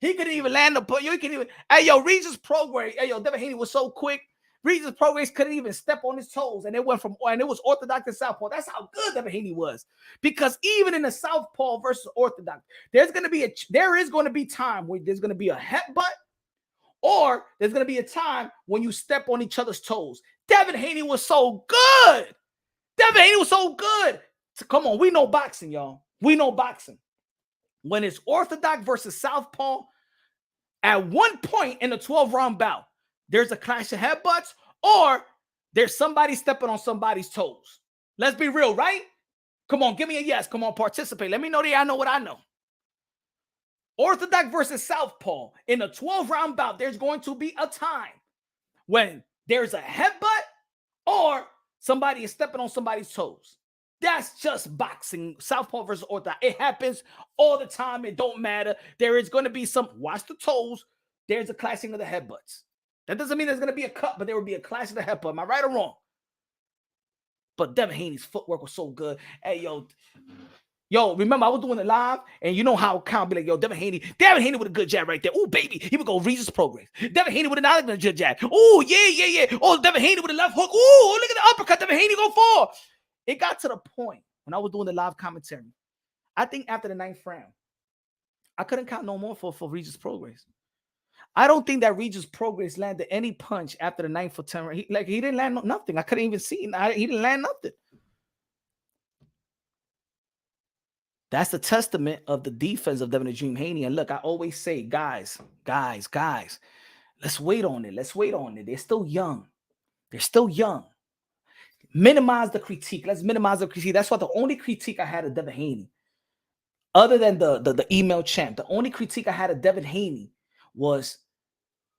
He couldn't even land a punch. You can't even. Hey, yo, Regis Prograis. Hey, yo, Devin Haney was so quick. Regis Prograis couldn't even step on his toes, and it was orthodox to southpaw. That's how good Devin Haney was. Because even in the southpaw versus orthodox, there is going to be time where there's going to be a headbutt, or there's going to be a time when you step on each other's toes. Devin Haney was so good. Devin Haney was so good. So come on, we know boxing, y'all. We know boxing. When it's orthodox versus southpaw, at one point in the 12-round bout, there's a clash of headbutts, or there's somebody stepping on somebody's toes. Let's be real, right? Come on, give me a yes. Come on, participate. Let me know that I know what I know. Orthodox versus southpaw. In a 12-round bout, there's going to be a time when there's a headbutt or somebody is stepping on somebody's toes. That's just boxing, southpaw versus orthodox. It happens all the time. It don't matter. There is going to be watch the toes. There's a clashing of the headbutts. That doesn't mean there's going to be a cut, but there will be a clash of the headbutt. Am I right or wrong? But Devin Haney's footwork was so good. Hey, yo, remember I was doing it live, and you know how Kyle be like, yo, Devin Haney with a good jab right there. Oh, baby, he would go Regis Prograis. Devin Haney with another good jab. Oh, yeah. Oh, Devin Haney with a left hook. Oh, look at the uppercut. Devin Haney go for. It got to the point when I was doing the live commentary. I think after the 9th round, I couldn't count no more for Regis Prograis. I don't think that Regis Prograis landed any punch after the 9th or 10th round. He didn't land nothing. I couldn't even see. He didn't land nothing. That's the testament of the defense of Devin the Dream Haney. And look, I always say, guys, let's wait on it. Let's wait on it. They're still young. They're still young. Minimize the critique. Let's minimize the critique. That's what the only critique I had of Devin Haney, other than the email champ, the only critique I had of Devin Haney was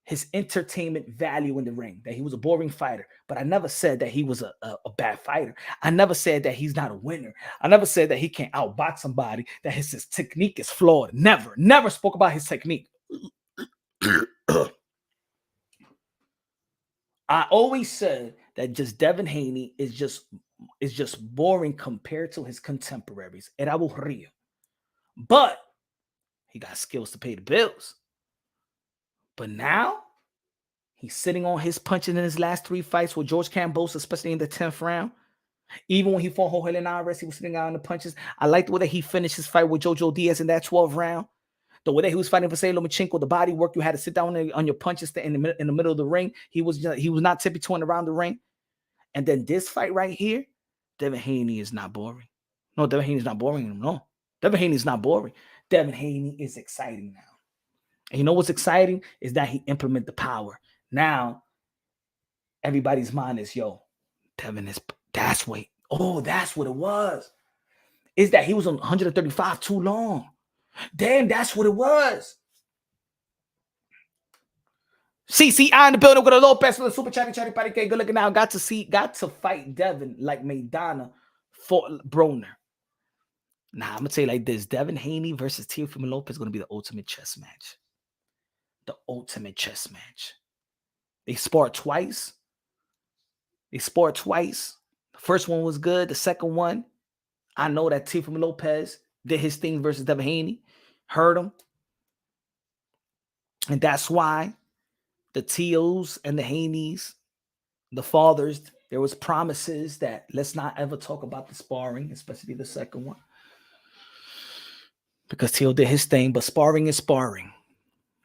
his entertainment value in the ring, that he was a boring fighter. But I never said that he was a bad fighter. I never said that he's not a winner. I never said that he can't outbox somebody, that his technique is flawed. Never spoke about his technique. I always said that just Devin Haney is just boring compared to his contemporaries. Era aburrido. But he got skills to pay the bills. But now he's sitting on his punches in his last 3 fights with George Kambosos, especially in the 10th round. Even when he fought Jorge Linares, he was sitting out on the punches. I liked the way that he finished his fight with Jojo Diaz in that 12th round. The way that he was fighting for Lomachenko, the body work, you had to sit down on your punches in the middle of the ring. He was not tippy-toeing around the ring. And then this fight right here, Devin Haney is not boring. No, Devin Haney is not boring. No, Devin Haney is not boring. Devin Haney is exciting now. And you know what's exciting is that he implement the power. Now, everybody's mind is, yo, Devin is, that's what it was. Is that he was on 135 too long. Damn, that's what it was. CCI in the building with a Lopez for the super chatty party. Good looking now. Got to fight Devin like Maidana fought Broner. Nah, I'm gonna tell you like this: Devin Haney versus Teofimo Lopez is gonna be the ultimate chess match. The ultimate chess match. They sparred twice. The first one was good. The second one, I know that Teofimo Lopez did his thing versus Devin Haney, hurt him, and that's why the Teos and the Haneys, the fathers, there was promises that let's not ever talk about the sparring, especially the second one, because Teo did his thing, but sparring is sparring.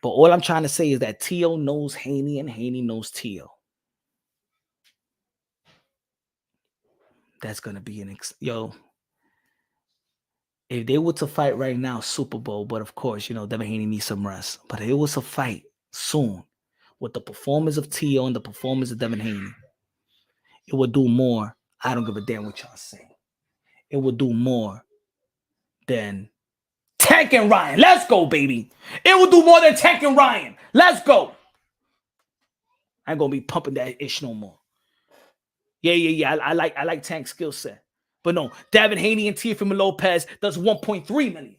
But all I'm trying to say is that Teo knows Haney and Haney knows Teo. That's going to be if they were to fight right now, Super Bowl, but of course, Devin Haney needs some rest. But if it was a fight soon with the performance of Teo and the performance of Devin Haney, it would do more. I don't give a damn what y'all say. It would do more than Tank and Ryan. Let's go, baby. It would do more than Tank and Ryan. Let's go. I ain't gonna be pumping that ish no more. Yeah. I like Tank's skill set. But no, Devin Haney and Teofimo Lopez does 1.3 million.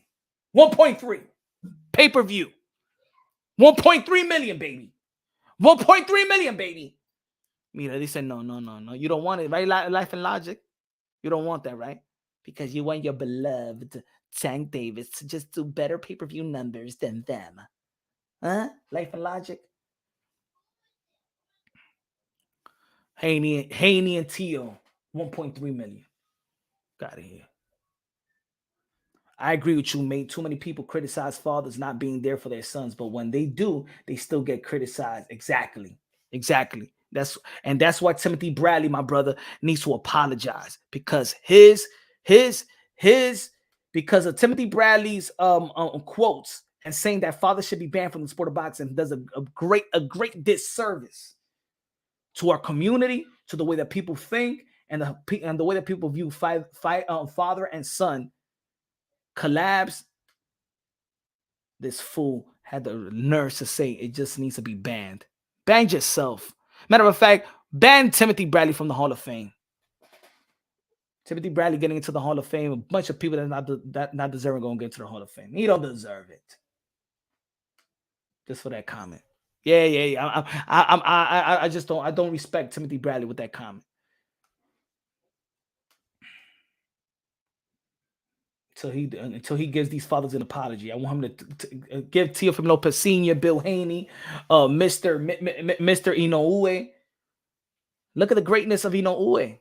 1.3. Pay-per-view. 1.3 million, baby. 1.3 million, baby. Mira, they said no. You don't want it, right? Life and Logic. You don't want that, right? Because you want your beloved Tank Davis to just do better pay-per-view numbers than them. Huh? Life and Logic. Haney and Teo, 1.3 million. Got it here. I agree with you, mate. Too many people criticize fathers not being there for their sons, but when they do, they still get criticized. Exactly. That's why Timothy Bradley, my brother, needs to apologize, because because of Timothy Bradley's quotes and saying that fathers should be banned from the sport of boxing does a great disservice to our community, to the way that people think, and the way that people view father and son collabs. This fool had the nerve to say it just needs to be banned. Ban yourself. Matter of fact, ban Timothy Bradley from the Hall of Fame. Timothy Bradley getting into the Hall of Fame, a bunch of people that not deserving going to get into the Hall of Fame. He don't deserve it. Just for that comment. Yeah. I just don't respect Timothy Bradley with that comment. Until he gives these fathers an apology. I want him to give Teofimo Lopez Sr., Bill Haney, Mr. Inoue. Look at the greatness of Inoue.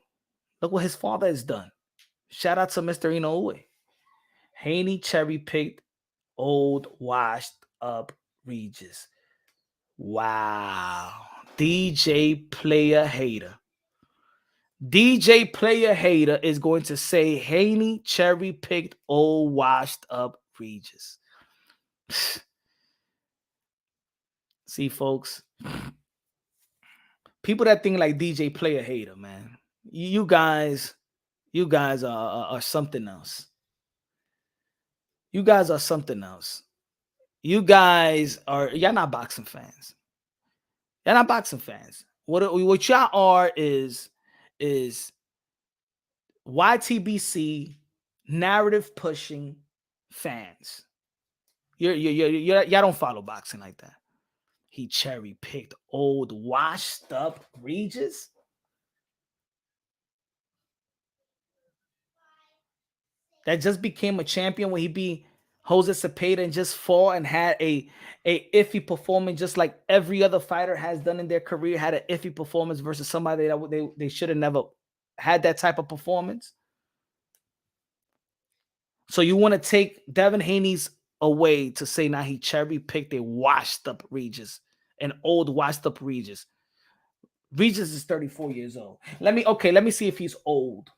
Look what his father has done. Shout out to Mr. Inoue. Haney cherry-picked, old, washed up Regis. Wow. DJ player hater. DJ Player Hater is going to say Haney cherry picked old washed up Regis. See, folks, people that think like DJ Player Hater, man, you guys are something else. You guys are something else. You guys y'all not boxing fans. You're not boxing fans. What y'all are is YTBC narrative pushing fans. Y'all don't follow boxing like that. He cherry picked old washed up Regis. That just became a champion when he beat Jose Cepeda and just fought and had a iffy performance, just like every other fighter has done in their career, had an iffy performance versus somebody that they should have never had that type of performance. So you want to take Devin Haney's away to say now he cherry picked a washed up Regis, an old washed up Regis. Regis is 34 years old. Let me see if he's old.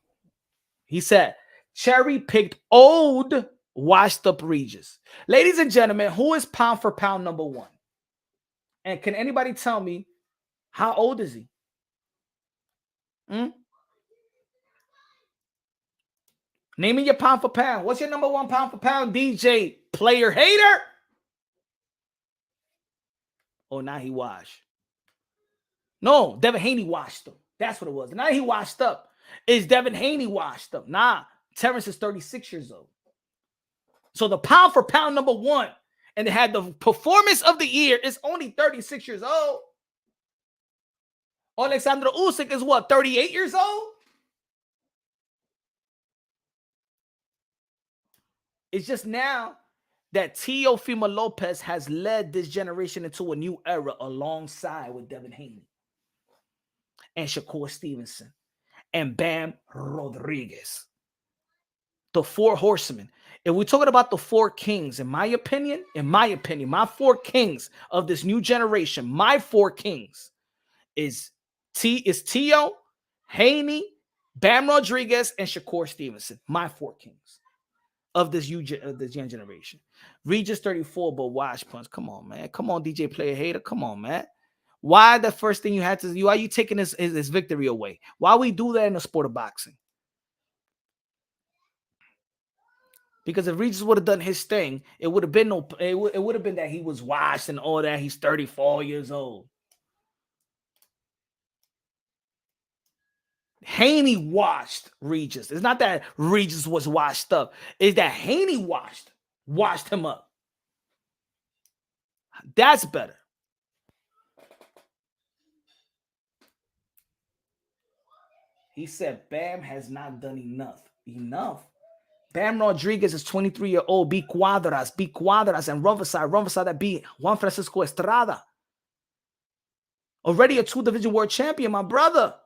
He said cherry picked old washed up Regis. Ladies and gentlemen, who is pound for pound number one? And can anybody tell me how old is he? Name me your pound for pound. What's your number one pound for pound? DJ Player Hater? Oh, now he washed. No, Devin Haney washed him. That's what it was. Now he washed up. Is Devin Haney washed up? Nah, Terrence is 36 years old. So the pound for pound number one, and they had the performance of the year, is only 36 years old. Alexander Usyk is what, 38 years old? It's just now that Teofimo Lopez has led this generation into a new era alongside with Devin Haney and Shakur Stevenson and Bam Rodriguez. The four horsemen. If we're talking about the four kings, in my opinion, my four kings of this new generation, my four kings is Teo, Haney, Bam Rodriguez, and Shakur Stevenson. My four kings of this young generation. Regis 34, but wash punch. Come on, man. Come on, DJ Player Hater. Come on, man. Why the first thing you had to do? Why are you taking this victory away? Why we do that in the sport of boxing? Because if Regis would have done his thing, it would have been it would have been that he was washed and all that. He's 34 years old. Haney washed Regis. It's not that Regis was washed up. It's that Haney washed him up. That's better. He said Bam has not done enough. Bam Rodriguez is 23-year-old. Be Cuadras, and Rumfaside that beat Juan Francisco Estrada. Already a 2-division world champion, my brother.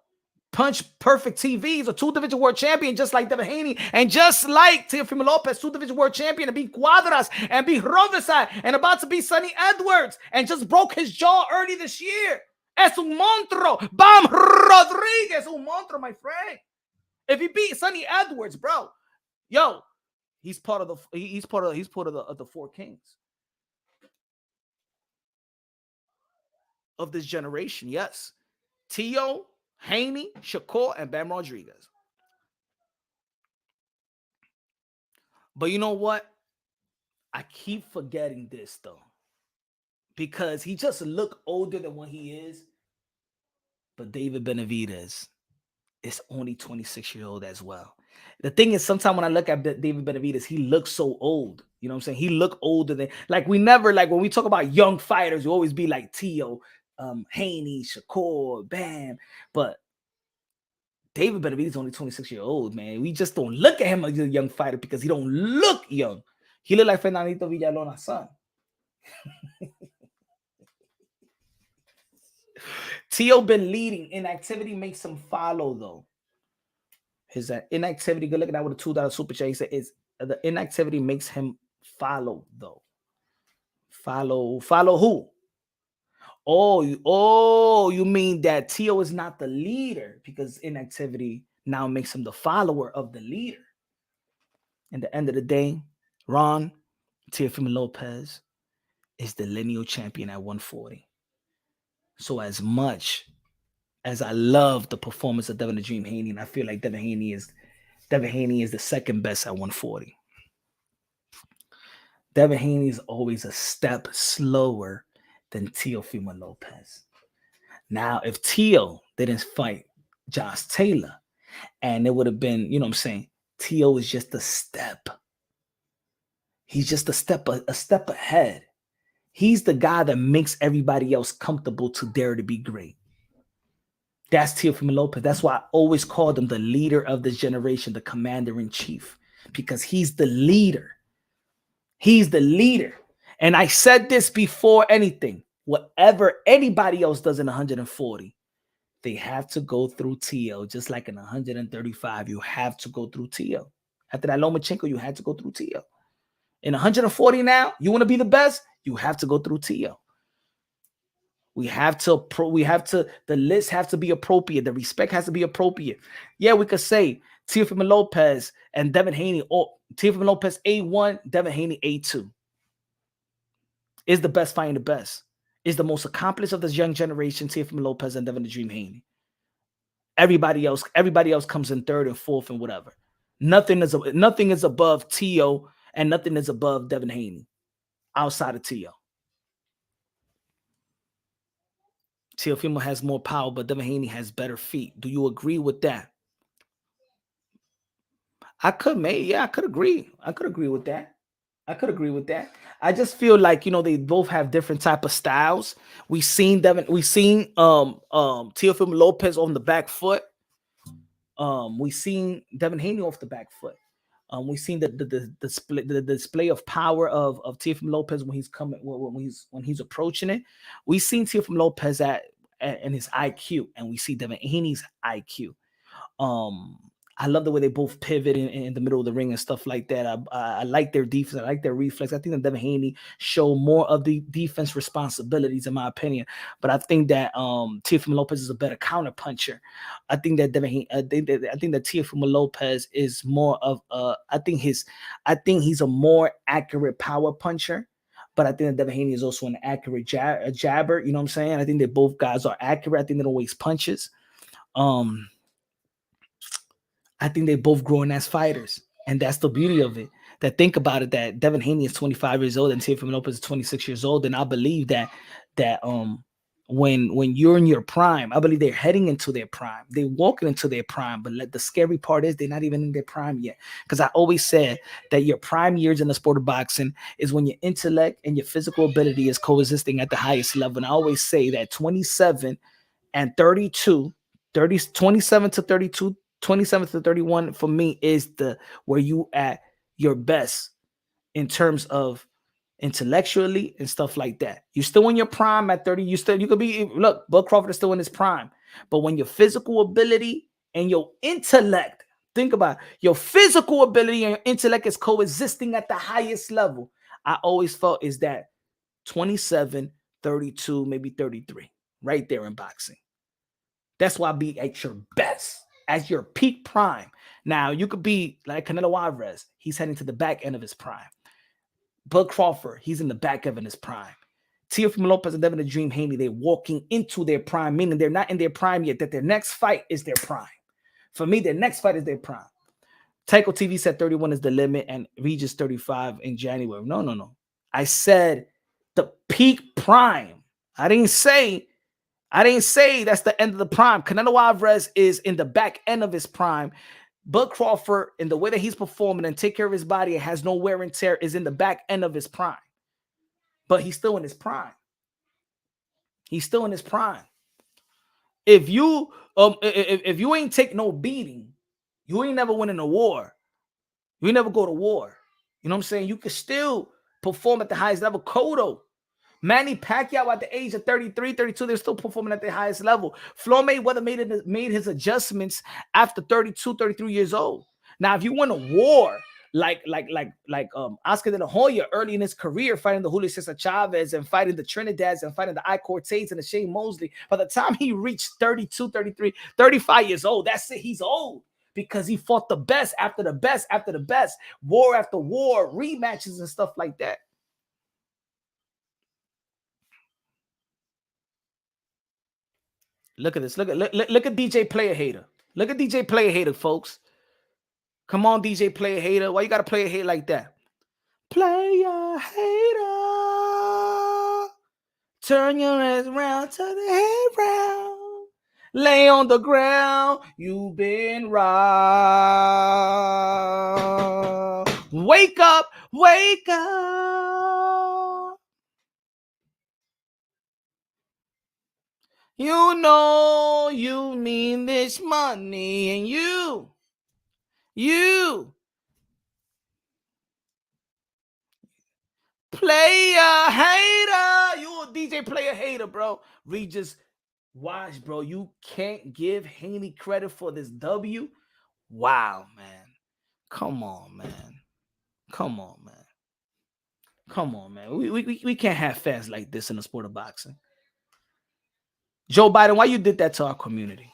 Punch Perfect TV is a 2-division world champion, just like Devin Haney, and just like Teofimo Lopez, 2-division world champion, and beat Cuadras, and beat Rumfaside, and about to beat Sonny Edwards, and just broke his jaw early this year. Es un monstruo. Bam Rodriguez, un monstruo, my friend. If he beat Sonny Edwards, bro, yo, he's part of the four kings of this generation. Yes, Teo, Haney, Shakur, and Bam Rodriguez. But you know what? I keep forgetting this though, because he just looked older than what he is. But David Benavidez is only 26-year-old as well. The thing is, sometimes when I look at David Benavidez, he looks so old. You know what I'm saying? He looked older than, like, we never, like, when we talk about young fighters, we always be like Teo, Haney, Shakur, Bam. But David Benavidez is only 26-year-old, man. We just don't look at him as a young fighter because he don't look young. He look like Fernandito Villalona's son. Teo been leading. Inactivity makes him follow, though. His inactivity, good looking at with a $2 super chat. He said the inactivity makes him follow, though. Follow who? You mean that Tio is not the leader because inactivity now makes him the follower of the leader. At the end of the day, Ron, Teofimo Lopez is the lineal champion at 140. So as much as I love the performance of Devin the Dream Haney, and I feel like Devin Haney is the second best at 140. Devin Haney is always a step slower than Teofimo Lopez. Now, if Tio didn't fight Josh Taylor, and it would have been, you know what I'm saying, Tio is just a step. He's just a step ahead. He's the guy that makes everybody else comfortable to dare to be great. That's Teofimo Lopez. That's why I always called him the leader of this generation, the commander-in-chief, because he's the leader. He's the leader. And I said this before anything. Whatever anybody else does in 140, they have to go through Tio. Just like in 135, you have to go through Tio. After that Lomachenko, you had to go through Tio. In 140 now, you want to be the best, you have to go through Tio. The list has to be appropriate. The respect has to be appropriate. Yeah, we could say Teofimo Lopez and Devin Haney, or Teofimo Lopez A1, Devin Haney A2. Is the best fighting the best. Is the most accomplished of this young generation, Teofimo Lopez and Devin the Dream Haney. Everybody else comes in third and fourth and whatever. Nothing is above Tio, and nothing is above Devin Haney outside of Tio. Teofimo has more power, but Devin Haney has better feet. Do you agree with that? I could agree. I could agree with that. I just feel like, they both have different type of styles. We seen Teofimo Lopez on the back foot. We seen Devin Haney off the back foot. We've seen the display of power of Teofimo Lopez when he's approaching it. We've seen Teofimo Lopez in his IQ, and we see Devin Haney's IQ. I love the way they both pivot in the middle of the ring and stuff like that. I like their defense. I like their reflex. I think that Devin Haney showed more of the defense responsibilities, in my opinion. But I think that Teofimo Lopez is a better counter puncher. I think that Teofimo Lopez is more of I think he's a more accurate power puncher. But I think that Devin Haney is also an accurate jabber. You know what I'm saying? I think that both guys are accurate. I think they don't waste punches. I think they both growing as fighters, and that's the beauty of it. That think about it, that Devin Haney is 25 years old and Teofimo Lopez is 26 years old, and I believe that when you're in your prime, I believe they're heading into their prime. They're walking into their prime, but the scary part is they're not even in their prime yet. Because I always said that your prime years in the sport of boxing is when your intellect and your physical ability is coexisting at the highest level. And I always say that 27 and 32, 27 to 32. 27 to 31 for me is where you at your best in terms of intellectually and stuff like that. You're still in your prime at 30. You could be, look, Bud Crawford is still in his prime. But when your physical ability and your intellect, think about it, your physical ability and your intellect is coexisting at the highest level. I always felt is that 27, 32, maybe 33, right there in boxing. That's why I be at your best. As your peak prime. Now, you could be like Canelo Alvarez. He's heading to the back end of his prime. Bud Crawford, he's in the back end of his prime. Teofimo Lopez and Devin the Dream Haney, they're walking into their prime, meaning they're not in their prime yet, that their next fight is their prime. For me, their next fight is their prime. Tycho TV said 31 is the limit and Regis 35 in January. No. I said the peak prime. I didn't say that's the end of the prime. Canelo Alvarez is in the back end of his prime. Bud Crawford, in the way that he's performing and take care of his body and has no wear and tear, is in the back end of his prime. But he's still in his prime. If you ain't take no beating, you ain't never winning a war. You ain't never go to war. You know what I'm saying? You can still perform at the highest level. Cotto, Manny Pacquiao at the age of 33, 32, they're still performing at the highest level. Floyd Mayweather made his adjustments after 32, 33 years old. Now, if you win a war like Oscar De La Hoya early in his career, fighting the Julio Cesar Chavez and fighting the Trinidads and fighting the I Cortez and the Shane Mosley. By the time he reached 32, 33, 35 years old, that's it. He's old because he fought the best after the best after the best, war after war, rematches and stuff like that. Look at this. Look at DJ Player Hater. Look at DJ Player Hater, folks. Come on, DJ Player Hater. Why you gotta play a hate like that? Player Hater. Turn your ass around, turn the head round. Lay on the ground. You've been robbed. Wake up, wake up. You know you mean this money, and you player hater. You a DJ Player Hater, bro. Regis, watch, bro. You can't give Haney credit for this W. Wow, man. Come on, man. Come on, man. Come on, man. We can't have fans like this in the sport of boxing. Joe Biden, why you did that to our community?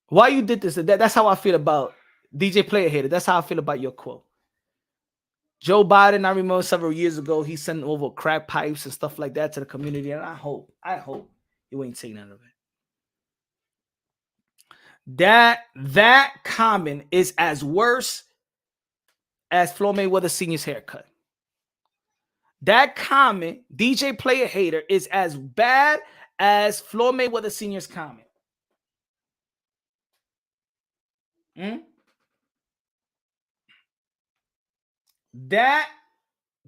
Why you did this? That's how I feel about DJ Player Hater. That's how I feel about your quote. Joe Biden, I remember several years ago, he sent over crack pipes and stuff like that to the community. And I hope you ain't taking none of it. That comment is as worse as Floyd Mayweather Sr.'s haircut. That comment, DJ Player Hater, is as bad as Floyd Mayweather Sr.'s comment. That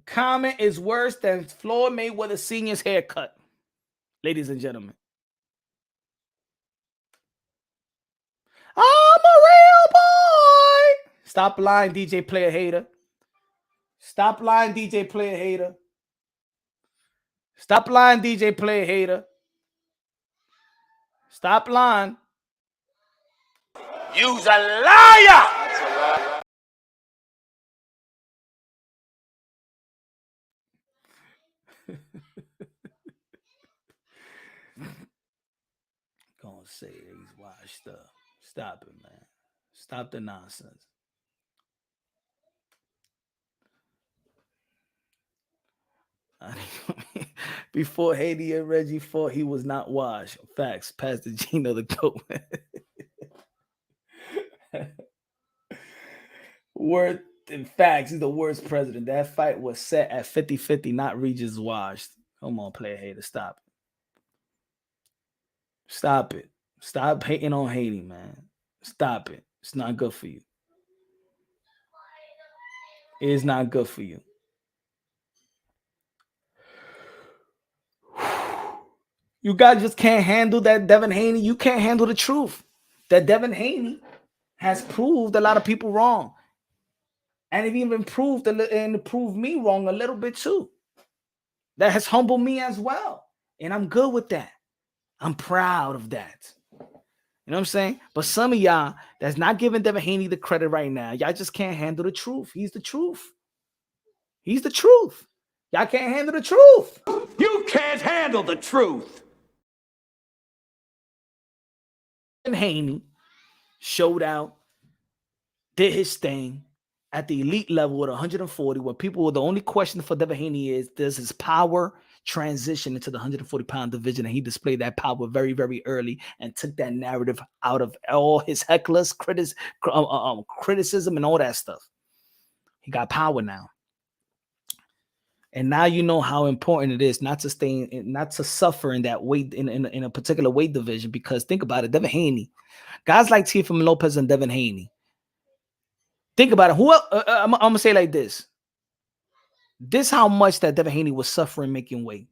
comment is worse than Floyd Mayweather Sr.'s haircut, ladies and gentlemen. I'm a real boy. Stop lying, DJ Player Hater. Stop lying, DJ Player Hater. Stop lying, DJ Player Hater. Stop lying. You's a liar. Gonna say he's washed up. Stop it, man. Stop the nonsense. Before Haney and Reggie fought, he was not washed. Facts. Pastor Gino the GOAT. Word in facts, he's the worst president. That fight was set at 50-50, not Regis washed. Come on, Player Hater. Stop it. Stop it. Stop hating on Haney, man. Stop it. It's not good for you. It is not good for you. You guys just can't handle that Devin Haney. You can't handle the truth. That Devin Haney has proved a lot of people wrong. And it even proved me wrong a little bit too. That has humbled me as well. And I'm good with that. I'm proud of that. You know what I'm saying? But some of y'all that's not giving Devin Haney the credit right now, y'all just can't handle the truth. He's the truth. He's the truth. Y'all can't handle the truth. You can't handle the truth. And Haney showed out, did his thing at the elite level at 140, where people were the only question for Devin Haney is, does his power transition into the 140-pound division? And he displayed that power very, very early and took that narrative out of all his hecklers, criticism, and all that stuff. He got power now. And now you know how important it is not to suffer in that weight in a particular weight division. Because think about it, Devin Haney, guys like Teofimo Lopez and Devin Haney. Think about it. I'm gonna say it like this. This how much that Devin Haney was suffering making weight.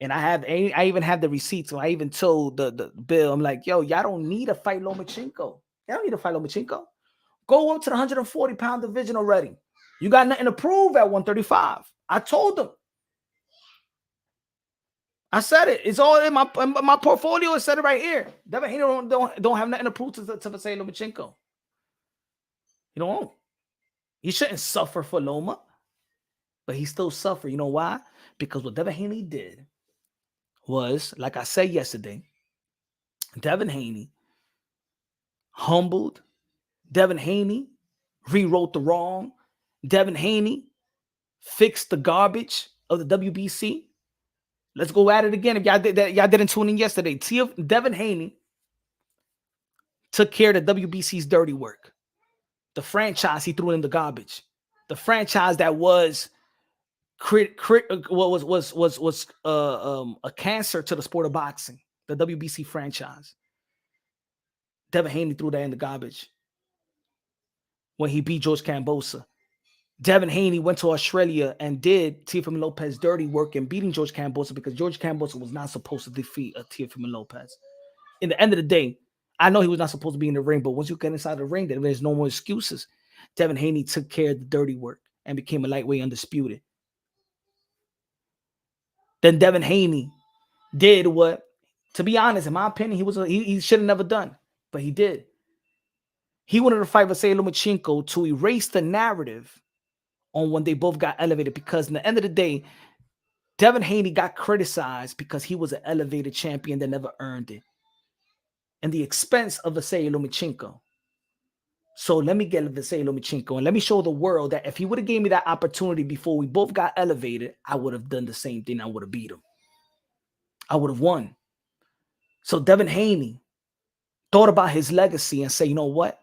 And I even have the receipts. So I even told the Bill, I'm like, yo, y'all don't need to fight Lomachenko. Y'all don't need to fight Lomachenko. Go up to the 140-pound division already. You got nothing to prove at 135. I told them. I said it. It's all in my portfolio. I said it right here. Devin Haney don't have nothing to prove to say Lomachenko. You know, he shouldn't suffer for Loma, but he still suffered. You know why? Because what Devin Haney did was, like I said yesterday, Devin Haney humbled. Devin Haney rewrote the wrong. Devin Haney fixed the garbage of the WBC. Let's go at it again. If y'all did that, y'all didn't tune in yesterday. Devin Haney took care of the WBC's dirty work. The franchise he threw in the garbage. The franchise that was a cancer to the sport of boxing. The WBC franchise. Devin Haney threw that in the garbage when he beat George Kambosos. Devin Haney went to Australia and did Teofimo Lopez dirty work in beating George Kambosos because George Kambosos was not supposed to defeat Teofimo Lopez. In the end of the day, I know he was not supposed to be in the ring, but once you get inside the ring, there's no more excuses. Devin Haney took care of the dirty work and became a lightweight undisputed. Then Devin Haney did what, to be honest, in my opinion, he should have never done, but he did. He wanted to fight Vasily Lomachenko to erase the narrative on when they both got elevated, because in the end of the day, Devin Haney got criticized because he was an elevated champion that never earned it, and the expense of Vasily Lomachenko. So let me get Vasily Lomachenko and let me show the world that if he would have gave me that opportunity before we both got elevated, I would have done the same thing. I would have beat him. I would have won. So Devin Haney thought about his legacy and said, you know what?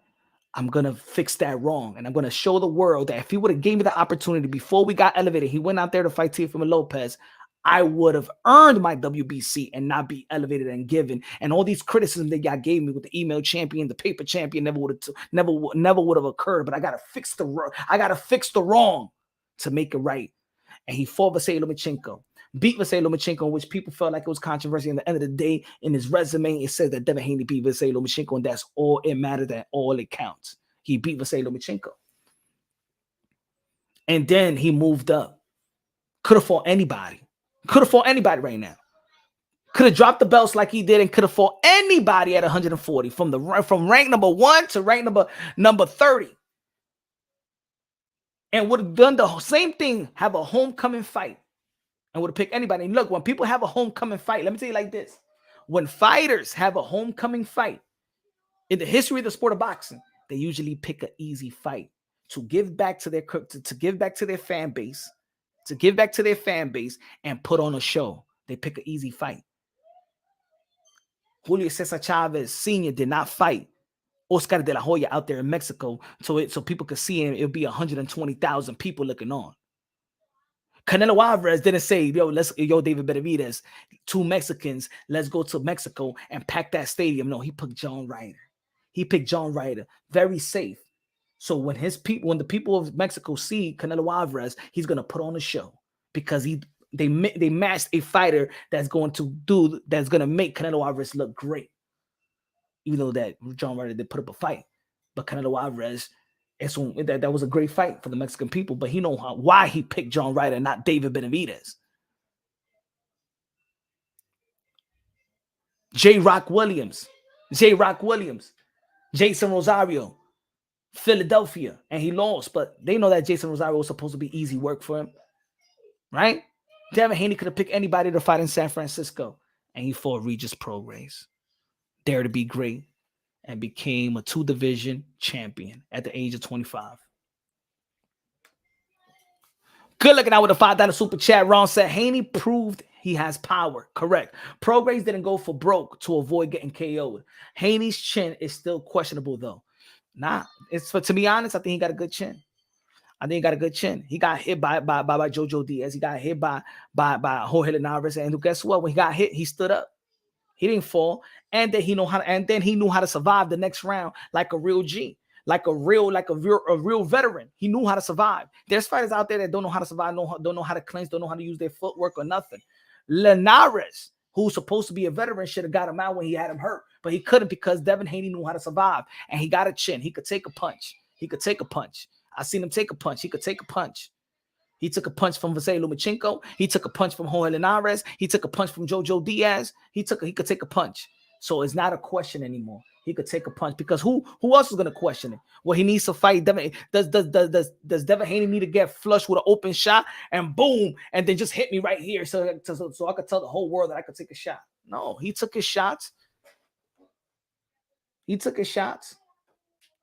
I'm going to fix that wrong. And I'm going to show the world that if he would have gave me the opportunity before we got elevated, he went out there to fight Teofimo Lopez, I would have earned my WBC and not be elevated and given. And all these criticisms that y'all gave me with the email champion, the paper champion, never would have occurred. But I got to fix the wrong to make it right. And he fought Vasily Lomachenko. Beat Vasily Lomachenko, which people felt like it was controversy. At the end of the day, in his resume, it says that Devin Haney beat Vasily Lomachenko, and that's all it matters, that all it counts. He beat Vasily Lomachenko. And then he moved up. Could have fought anybody. Could have fought anybody right now. Could have dropped the belts like he did and could have fought anybody at 140 from rank number 1 to rank number 30. And would have done the same thing, have a homecoming fight. And would have picked anybody. And look, when people have a homecoming fight, let me tell you like this. When fighters have a homecoming fight, in the history of the sport of boxing, they usually pick an easy fight to give back to their fan base, and put on a show. They pick an easy fight. Julio Cesar Chavez Sr. did not fight Oscar de la Hoya out there in Mexico so people could see him. It would be 120,000 people looking on. Canelo Alvarez didn't say, David Benavidez, 2 Mexicans, let's go to Mexico and pack that stadium. No, he picked John Ryder. Very safe. So when the people of Mexico see Canelo Alvarez, he's gonna put on a show because they matched a fighter that's gonna make Canelo Alvarez look great. Even though that John Ryder did put up a fight, but Canelo Alvarez, that was a great fight for the Mexican people, but he know why he picked John Ryder and not David Benavidez. J. Rock Williams, Jason Rosario, Philadelphia, and he lost, but they know that Jason Rosario was supposed to be easy work for him, right? Devin Haney could have picked anybody to fight in San Francisco, and he fought Regis Prograis. Dare to be great, and became a 2-division champion at the age of 25. Good looking out with a $5 super chat. Ron said, Haney proved he has power. Correct. Prograis didn't go for broke to avoid getting KO'd. Haney's chin is still questionable, though. To be honest, I think he got a good chin. He got hit by Jojo Diaz. He got hit by Jorge Linares. And guess what? When he got hit, he stood up. He didn't fall. And then he knew how to survive the next round like a real G. Like a real veteran. He knew how to survive. There's fighters out there that don't know how to survive, don't know how to clinch, don't know how to use their footwork or nothing. Linares, who's supposed to be a veteran, should have got him out when he had him hurt. But he couldn't because Devin Haney knew how to survive. And he got a chin. He could take a punch. I seen him take a punch. He could take a punch. He took a punch from Vasily Lomachenko. He took a punch from Jorge Linares. He took a punch from Jojo Diaz. He could take a punch. So it's not a question anymore. he could take a punch because who else is gonna question it? Well, he needs to fight Devin. Does Devin Haney need to get flushed with an open shot and boom, and then just hit me right here so I could tell the whole world that I could take a shot? No, he took his shots. Good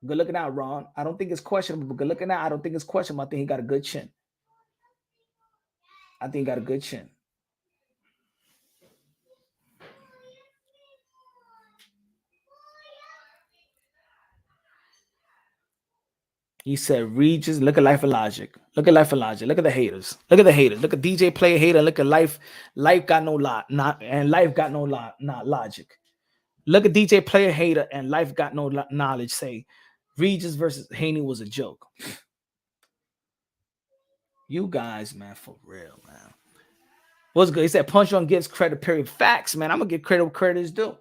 looking out, Ron. I don't think it's questionable, but good looking out. I don't think it's questionable. I think he got a good chin. He said, Regis, look at Life of Logic. Look at Life of Logic. Look at the haters. Look at DJ Player hater. Look at Life. Life got no lot. Life got no lot. Not logic. Look at DJ Player hater and Life got no knowledge. Say, Regis versus Haney was a joke. You guys, man, for real, man. What's good? He said, Punch on gives credit, period. Facts, man. I'm gonna give credit where credit is due.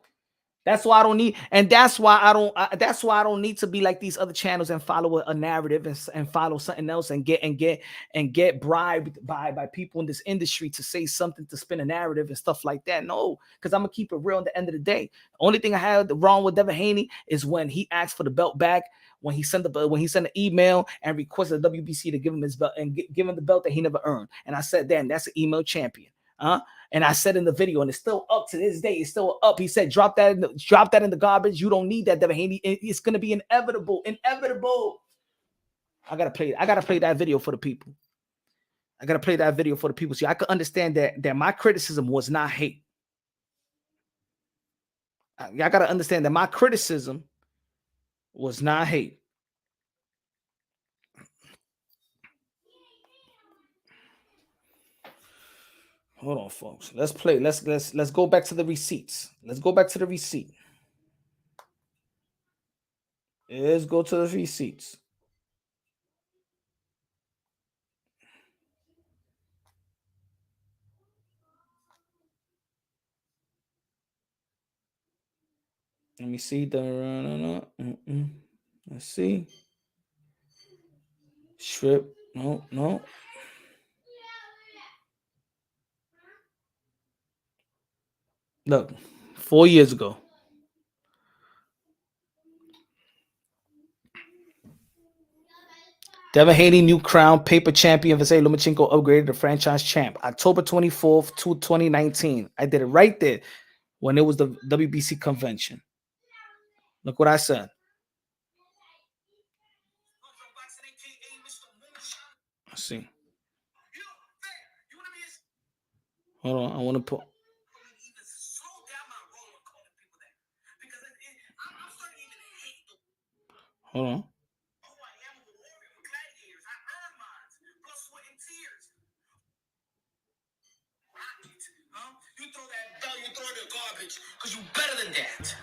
That's why I don't need, and that's why I don't need to be like these other channels and follow a narrative and follow something else and get bribed by people in this industry to say something to spin a narrative and stuff like that. No, because I'm gonna keep it real at the end of the day. The only thing I had wrong with Devin Haney is when he asked for the belt back, when he sent an email and requested the WBC to give him his belt and give him the belt that he never earned. And I said, damn, that's an email champion. And I said in the video, and it's still up to this day. It's still up. He said, drop that in the garbage. You don't need that, Devin Haney. It's gonna be inevitable. I gotta play that video for the people. So I could understand that my criticism was not hate. I gotta understand that my criticism was not hate. Hold on, folks. Let's play. Let's go back to the receipts. Let's go back to the receipt. Let's go to the receipts. Let me see the Let's see. Strip. No. Look, 4 years ago. Devin Haney, new crown, paper champion. Vasily Lomachenko upgraded to franchise champ. October 24th, 2019. I did it right there when it was the WBC convention. Look what I said. Let's see. Hold on, I want to put. Hold on. You throw that belt, you throw the garbage, because you better than that.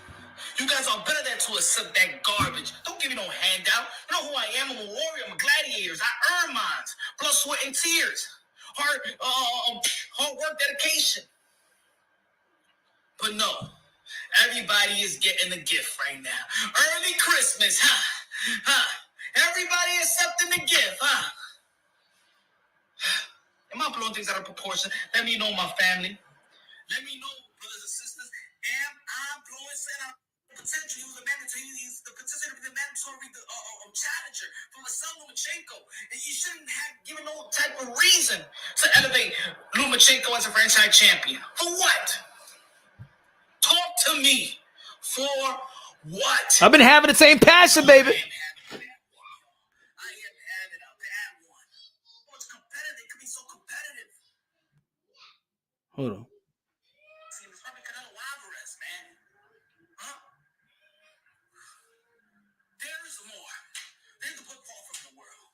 You guys are better than to accept that garbage. Don't give me no handout. You know who I am? I'm a warrior. I'm a gladiator. I earn mine. Blood, sweat, and tears. Hard work, dedication. But no, everybody is getting a gift right now. Early Christmas, Everybody accepting the gift, Am I blowing things out of proportion? Let me know, my family. Let me know, brothers and sisters. Am I blowing out the potential? He was the mandatory. He's the potential to be the mandatory challenger for Vasily Lomachenko. And you shouldn't have given no type of reason to elevate Lomachenko as a franchise champion. For what? Talk to me. For what? I've been having the same passion, baby. Hold on. There's more. There's the football from the world.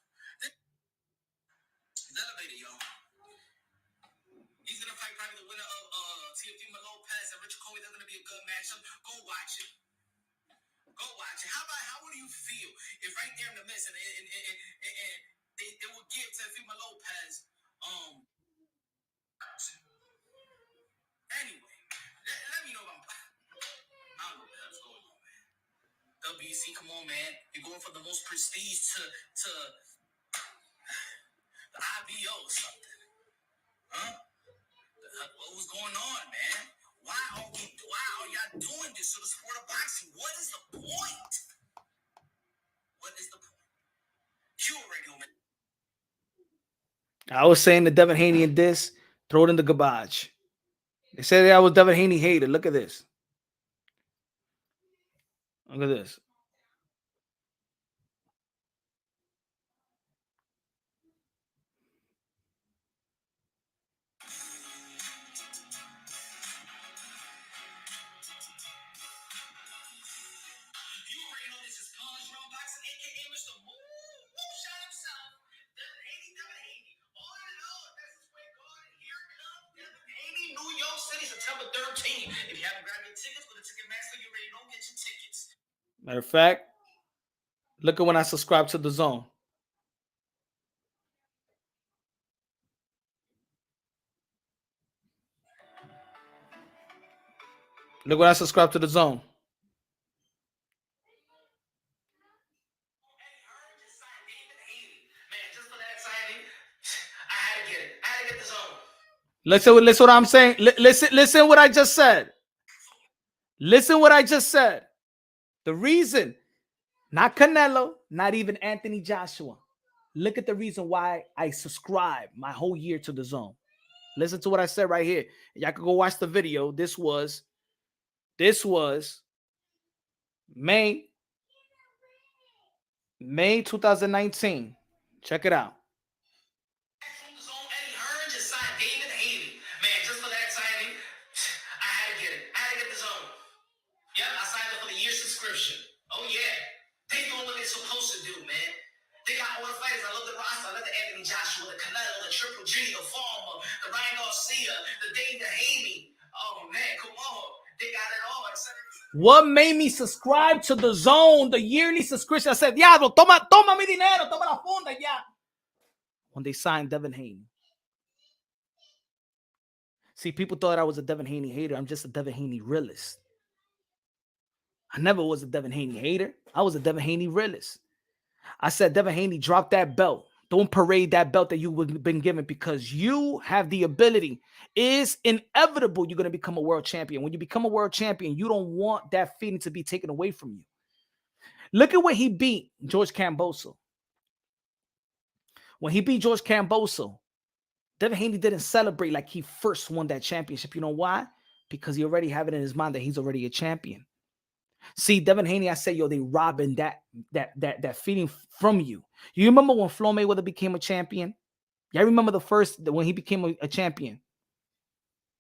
He's elevated, y'all. He's gonna fight probably the winner of Teofimo Lopez and Richard Prograis. That's gonna be a good matchup. Go watch it. How would you feel if right there in the midst and they would give Teofimo Lopez anyway, let me know about I don't know what's going on, man. WC, come on, man. You're going from the most prestige to the IBO or something. What was going on, man? Why are y'all doing this to the sport of boxing? What is the point? I was saying the Devin Haney and this, throw it in the garbage. They said that I was Devin Haney hater. Look at this. Look at this. New York City, September 13th. If you haven't grabbed your tickets, go to Ticketmaster. You already know, get your tickets. Matter of fact, look at when I subscribe to the Zone. Look when I subscribe to the Zone. Listen what I'm saying. Listen what I just said. Listen what I just said. The reason, not Canelo, not even Anthony Joshua. Look at the reason why I subscribed my whole year to the Zone. Listen to what I said right here. Y'all can go watch the video. This was May 2019. Check it out. Devin Haney. Man, just for that signing, I had to get it. I had to get the Zone. Yep, I signed up for the year subscription. Oh, yeah. They doing what they're supposed to do, man. They got all the fighters. I love the roster. I love the Anthony Joshua, the Canelo, the Triple G, the Farmer, the Ryan Garcia, the Devin Haney. Oh, man, come on. They got it all. What made me subscribe to the Zone, the yearly subscription? I said, Diablo, toma mi dinero, toma la funda, ya. When they signed Devin Haney. See, people thought I was a Devin Haney hater. I'm just a Devin Haney realist. I never was a Devin Haney hater. I was a Devin Haney realist. I said, Devin Haney, drop that belt. Don't parade that belt that you've been given, because you have the ability. It's inevitable you're going to become a world champion. When you become a world champion, you don't want that feeling to be taken away from you. Look at when he beat George Kambosos. When he beat George Kambosos, Devin Haney didn't celebrate like he first won that championship. You know why? Because he already have it in his mind that he's already a champion. See, Devin Haney, I said, yo, they robbing that feeling from you. You remember when Floyd Mayweather became a champion? Yeah, I remember the first when he became a champion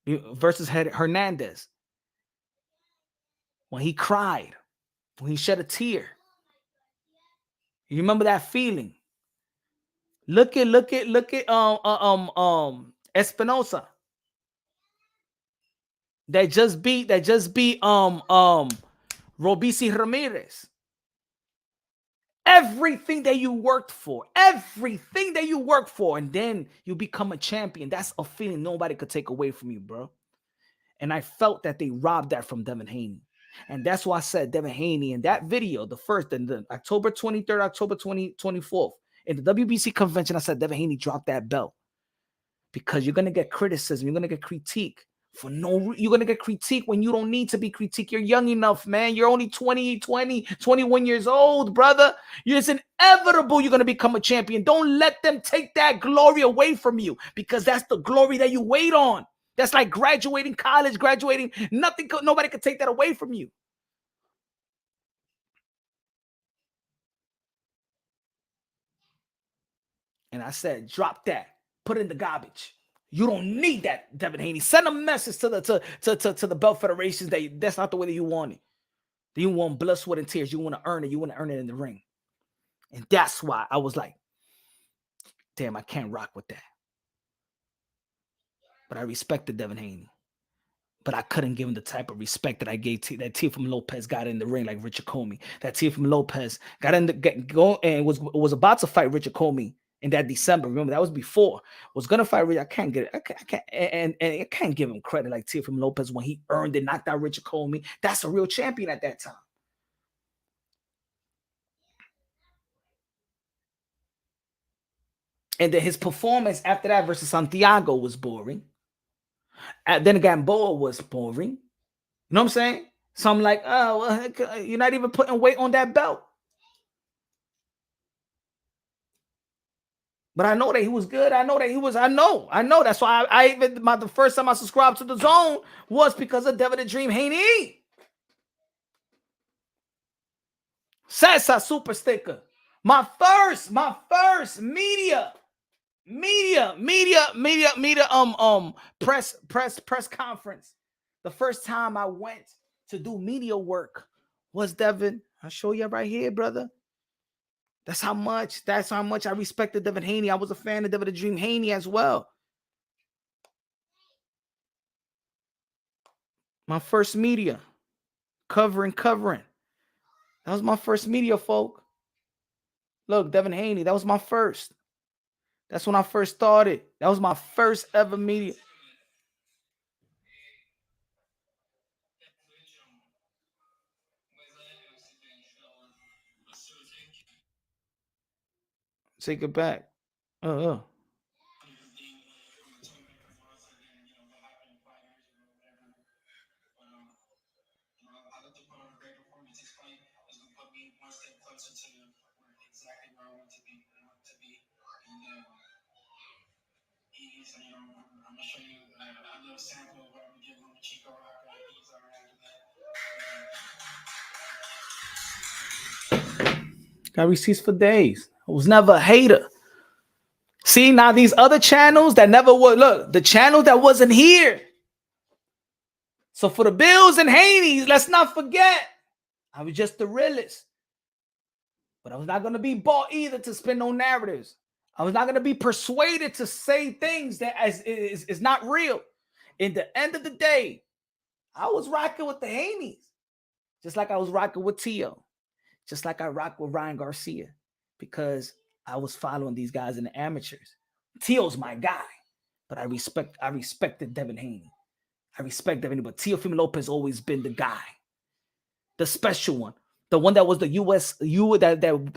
versus Hernandez. When he cried, when he shed a tear. You remember that feeling? Look at Espinosa. That just beat Robisi Ramirez. Everything that you worked for, and then you become a champion. That's a feeling nobody could take away from you, bro. And I felt that they robbed that from Devin Haney. And that's why I said Devin Haney in that video, the first, and the October 23rd, October 24th, in the WBC convention, I said, Devin Haney, drop that belt. Because you're going to get criticism. You're going to get critique. You're going to get critique when you don't need to be critiqued. You're young enough, man. You're only 21 years old, brother. It's inevitable you're going to become a champion. Don't let them take that glory away from you, because that's the glory that you wait on. That's like graduating college, nobody could take that away from you. And I said, drop that. Put it in the garbage. You don't need that, Devin Haney. Send a message to the belt federations that that's not the way that you want it. That you want blood, sweat, and tears. You want to earn it. You want to earn it in the ring. And that's why I was like, damn, I can't rock with that. But I respected Devin Haney. But I couldn't give him the type of respect that I gave that Teofimo Lopez got in the ring like Richard Comey. That Teofimo Lopez got in and was about to fight Richard Comey in that December. Remember, that was before. Was gonna fight Richard. I can't get it. And I can't give him credit like Teofimo Lopez when he earned it, knocked out Richard Comey. That's a real champion at that time. And then his performance after that versus Santiago was boring. And then Gamboa was boring. You know what I'm saying? So I'm like, oh, well, you're not even putting weight on that belt. But I know that he was good. I know. That's why I even the first time I subscribed to the Zone was because of Devin the Dream Haney. Sasa super sticker. My first media press conference. The first time I went to do media work was Devin. I'll show you right here, brother. That's how much I respected Devin Haney. I was a fan of Devin the Dream Haney as well. My first media. Covering. That was my first media, folk. Look, Devin Haney, that was my first. That's when I first started. That was my first ever media. Take it back. Got receipts for days. I was never a hater. See, now these other channels that never would look, the channel that wasn't here. So for the Bills and Haney's, let's not forget, I was just the realist. But I was not going to be bought either to spin no narratives. I was not going to be persuaded to say things that is not real. In the end of the day, I was rocking with the Haney's. Just like I was rocking with Tio. Just like I rock with Ryan Garcia. Because I was following these guys in the amateurs. Tio's my guy. But I respected Devin Haney. I respect Devin Haney. But Teofimo Lopez always been the guy. The special one. The one that was the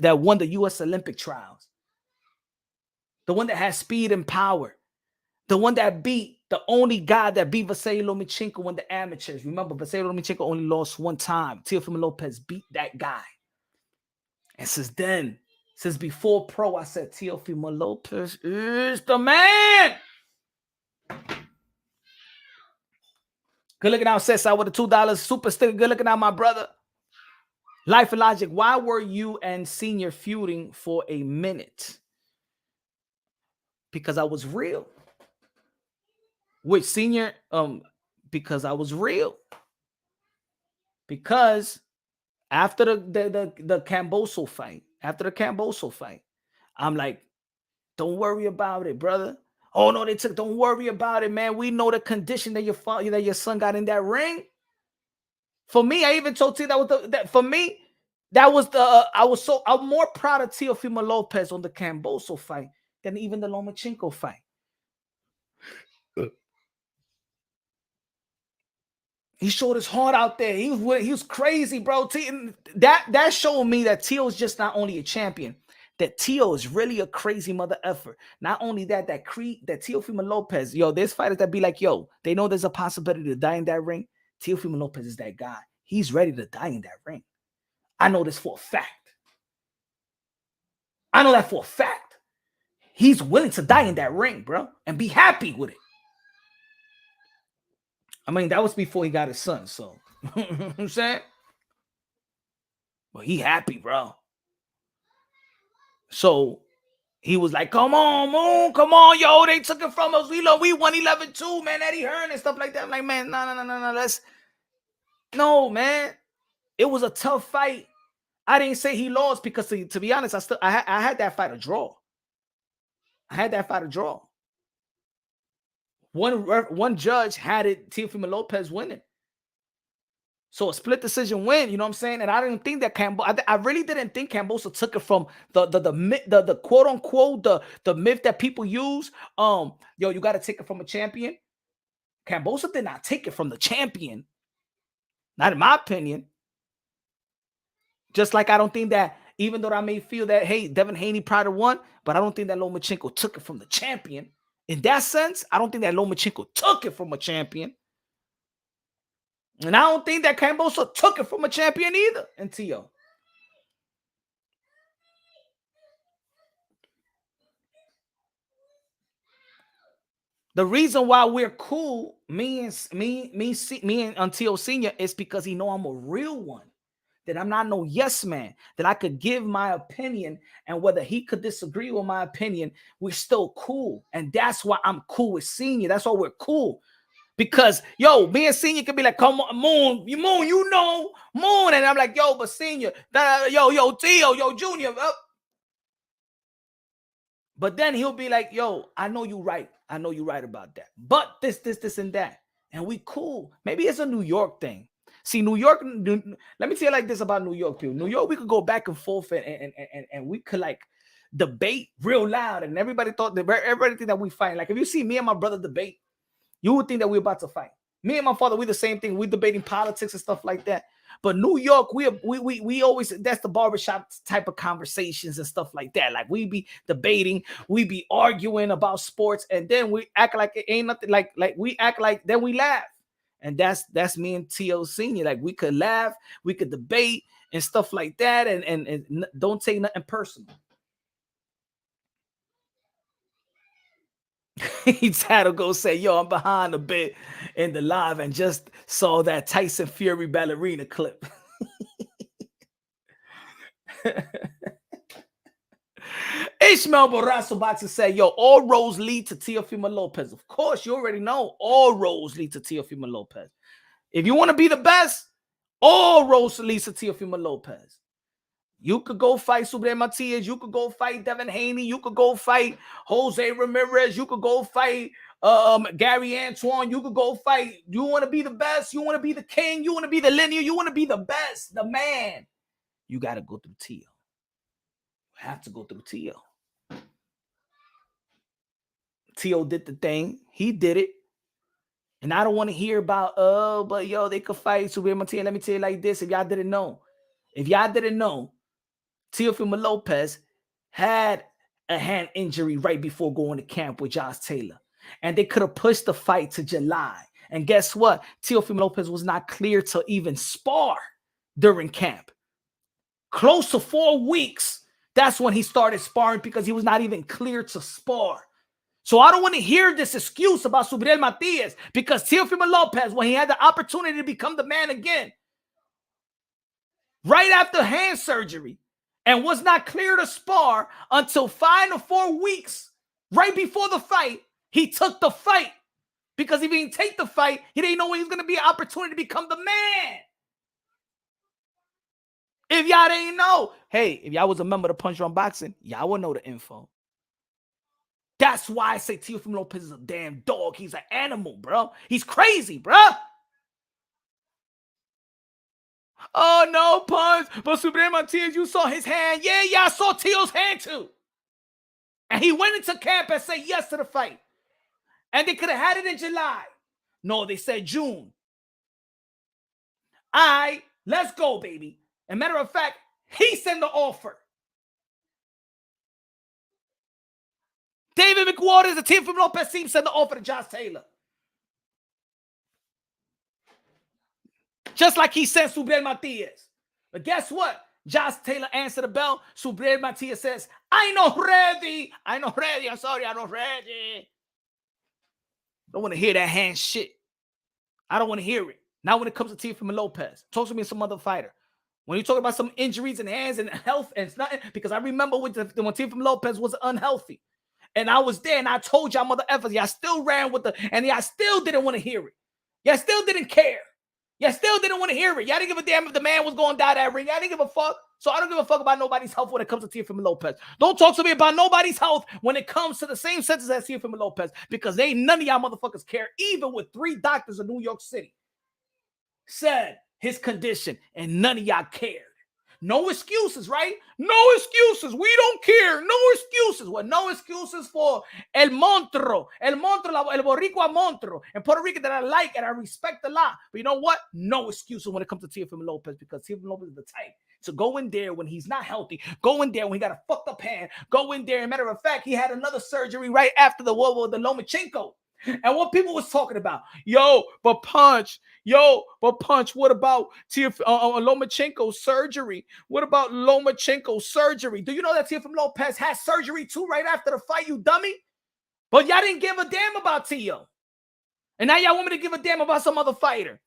that won the U.S. Olympic trials. The one that has speed and power. The one that beat the only guy that beat Vasily Lomachenko in the amateurs. Remember, Vasily Lomachenko only lost one time. Teofimo Lopez beat that guy. And since then, since before pro, I said Teofimo Lopez is the man. Good looking out, Cesar, with a $2 super sticker. Good looking out, my brother. Life and Logic, why were you and Senior feuding for a minute? Because I was real. With Senior, because I was real. Because after the Camboso fight, I'm like, don't worry about it, brother. Oh no, don't worry about it, man. We know the condition that your son got in that ring. For me, I even told T for me, that was I'm more proud of Teofimo Lopez on the Camboso fight than even the Lomachenko fight. He showed his heart out there. He was crazy, bro. That showed me that Tio is just not only a champion, that Tio is really a crazy mother effer. Not only that Teofimo Lopez, there's fighters that be like, they know there's a possibility to die in that ring. Teofimo Lopez is that guy. He's ready to die in that ring. I know this for a fact. I know that for a fact. He's willing to die in that ring, bro, and be happy with it. I mean, that was before he got his son, so you know what I'm saying? But he happy, bro. So he was like, come on, Moon, come on, yo, they took it from us. We won 11-2, man, Eddie Hearn and stuff like that. I'm like, man, no, no, man. It was a tough fight. I didn't say he lost because, to be honest, I had that fight a draw. One judge had it Teofimo Lopez winning. So a split decision win, you know what I'm saying? And I didn't think that I really didn't think Camboso took it from the quote unquote the myth that people use. You got to take it from a champion. Camboso did not take it from the champion. Not in my opinion. Just like I don't think that, even though I may feel that, hey, Devin Haney probably won, but I don't think that Lomachenko took it from the champion. In that sense, I don't think that Lomachenko took it from a champion. And I don't think that Camboso took it from a champion either in Tio. The reason why we're cool, me and Tio Senior, is because he know I'm a real one. That I'm not no yes man. That I could give my opinion, and whether he could disagree with my opinion, we're still cool. And that's why I'm cool with Senior. That's why we're cool. Because yo, me and Senior could be like, come on, Moon, you know, Moon, and I'm like, yo, but Senior, yo, Tio, yo, Junior, but then he'll be like, yo, I know you right. I know you right about that. But this, and that. And we cool. Maybe it's a New York thing. See, New York, let me tell you like this about New York, people. New York, we could go back and forth and we could like debate real loud. And everybody think that we fight. Like if you see me and my brother debate, you would think that we're about to fight. Me and my father, we the same thing. We debating politics and stuff like that. But New York, we always, that's the barbershop type of conversations and stuff like that. Like we be debating, we be arguing about sports, and then we act like it ain't nothing. Like we act like, then we laugh. And that's me and Tio Senior. Like we could laugh, we could debate and stuff like that, and don't take nothing personal. He's had to go say, yo, I'm behind a bit in the live and just saw that Tyson Fury ballerina clip. Ishmael Barrasso Boxer said, yo, all roads lead to Teofimo Lopez. Of course, you already know all roads lead to Teofimo Lopez. If you want to be the best, all roads lead to Teofimo Lopez. You could go fight Subriel Matias. You could go fight Devin Haney. You could go fight Jose Ramirez. You could go fight Gary Antoine. You could go fight. You want to be the best. You want to be the king. You want to be the linear. You want to be the best, the man. You got to go through Tio. You have to go through Tio. Tio did the thing. He did it. And I don't want to hear about, but yo, they could fight Subriel Matias. Let me tell you like this. If y'all didn't know, Teofimo Lopez had a hand injury right before going to camp with Josh Taylor. And they could have pushed the fight to July. And guess what? Teofimo Lopez was not clear to even spar during camp. Close to 4 weeks, that's when he started sparring because he was not even clear to spar. So I don't want to hear this excuse about Subriel Matias because Teofimo Lopez, when he had the opportunity to become the man again, right after hand surgery, and was not clear to spar until 5 to 4 weeks right before the fight, he took the fight. Because if he didn't take the fight, he didn't know when he was going to be an opportunity to become the man. If y'all didn't know, hey, if y'all was a member of the Punch Drunk Boxing, y'all would know the info. That's why I say Teofimo Lopez is a damn dog. He's an animal, bro. He's crazy, bro. Oh, no, Punch. But Subriel Matias, you saw his hand. Yeah, I saw Tio's hand too. And he went into camp and said yes to the fight. And they could have had it in July. No, they said June. All right, let's go, baby. And matter of fact, he sent the offer. David McWaters, the team from Lopez team, sent the offer to Josh Taylor. Just like he sent Subriel Matias. But guess what? Josh Taylor answered the bell. Subriel Matias says, I'm not ready. I'm sorry, I'm not ready. Don't want to hear that hand shit. I don't want to hear it. Now when it comes to Teofimo Lopez, talk to me some other fighter. When you talk about some injuries and hands and health and it's nothing, because I remember when Teofimo Lopez was unhealthy. And I was there and I told y'all mother effers, y'all still ran with and y'all still didn't want to hear it. Y'all still didn't care. Y'all still didn't want to hear it. Y'all didn't give a damn if the man was going to die that ring. Y'all didn't give a fuck. So I don't give a fuck about nobody's health when it comes to Teofimo Lopez. Don't talk to me about nobody's health when it comes to the same sentence as Teofimo Lopez, because ain't none of y'all motherfuckers care, even with 3 doctors in New York City said his condition, and none of y'all cared. No excuses, right? No excuses. We don't care. No excuses. Well, no excuses for El Boricua Montro, and Puerto Rico that I like and I respect a lot. But you know what? No excuses when it comes to Teofimo Lopez, because Teofimo Lopez is the type to go in there when he's not healthy, go in there when he got a fucked up hand, go in there. And matter of fact, he had another surgery right after the Lomachenko. And what people was talking about, but Punch, what about Lomachenko's surgery? What about Lomachenko's surgery? Do you know that Teofimo Lopez had surgery too right after the fight, you dummy? But y'all didn't give a damn about T.O. And now y'all want me to give a damn about some other fighter.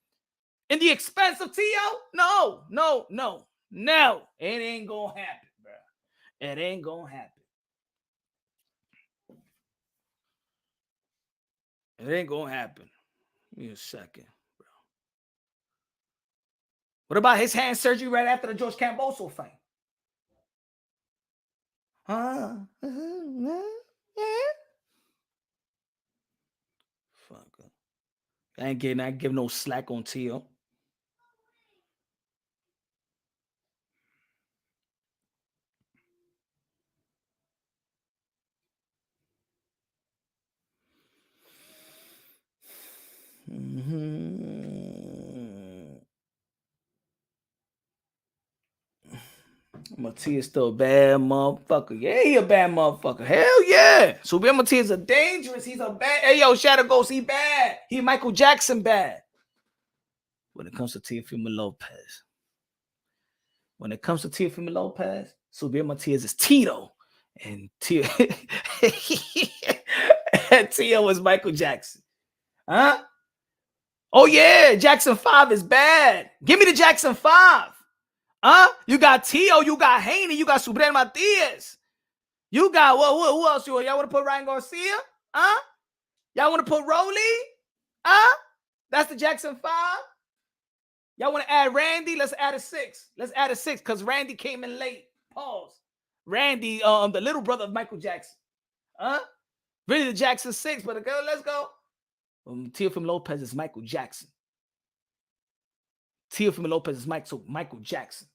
In the expense of T.O.? No. It ain't gonna happen, bro. It ain't gonna happen. It ain't gonna happen. Give me a second, bro. What about his hand surgery right after the George Camboso fight? Fuck. I ain't give no slack on T.O. Matias still a bad motherfucker. Yeah, he a bad motherfucker. Hell yeah. Subriel Matias is dangerous. He's a bad. Hey, yo, Shadow Ghost, he bad. He Michael Jackson bad. When it comes to Teofimo Lopez. When it comes to Teofimo Lopez, Subriel Matias is Tito. And Tito is Michael Jackson. Huh? Oh, yeah. Jackson 5 is bad. Give me the Jackson 5. Huh? You got T.O., you got Haney, you got Subriel Matias. You got, who else? Y'all want to put Ryan Garcia? Huh? Y'all want to put Rolly? Huh? That's the Jackson 5. Y'all want to add Randy? Let's add a 6. Let's add a 6 because Randy came in late. Pause. Randy, the little brother of Michael Jackson. Huh? Really the Jackson 6, but let's go. Teofimo Lopez is Michael Jackson. Teofimo Lopez is Michael Jackson.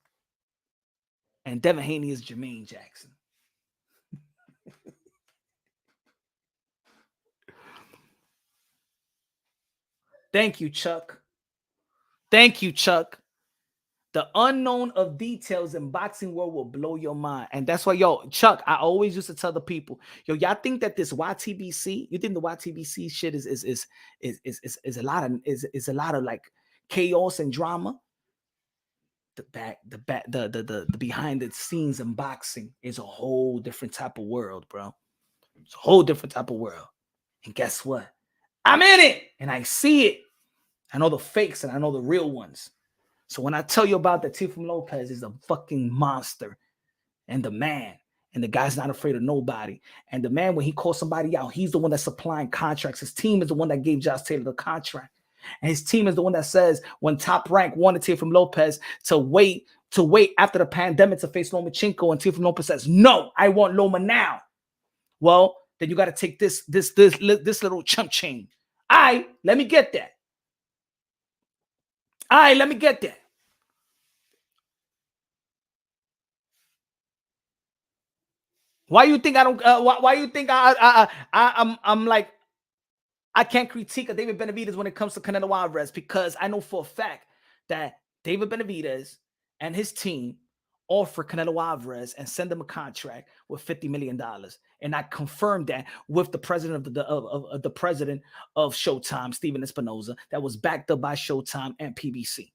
And Devin Haney is Jermaine Jackson. Thank you, Chuck. Thank you, Chuck. The unknown of details in boxing world will blow your mind. And that's why, yo, Chuck, I always used to tell the people, yo, y'all think that this YTBC, you think the YTBC shit is a lot of like chaos and drama? The behind the scenes in boxing is a whole different type of world, bro. It's a whole different type of world. And guess what? I'm in it and I see it. I know the fakes and I know the real ones. So when I tell you about that, Teofimo Lopez is a fucking monster and the man. And the guy's not afraid of nobody. And the man, when he calls somebody out, he's the one that's supplying contracts. His team is the one that gave Josh Taylor the contract. And his team is the one that says when Top Rank wanted Teofimo Lopez to wait after the pandemic to face Lomachenko, and Teofimo Lopez says, no, I want Loma now. Well, then you got to take this little chump chain. Let me get that. Let me get that. Why you think I don't? Why you think I'm like I can't critique a David Benavidez when it comes to Canelo Alvarez? Because I know for a fact that David Benavidez and his team offer Canelo Alvarez and send him a contract with $50 million, and I confirmed that with the president of the president of Showtime, Steven Espinoza, that was backed up by Showtime and PBC.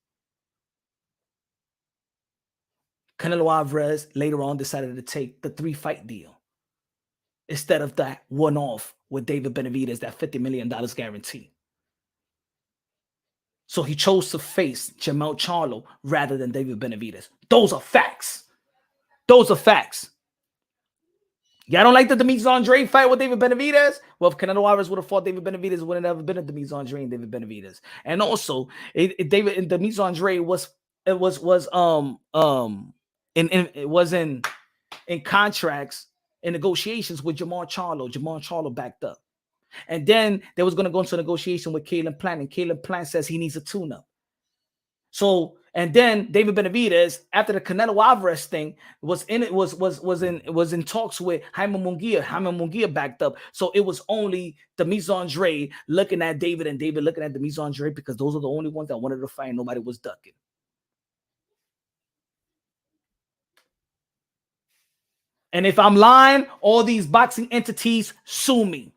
Canelo Alvarez later on decided to take the 3-fight deal instead of that one-off with David Benavidez, that $50 million guarantee. So he chose to face Jermell Charlo rather than David Benavidez. Those are facts. Those are facts. Y'all don't like the Demetrius Andre fight with David Benavidez? Well, if Canelo Alvarez would have fought David Benavidez, it wouldn't have been a Demetrius Andre and David Benavidez. And also, Demetrius Andre was in contracts and negotiations with Jermall Charlo. Jermall Charlo backed up. And then they was going to go into negotiation with Caleb Plant, and Caleb Plant says he needs a tune-up. So, and then David Benavidez, after the Canelo Alvarez thing, was in talks with Jaime Munguia. Jaime Munguia backed up. So it was only Demetrius Andre looking at David and David looking at Demetrius Andre, because those are the only ones that wanted to fight. Nobody was ducking. And if I'm lying, all these boxing entities sue me.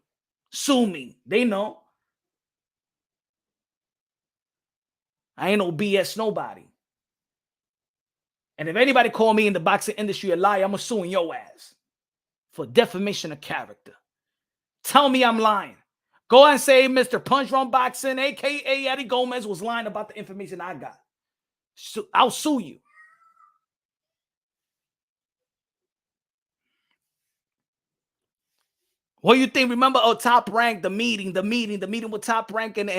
Sue me. They know. I ain't no BS nobody. And if anybody call me in the boxing industry a liar, I'm suing your ass for defamation of character. Tell me I'm lying. Go and say Mr. Punch Drunk Boxing, a.k.a. Eddie Gomez, was lying about the information I got. I'll sue you. What do you think? Remember, Top Rank, the meeting with Top Rank and the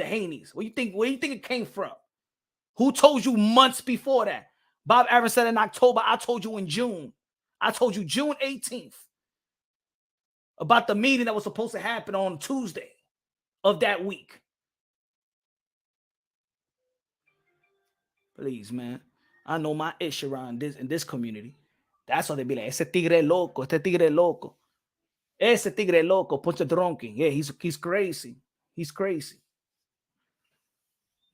Haneys. What do you think? Where do you think it came from? Who told you months before that? Bob Arum said in October. I told you in June. I told you June 18th about the meeting that was supposed to happen on Tuesday of that week. Please, man. I know my issue around this in this community. That's why they be like, ese tigre loco, este tigre loco. Ese tigre loco, Ponce Dronking. Yeah, he's crazy. He's crazy.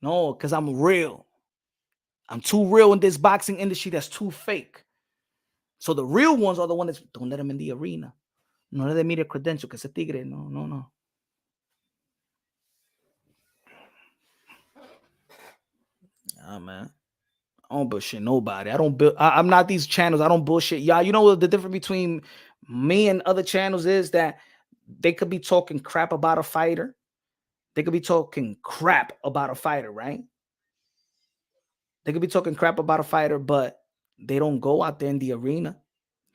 No, because I'm real. I'm too real in this boxing industry that's too fake. So the real ones are the ones that don't let them in the arena. No let them meet a credential, because a tigre, no. Ah, man. I don't bullshit nobody. I'm not these channels. I don't bullshit y'all. You know what the difference between me and other channels is? That they could be talking crap about a fighter. They could be talking crap about a fighter, right? They could be talking crap about a fighter, but they don't go out there in the arena.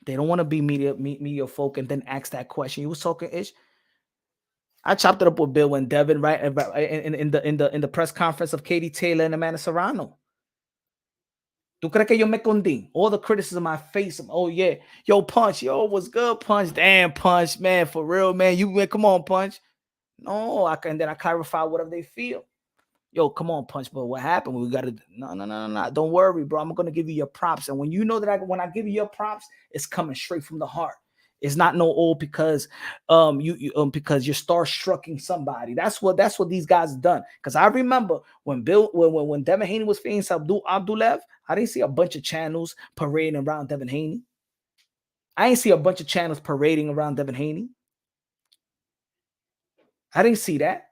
They don't want to be media folk and then ask that question. You was talking ish. I chopped it up with Bill and Devin, right? In the press conference of Katie Taylor and Amanda Serrano. ¿Tú crees que yo me escondí? All the criticism I face. Oh, yeah. Yo, Punch. Yo, what's good, Punch? Damn, Punch, man. For real, man. You went, come on, Punch. No, and then I clarify whatever they feel. Yo, come on, Punch, but what happened? We got to, no. Don't worry, bro. I'm going to give you your props. And when you know that when I give you your props, it's coming straight from the heart. It's not no old because because you're starstrucking somebody. That's what these guys have done. Because I remember when Devin Haney was fighting Abdulev, I didn't see a bunch of channels parading around Devin Haney. I didn't see a bunch of channels parading around Devin Haney. I didn't see that.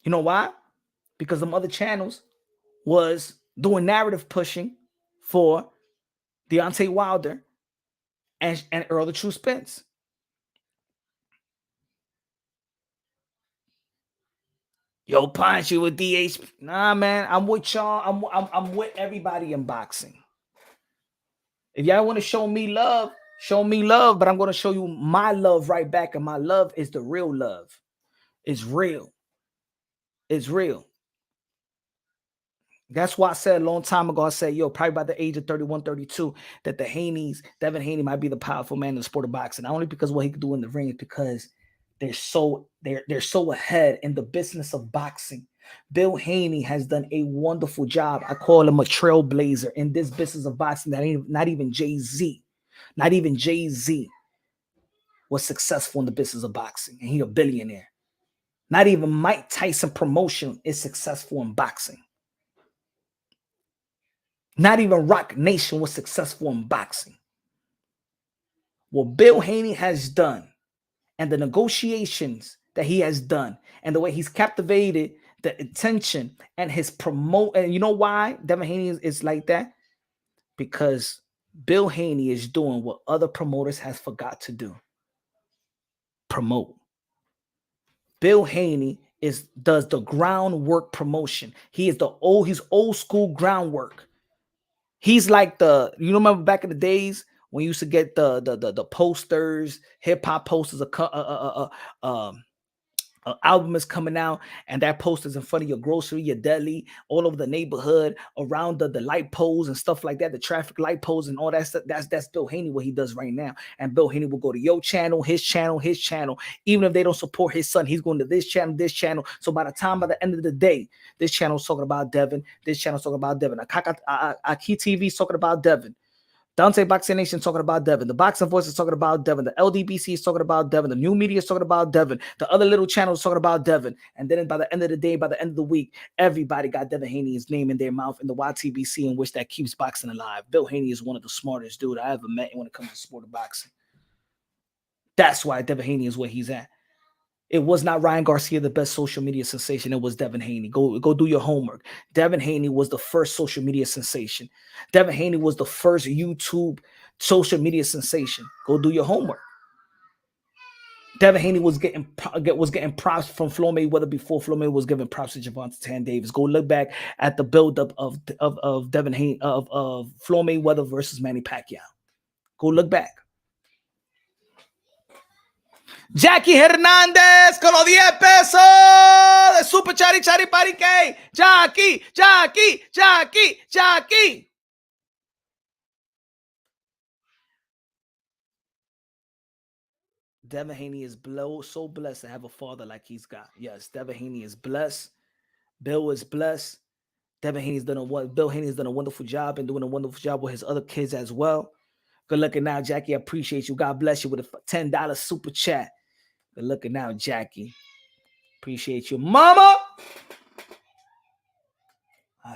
You know why? Because them other channels was doing narrative pushing for Deontay Wilder and Earl the True Spence. Yo, Punch, you with DH? Nah, man, I'm with y'all. I'm with everybody in boxing. If y'all want to show me love, but I'm going to show you my love right back, and my love is the real love. It's real. It's real. That's why I said a long time ago, I said, yo, probably by the age of 31, 32, that Devin Haney might be the powerful man in the sport of boxing. Not only because of what he could do in the ring, it's because they're so ahead in the business of boxing. Bill Haney has done a wonderful job. I call him a trailblazer in this business of boxing. That ain't not even Jay-Z. Not even Jay-Z was successful in the business of boxing, and he a billionaire. Not even Mike Tyson promotion is successful in boxing. Not even Rock Nation was successful in boxing. What Bill Haney has done and the negotiations that he has done and the way he's captivated the attention and his promote. And you know why Devin Haney is like that? Because Bill Haney is doing what other promoters has forgot to do. Promote. Bill Haney does the groundwork promotion. He's old school groundwork. He's like you remember back in the days when you used to get the posters, hip hop posters, album is coming out, and that poster's in front of your grocery, your deli, all over the neighborhood, around the light poles and stuff like that, the traffic light poles and all that stuff. That's Bill Haney, what he does right now. And Bill Haney will go to your channel, his channel. Even if they don't support his son, he's going to this channel. So by the end of the day, this channel's talking about Devin. This channel's talking about Devin. Aki TV's talking about Devin. Dante Boxing Nation talking about Devin. The Boxing Voice is talking about Devin. The LDBC is talking about Devin. The new media is talking about Devin. The other little channels talking about Devin. And then by the end of the day, by the end of the week, everybody got Devin Haney's name in their mouth in the YTBC, in which that keeps boxing alive. Bill Haney is one of the smartest dudes I ever met when it comes to the sport of boxing. That's why Devin Haney is where he's at. It was not Ryan Garcia, the best social media sensation. It was Devin Haney. Go do your homework. Devin Haney was the first social media sensation. Devin Haney was the first YouTube social media sensation. Go do your homework. Devin Haney was getting props from Floyd Mayweather before Floyd Mayweather was giving props to Gervonta Davis. Go look back at the buildup of Devin Haney of Floyd Mayweather versus Manny Pacquiao. Go look back. Jackie Hernandez con los 10 pesos de Super Chari Chari Parique. Jackie. Devin Haney is so blessed to have a father like he's got. Yes, Devin Haney is blessed. Bill is blessed. Bill Haney's done a wonderful job and doing a wonderful job with his other kids as well. Good looking now, Jackie. I appreciate you. God bless you with a $10 super chat. Good looking now, Jackie. Appreciate you, mama.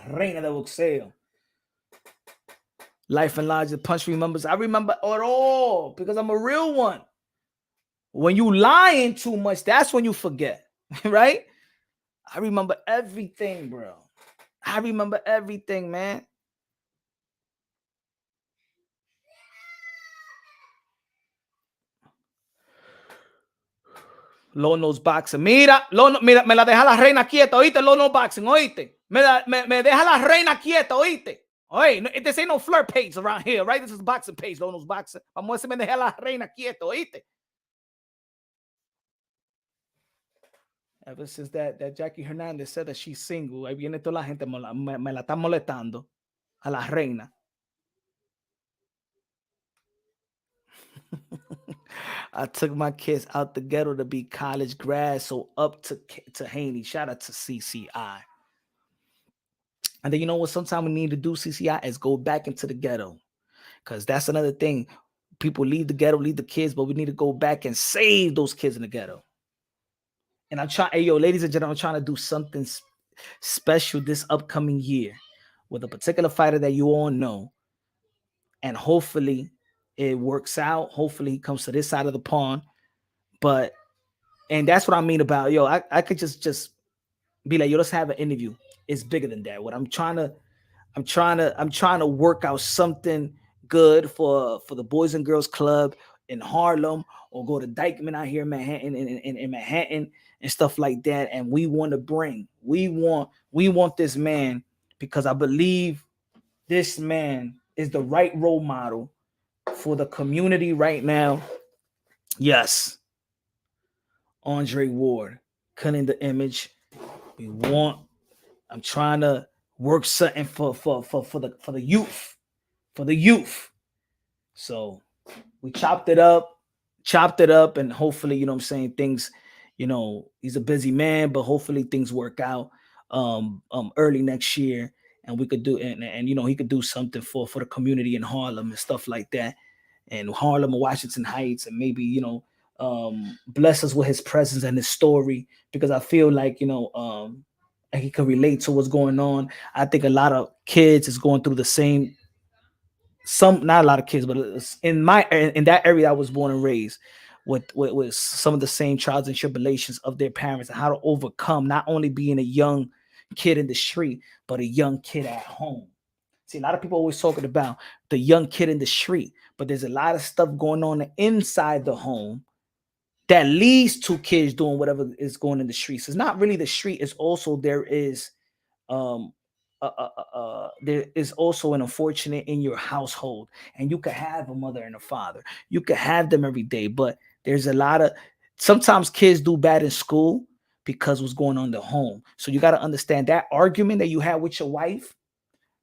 Reina de boxeo. Life and Lodge, punch remembers. I remember it all because I'm a real one. When you lying too much, that's when you forget, right? I remember everything, bro. I remember everything, man. Low nose boxing. Mira, mira, me la deja la reina quieta, oíste, low nose boxing, oíste. Me deja la reina quieta, oíste. Oye, this ain't no flirt page around here, right? This is boxing page, low nose boxing. Vamos a me deja la reina quieta, oíste. Ever since that Jackie Hernandez said that she's single, ahí viene toda la gente, me la está molestando a la reina. I took my kids out the ghetto to be college grads, so up to Haney. Shout out to CCI. And then you know what? Sometimes we need to do CCI is go back into the ghetto, because that's another thing. People leave the ghetto, leave the kids, but we need to go back and save those kids in the ghetto. And I'm trying, hey, yo, ladies and gentlemen, I'm trying to do something special this upcoming year with a particular fighter that you all know. And hopefully it works out. Hopefully he comes to this side of the pond. And that's what I mean about, yo, I could just be like, yo, let's have an interview. It's bigger than that. What I'm trying to work out something good for the Boys and Girls Club in Harlem, or go to Dykeman out here in Manhattan, in Manhattan and stuff like that. And we want this man, because I believe this man is the right role model for the community right now. Yes. Andre Ward, cutting the image. I'm trying to work something for the youth. So we chopped it up, and hopefully, you know what I'm saying, things, you know, he's a busy man, but hopefully things work out early next year, and we could do, and you know, he could do something for the community in Harlem and stuff like that, and Harlem and Washington Heights, and maybe, you know, bless us with his presence and his story, because I feel like, you know, he can relate to what's going on. I think a lot of kids is going through the same, not a lot of kids, but in that area I was born and raised, with some of the same trials and tribulations of their parents, and how to overcome not only being a young kid in the street, but a young kid at home. See, a lot of people always talking about the young kid in the street, but there's a lot of stuff going on inside the home that leads to kids doing whatever is going in the streets. It's not really the street. It's also, there is also an unfortunate in your household, and you could have a mother and a father. You could have them every day, but there's a lot of, sometimes kids do bad in school because what's going on in the home. So you got to understand that argument that you had with your wife,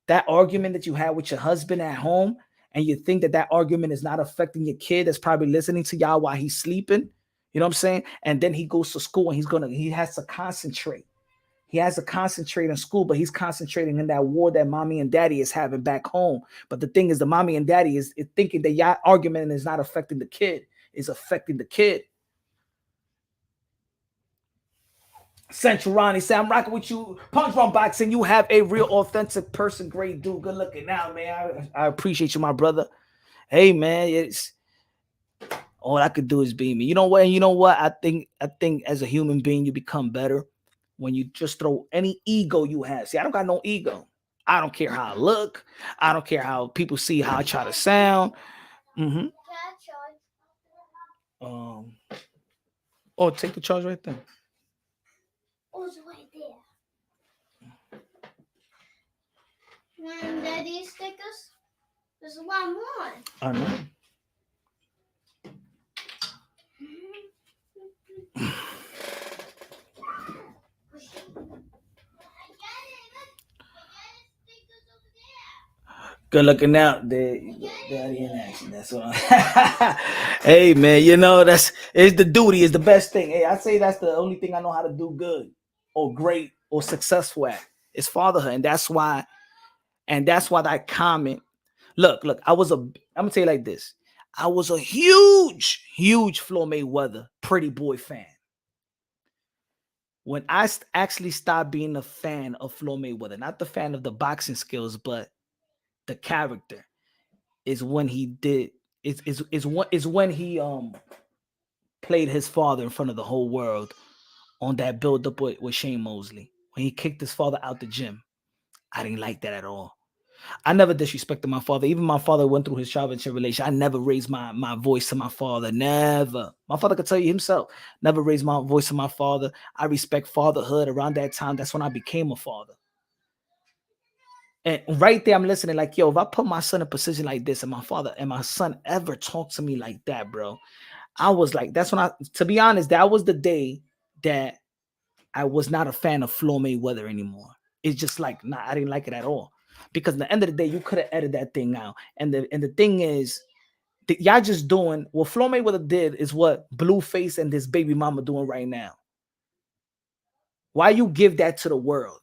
that argument that you had with your husband at home, and you think that argument is not affecting your kid that's probably listening to y'all while he's sleeping. You know what I'm saying? And then he goes to school and he has to concentrate. He has to concentrate in school, but he's concentrating in that war that mommy and daddy is having back home. But the thing is, the mommy and daddy is thinking that your argument is not affecting the kid, it's affecting the kid. Central Ronnie said, I'm rocking with you. Punch Run Boxing, you have a real authentic person. Great dude. Good looking now, man. I appreciate you, my brother. Hey, man, All I could do is be me. You know what? You know what? I think as a human being, you become better when you just throw any ego you have. See, I don't got no ego. I don't care how I look. I don't care how people see how I try to sound. Mm-hmm. Oh, take the charge right there. Oh, it's right there. And these stickers, there's a lot more. I know. Good looking out. Daddy in action. That's what I'm Hey man, you know, it's the duty, is the best thing. Hey, I say that's the only thing I know how to do good or great or successful at. It's fatherhood. And that's why that comment. Look, I'm gonna tell you like this. I was a huge Floyd Mayweather pretty boy fan. When I actually stopped being a fan of Floyd Mayweather, not the fan of the boxing skills, but the character, is when he did is when he played his father in front of the whole world on that build up with Shane Mosley when he kicked his father out the gym. I didn't like that at all. I never disrespected my father. Even my father went through his child tribulation. I never raised my voice to my father. Never. My father could tell you himself. Never raised my voice to my father. I respect fatherhood. Around that time, that's when I became a father. And right there, I'm listening like, yo, if I put my son in a position like this and my father and my son ever talk to me like that, bro, I was like, that's when to be honest, that was the day that I was not a fan of Floyd Mayweather anymore. It's just like, nah, I didn't like it at all. Because at the end of the day, you could have edited that thing out. And the thing is, y'all just doing what Floyd Mayweather did is what Blueface and this baby mama doing right now. Why you give that to the world?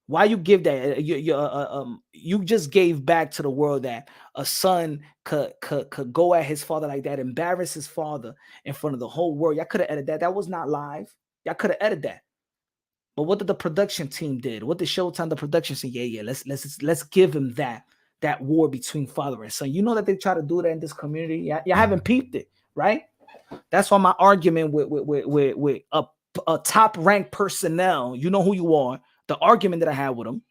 Why you give that? You just gave back to the world that a son could go at his father like that, embarrass his father in front of the whole world. Y'all could have edited that. That was not live. Y'all could have edited that. But what did the production team did? What did Showtime, the production said? Yeah, let's give him that war between father and son. You know that they try to do that in this community. Y'all haven't peeped it, right? That's why my argument with a top ranked personnel, you know who you are. The argument that I had with them,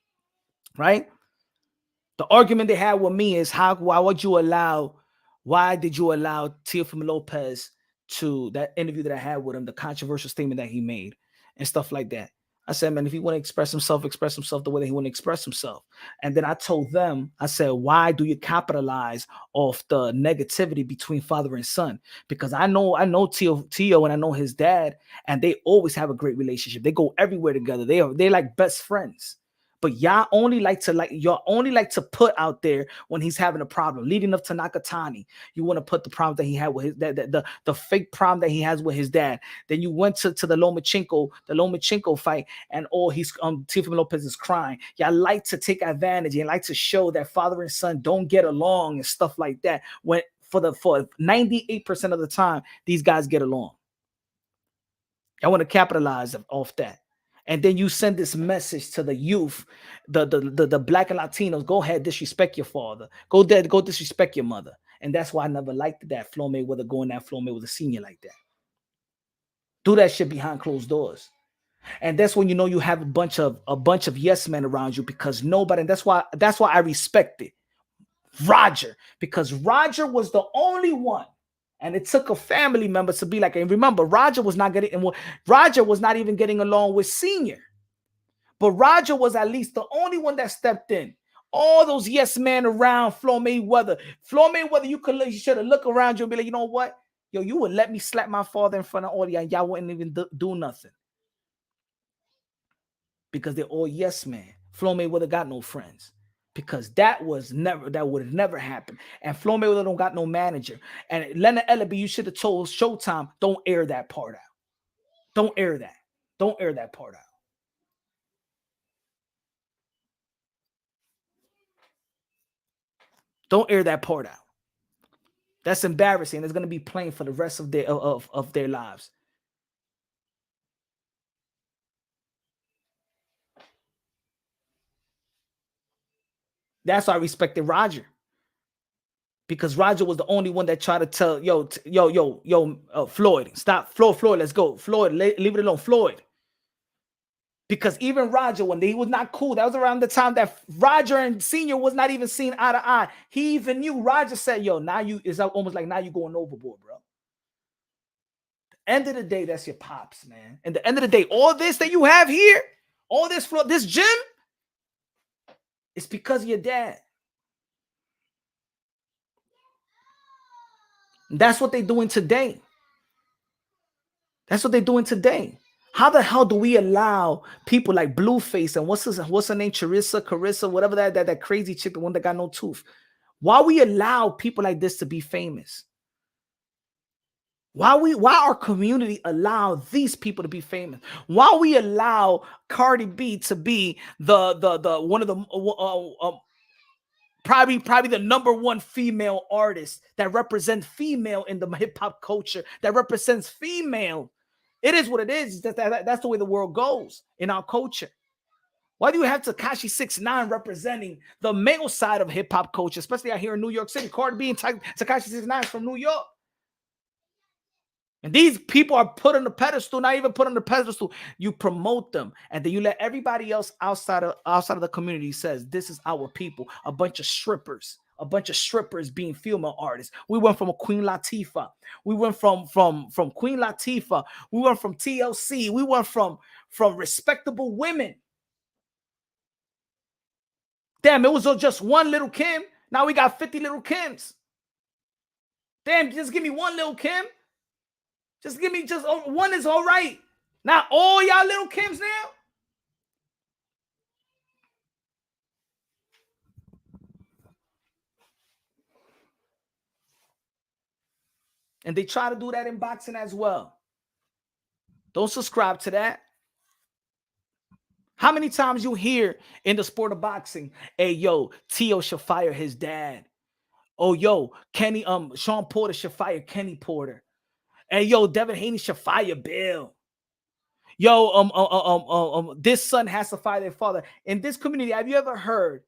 right? The argument they had with me is why did you allow Teofimo Lopez to that interview that I had with him, the controversial statement that he made and stuff like that. I said, man, if he want to express himself the way that he want to express himself. And then I told them, I said, why do you capitalize off the negativity between father and son? Because I know Tio and I know his dad, and they always have a great relationship. They go everywhere together. They're like best friends. But y'all only like to put out there when he's having a problem. Leading up to Nakatani, you want to put the problem that he had with his the fake problem that he has with his dad. Then you went to the Lomachenko fight, and he's Teofimo Lopez is crying. Y'all like to take advantage and like to show that father and son don't get along and stuff like that. When for 98% of the time, these guys get along. I want to capitalize off that. And then you send this message to the youth, the black and Latinos. Go ahead, disrespect your father. Go disrespect your mother. And that's why I never liked that Floyd Mayweather going at Floyd Mayweather Senior like that. Do that shit behind closed doors. And that's when you know you have a bunch of yes men around you, because nobody. And that's why I respect it. Roger, because Roger was the only one. And it took a family member to be like, and remember, Roger was not even getting along with Senior. But Roger was at least the only one that stepped in. All those yes men around Floyd Mayweather, you should have looked around you and be like, you know what? Yo, you would let me slap my father in front of all y'all, and y'all wouldn't even do nothing. Because they're all yes men. Floyd Mayweather got no friends. Because that would have never happened. And Floyd Mayweather don't got no manager. And Leonard Ellaby, you should have told Showtime, don't air that part out. Don't air that. Don't air that part out. Don't air that part out. That's embarrassing. It's going to be playing for the rest of their lives. That's why I respected Roger. Because Roger was the only one that tried to tell, Floyd, stop, Floyd, let's go. Floyd, leave it alone, Floyd. Because even Roger, when he was not cool, that was around the time that Roger and Senior was not even seen eye to eye. He even knew. Roger said, yo, now it's almost like now you going overboard, bro. End of the day, that's your pops, man. And the end of the day, all this that you have here, all this gym, it's because of your dad. And that's what they're doing today. That's what they're doing today. How the hell do we allow people like Blueface and what's her name, Carissa, whatever that crazy chick, the one that got no tooth? Why we allow people like this to be famous? Why our community allow these people to be famous? Why we allow Cardi B to be the one of the probably the number one female artist that represents female in the hip hop culture, that represents female. It is what it is. That's the way the world goes in our culture. Why do you have Tekashi 6ix9ine representing the male side of hip hop culture, especially out here in New York City? Cardi B and Tekashi 6ix9ine from New York. And these people are put on the pedestal, not even put on the pedestal. You promote them, and then you let everybody else outside of the community says, this is our people, a bunch of strippers being female artists. We went from a Queen Latifah. We went from Queen Latifah. We went from TLC. We went from respectable women. Damn, it was just one little Kim. Now we got 50 little Kims. Damn, just give me one little Kim. Just give me one is all right. Not all y'all little Kims now. And they try to do that in boxing as well. Don't subscribe to that. How many times you hear in the sport of boxing, hey, yo, Tio should fire his dad. Oh, yo, Sean Porter should fire Kenny Porter. Hey, yo, Devin Haney should fire Bill. Yo, this son has to fire their father. In this community, have you ever heard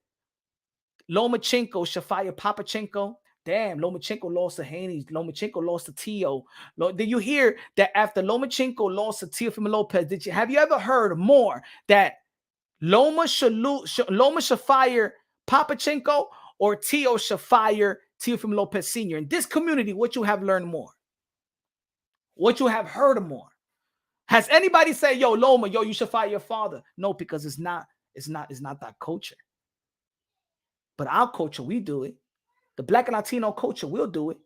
Lomachenko should fire Papachenko? Damn, Lomachenko lost to Haney. Lomachenko lost to Tio. Did you hear that after Lomachenko lost to Teofimo Lopez? Have you ever heard more that Loma should fire Papachenko or Tio should fire Teofimo Lopez Sr.? In this community, what you have learned more? What you have heard more? Has anybody said, yo, Loma, yo, you should fire your father? No, because it's not that culture. But our culture, we do it. The Black and Latino culture, we'll do it.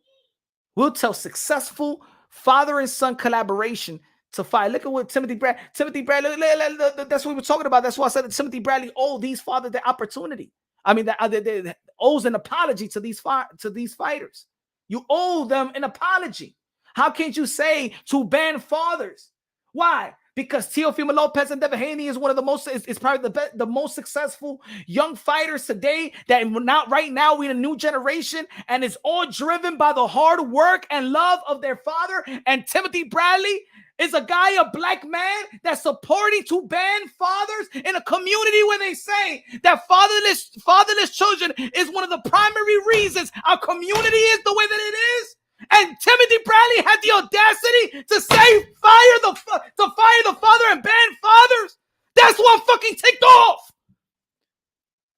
We'll tell successful father and son collaboration to fire. Look at what Timothy Bradley, that's what we were talking about. That's why I said that Timothy Bradley owed these fathers the opportunity. I mean, that owes an apology to these fighters. You owe them an apology. How can't you say to ban fathers? Why? Because Teofimo Lopez and Devin Haney is one of the most, is probably the most successful young fighters today. That not right now we're in a new generation, and it's all driven by the hard work and love of their father. And Timothy Bradley is a guy, a black man, that's supporting to ban fathers in a community where they say that fatherless children is one of the primary reasons our community is the way that it is. And Timothy Bradley had the audacity to say fire the father and ban fathers. That's what I'm fucking ticked off.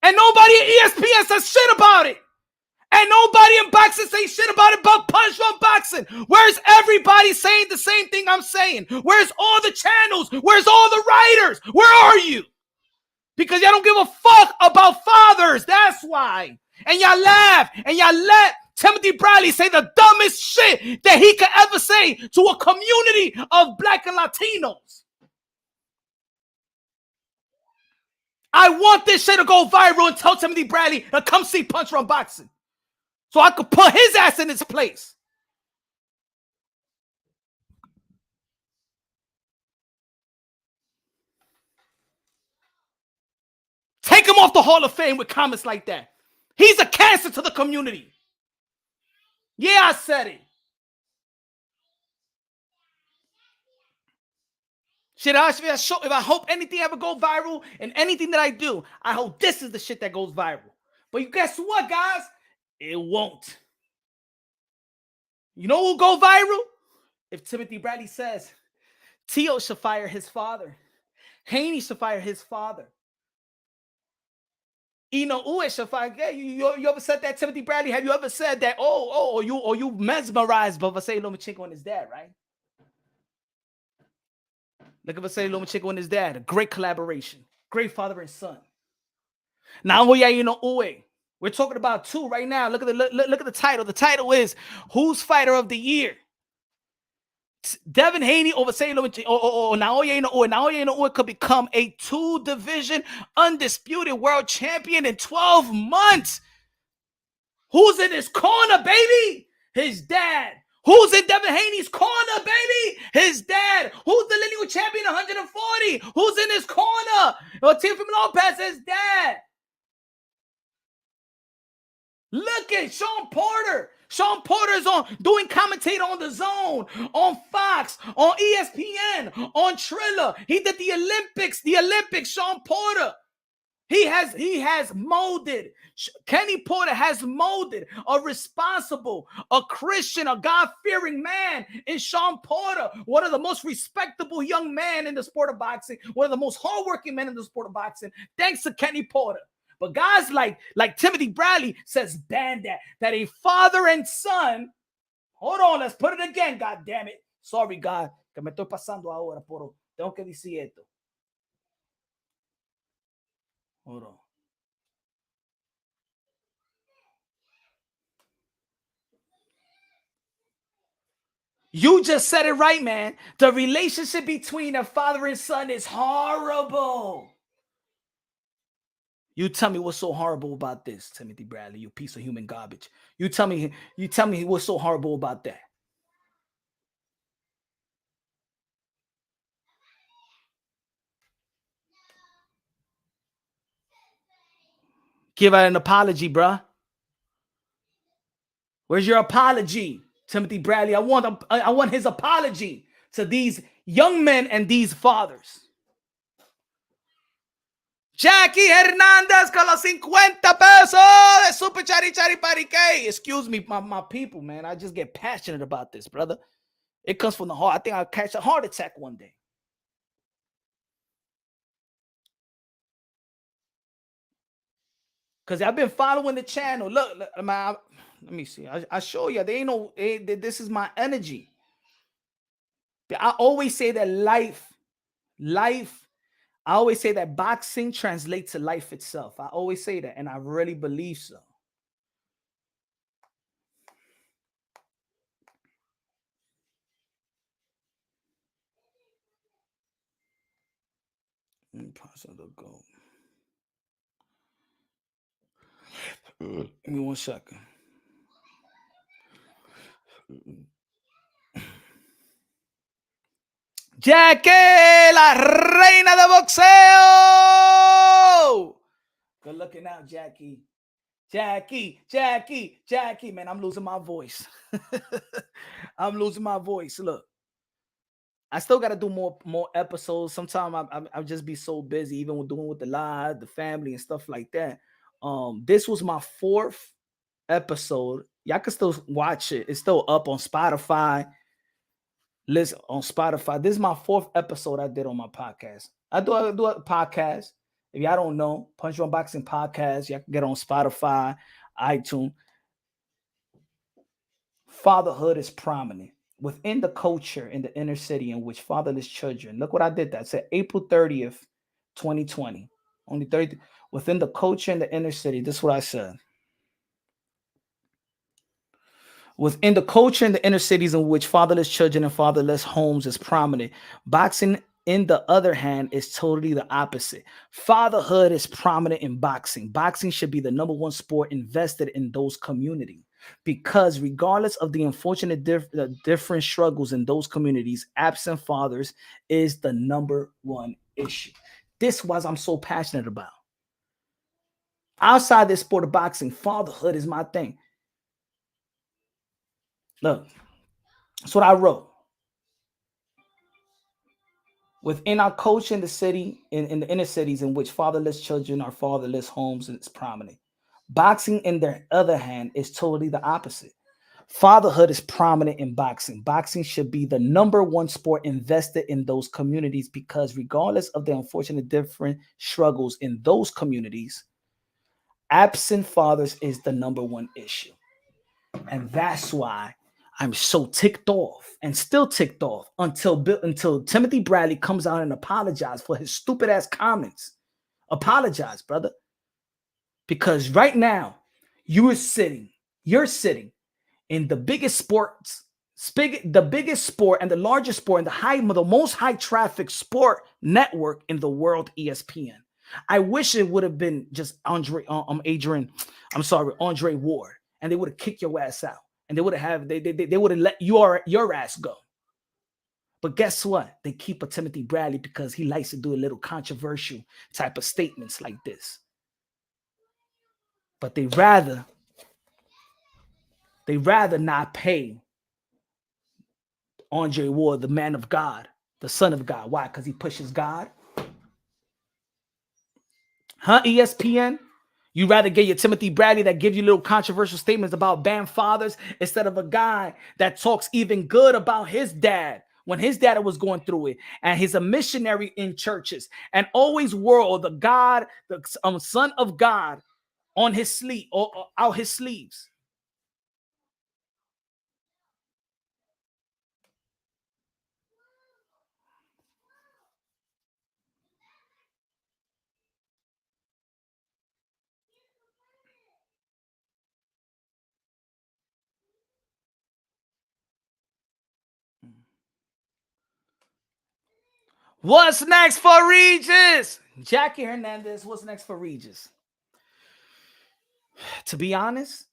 And nobody at ESPN says shit about it. And nobody in boxing say shit about it but Punch Drunk Boxing. Where's everybody saying the same thing I'm saying? Where's all the channels? Where's all the writers? Where are you? Because y'all don't give a fuck about fathers. That's why. And y'all laugh and y'all let Timothy Bradley say the dumbest shit that he could ever say to a community of black and Latinos. I want this shit to go viral and tell Timothy Bradley to come see Punch Drunk Boxing so I could put his ass in his place. Take him off the Hall of Fame with comments like that. He's a cancer to the community. Yeah, I said it. Shit, if I hope anything ever go viral and anything that I do, I hope this is the shit that goes viral. But guess what, guys? It won't. You know who will go viral? If Timothy Bradley says, Tio should fire his father. Haney should fire his father. Inoue should fire. Yeah, you ever said that, Timothy Bradley? Have you ever said that? Or you mesmerized by Vasily Lomachenko and his dad, right? Look at Vasily Lomachenko and his dad. A great collaboration. Great father and son. Naoya Inoue. We're talking about two right now. Look at the title. The title is Who's Fighter of the Year? Devin Haney over Naoya Inoue. Naoya Inoue could become a 2-division undisputed world champion in 12 months. Who's in his corner, baby? His dad. Who's in Devin Haney's corner, baby? His dad. Who's the lineal champion 140? Who's in his corner? Teofimo Lopez, his dad. Look at Sean Porter. Sean Porter's doing commentator on The Zone, on Fox, on ESPN, on Triller. He did the Olympics, Sean Porter. He has molded, Kenny Porter has molded a responsible, a Christian, a God-fearing man in Sean Porter, one of the most respectable young men in the sport of boxing, one of the most hardworking men in the sport of boxing, thanks to Kenny Porter. But guys like Timothy Bradley says, ban that a father and son, hold on, let's put it again, God damn it. Sorry, God, que me estoy pasando ahora, pero tengo que decir esto. Hold on. You just said it right, man. The relationship between a father and son is horrible. You tell me what's so horrible about this, Timothy Bradley, you piece of human garbage. You tell me what's so horrible about that. Give out an apology, bruh. Where's your apology, Timothy Bradley? I want his apology to these young men and these fathers. Jackie Hernandez con los 50 pesos de Super Chari Chari Parique. Excuse me, my people, man. I just get passionate about this, brother. It comes from the heart. I think I'll catch a heart attack one day. Because I've been following the channel. Look, let me see. I show you. They ain't no. This is my energy. I always say that life. I always say that boxing translates to life itself. I always say that, and I really believe so. Let me pass on the go. Give me 1 second. Jackie, la reina de boxeo. Good looking out, Jackie. Jackie. Man, I'm losing my voice. I'm losing my voice. Look, I still got to do more episodes. Sometimes I'll just be so busy, even with doing with the live, the family, and stuff like that. This was my 4th episode. Y'all can still watch it. It's still up on Spotify. Listen on Spotify. This is my 4th episode I did on my podcast. I do a podcast. If y'all don't know, Punch Your Unboxing Podcast, y'all can get on Spotify, iTunes. Fatherhood is prominent within the culture in the inner city in which fatherless children. Look what I did. That said April 30th, 2020. Only 30 within the culture in the inner city. This is what I said. Within the culture in the inner cities in which fatherless children and fatherless homes is prominent, boxing, in the other hand, is totally the opposite. Fatherhood is prominent in boxing. Boxing should be the #1 sport invested in those communities because regardless of the unfortunate different struggles in those communities, absent fathers is the #1 issue. This was I'm so passionate about. Outside this sport of boxing, fatherhood is my thing. Look, that's what I wrote. Within our culture in the city, in the inner cities in which fatherless children are fatherless homes, it's prominent. Boxing, in the other hand, is totally the opposite. Fatherhood is prominent in boxing. Boxing should be the #1 sport invested in those communities because regardless of the unfortunate different struggles in those communities, absent fathers is the #1 issue. And that's why I'm so ticked off and still ticked off until Timothy Bradley comes out and apologizes for his stupid ass comments. Apologize, brother. Because right now, you're sitting in the biggest sport and the largest sport and the most high traffic sport network in the world, ESPN. I wish it would have been just Andre Ward, and they would have kicked your ass out, and they would have let your ass go. But guess what? They keep a Timothy Bradley because he likes to do a little controversial type of statements like this. But they rather not pay Andre Ward, the man of God, the son of God. Why? Because he pushes God? Huh, ESPN? You rather get your Timothy Bradley that gives you little controversial statements about banned fathers instead of a guy that talks even good about his dad when his dad was going through it, and he's a missionary in churches and always wore the God, the son of God on his sleeve or out his sleeves. What's next for Regis? Jackie Hernandez, what's next for Regis? To be honest,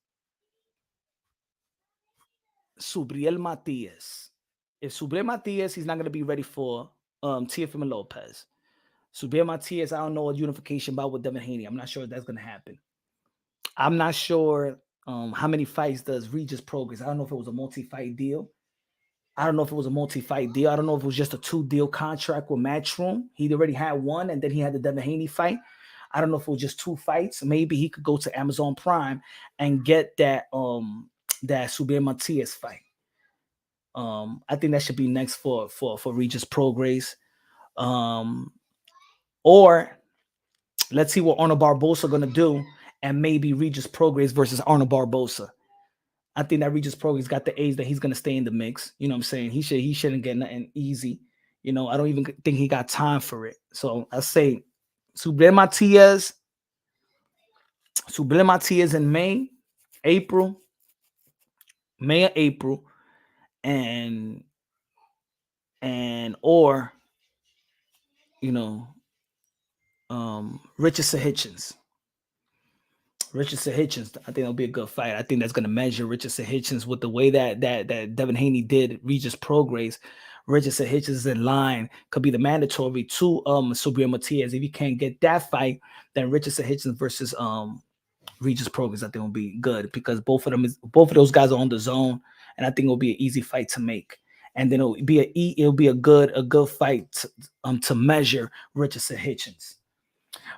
Subriel Matias. If Subriel Matias, he's not going to be ready for Teofimo Lopez. Subriel Matias, I don't know what unification about with Devin Haney. I'm not sure if that's going to happen. I'm not sure how many fights does Regis Prograis. I don't know if it was a multi-fight deal. I don't know if it was a multi-fight deal. I don't know if it was just a 2-deal contract with Matchroom. He already had one, and then he had the Devin Haney fight. I don't know if it was just 2 fights. Maybe he could go to Amazon Prime and get that Subriel Matias fight. I think that should be next for Regis Prograis. Or let's see what Arnold Barbosa going to do, and maybe Regis Prograis versus Arnold Barbosa. I think that Regis Prograis got the age that he's going to stay in the mix. You know what I'm saying? He shouldn't get nothing easy. You know, I don't even think he got time for it. So I say Subriel Matias in May, April, and or you know, Richardson Hitchens. Richardson Hitchens, I think it'll be a good fight. I think that's going to measure Richardson Hitchens with the way that Devin Haney did Regis Prograis. Richardson Hitchens in line could be the mandatory to Subriel Matias. If you can't get that fight, then Richardson Hitchens versus Regis Prograis, I think will be good because both of those guys are on the zone, and I think it'll be an easy fight to make. And then it'll be a good fight to measure Richardson Hitchens.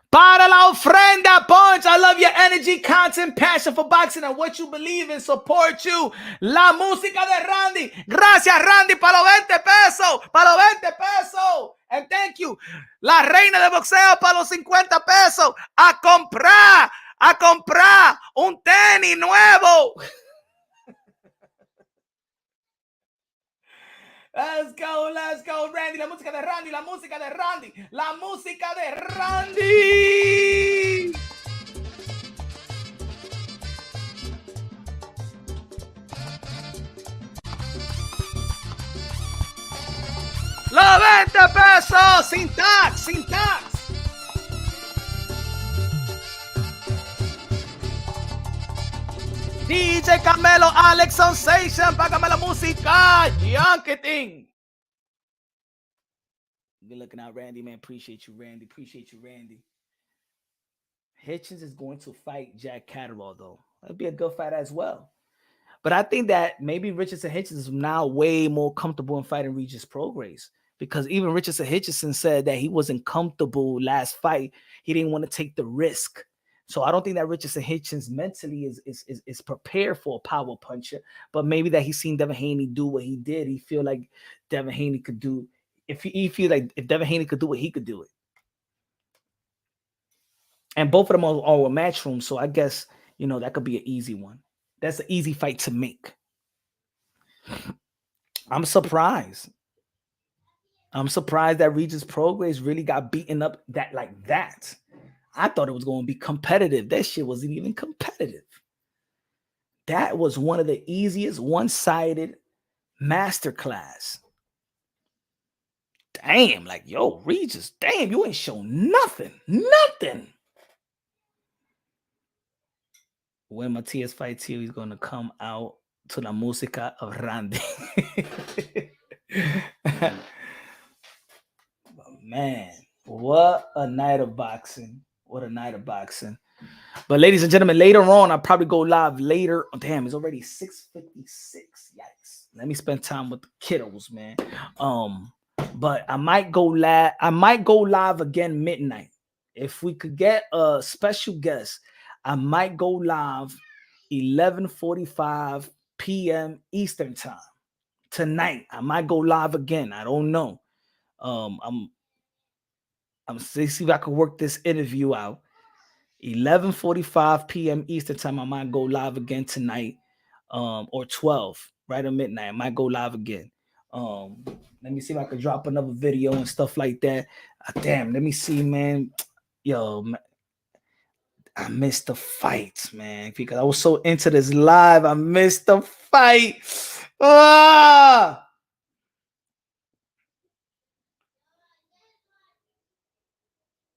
Para la ofrenda, Punch. I love your energy, content, passion for boxing, and what you believe in. Support you. La música de Randy. Gracias, Randy, para los 20 pesos. Para los 20 pesos. And thank you. La reina de boxeo para los 50 pesos. A comprar un tenis nuevo. Let's go, Randy. La música de Randy. Los 20 pesos, sin tax. DJ Camelo, Alex Sensation, págame la música, Yanketing. Good looking out, Randy, man. Appreciate you, Randy. Hitchens is going to fight Jack Catterall, though. That'd be a good fight as well. But I think that maybe Richardson Hitchens is now way more comfortable in fighting Regis Prograis because even Richardson Hitchens said that he wasn't comfortable last fight. He didn't want to take the risk So I don't think that Richardson Hitchens mentally is prepared for a power puncher, but maybe that he's seen Devin Haney do what he did. He feel like Devin Haney could do, if he feel like if Devin Haney could do it, he could do it. And both of them are a match room, so I guess, you know, that could be an easy one. That's an easy fight to make. I'm surprised. I'm surprised that Regis Prograis really got beaten up like that. I thought it was going to be competitive. That shit wasn't even competitive. That was one of the easiest one-sided masterclass. Damn, like, yo, Regis, damn, you ain't shown nothing. Nothing. When Matias fights here, he's going to come out to la música of Randy. Man, what a night of boxing. What a night of boxing. But ladies and gentlemen, later on, I'll probably go live later. Oh, damn, it's already 6:56. Yikes. Let me spend time with the kiddos, man. But I might go live again midnight. If we could get a special guest, I might go live 11:45 p.m. Eastern time. Tonight, I might go live again. I don't know. I'm see if I can work this interview out. 11:45 p.m. Eastern time. I might go live again tonight, or 12 right at midnight. I might go live again. Let me see if I can drop another video and stuff like that. Damn, let me see, man. Yo, man, I missed the fight, man, because I was so into this live. I missed the fight. Ah!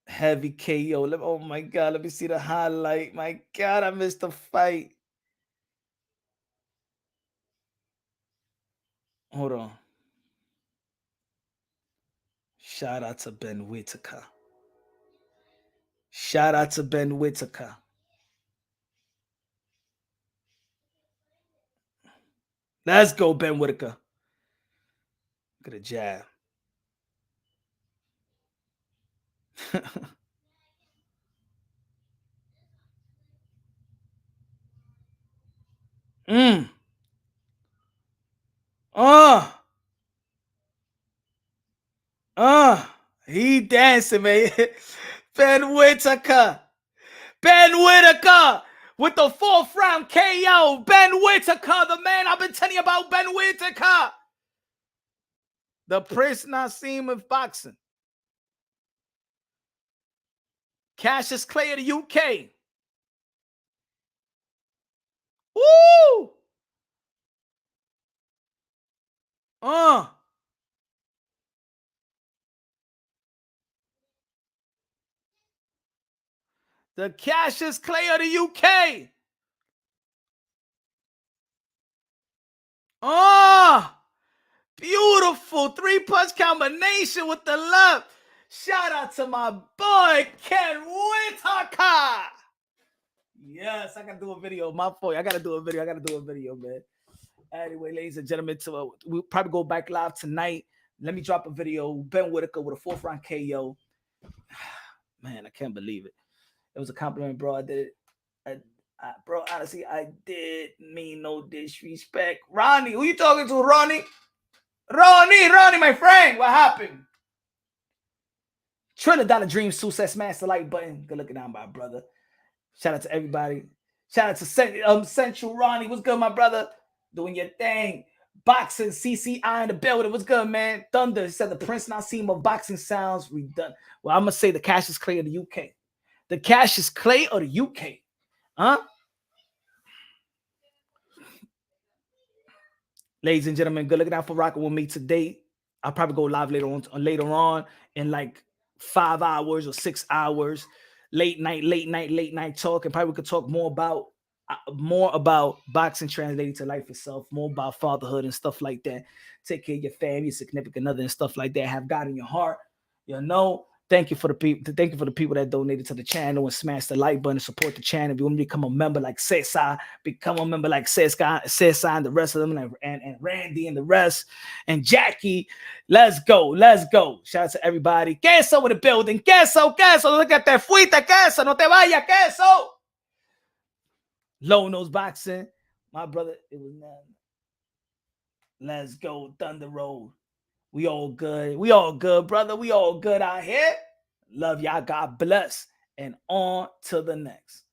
Heavy KO. Oh my God, let me see the highlight. My God, I missed the fight. Hold on. Shout out to Ben Whitaker. Shout out to Ben Whitaker. Let's go, Ben Whitaker. Look at a jab. He dancing, man. Ben Whitaker. Ben Whitaker with the 4th round KO. Ben Whitaker, the man I've been telling you about. Ben Whitaker. The Prince Nassim of boxing. Cassius Clay of the UK. Woo! The Cassius Clay of the UK. Beautiful 3-punch combination with the left. Shout out to my boy, Ken Whitaker. Yes, I gotta do a video. My boy, I gotta do a video, man. Anyway, ladies and gentlemen, we'll probably go back live tonight. Let me drop a video. Ben Whitaker with a 4th round KO. Man, I can't believe it. It was a compliment, bro. I did it. Bro, honestly, I did mean no disrespect. Ronnie, who you talking to, Ronnie? Ronnie, my friend. What happened? Trinidad Dream Success Smash the like button. Good looking out, my brother. Shout out to everybody. Shout out to Central Ronnie. What's good, my brother? Doing your thing. Boxing CCI in the building. What's good, man? Thunder said the Prince Nassim of boxing sounds redundant. Well, I'm gonna say the Cassius Clay of the UK. The Cassius Clay of the UK. Huh? Ladies and gentlemen, good looking out for rocking with me today. I'll probably go live later on in like 5 hours or 6 hours. Late night talk. And probably we could talk more about boxing translating to life itself, more about fatherhood and stuff like that. Take care of your family, your significant other and stuff like that. Have God in your heart, you know. Thank you for the people. Thank you for the people that donated to the channel and smash the like button and support the channel. If you want to become a member like Cesar, become a member like Cesar and the rest of them, and Randy and the rest, and Jackie. Let's go. Let's go. Shout out to everybody. Queso in the building. Queso. Look at that. Fuiste, queso. No te vayas, queso. Low Nose Boxing. My brother, it was nothing. Let's go. Thunder Road. We all good. We all good, brother. We all good out here. Love y'all. God bless. And on to the next.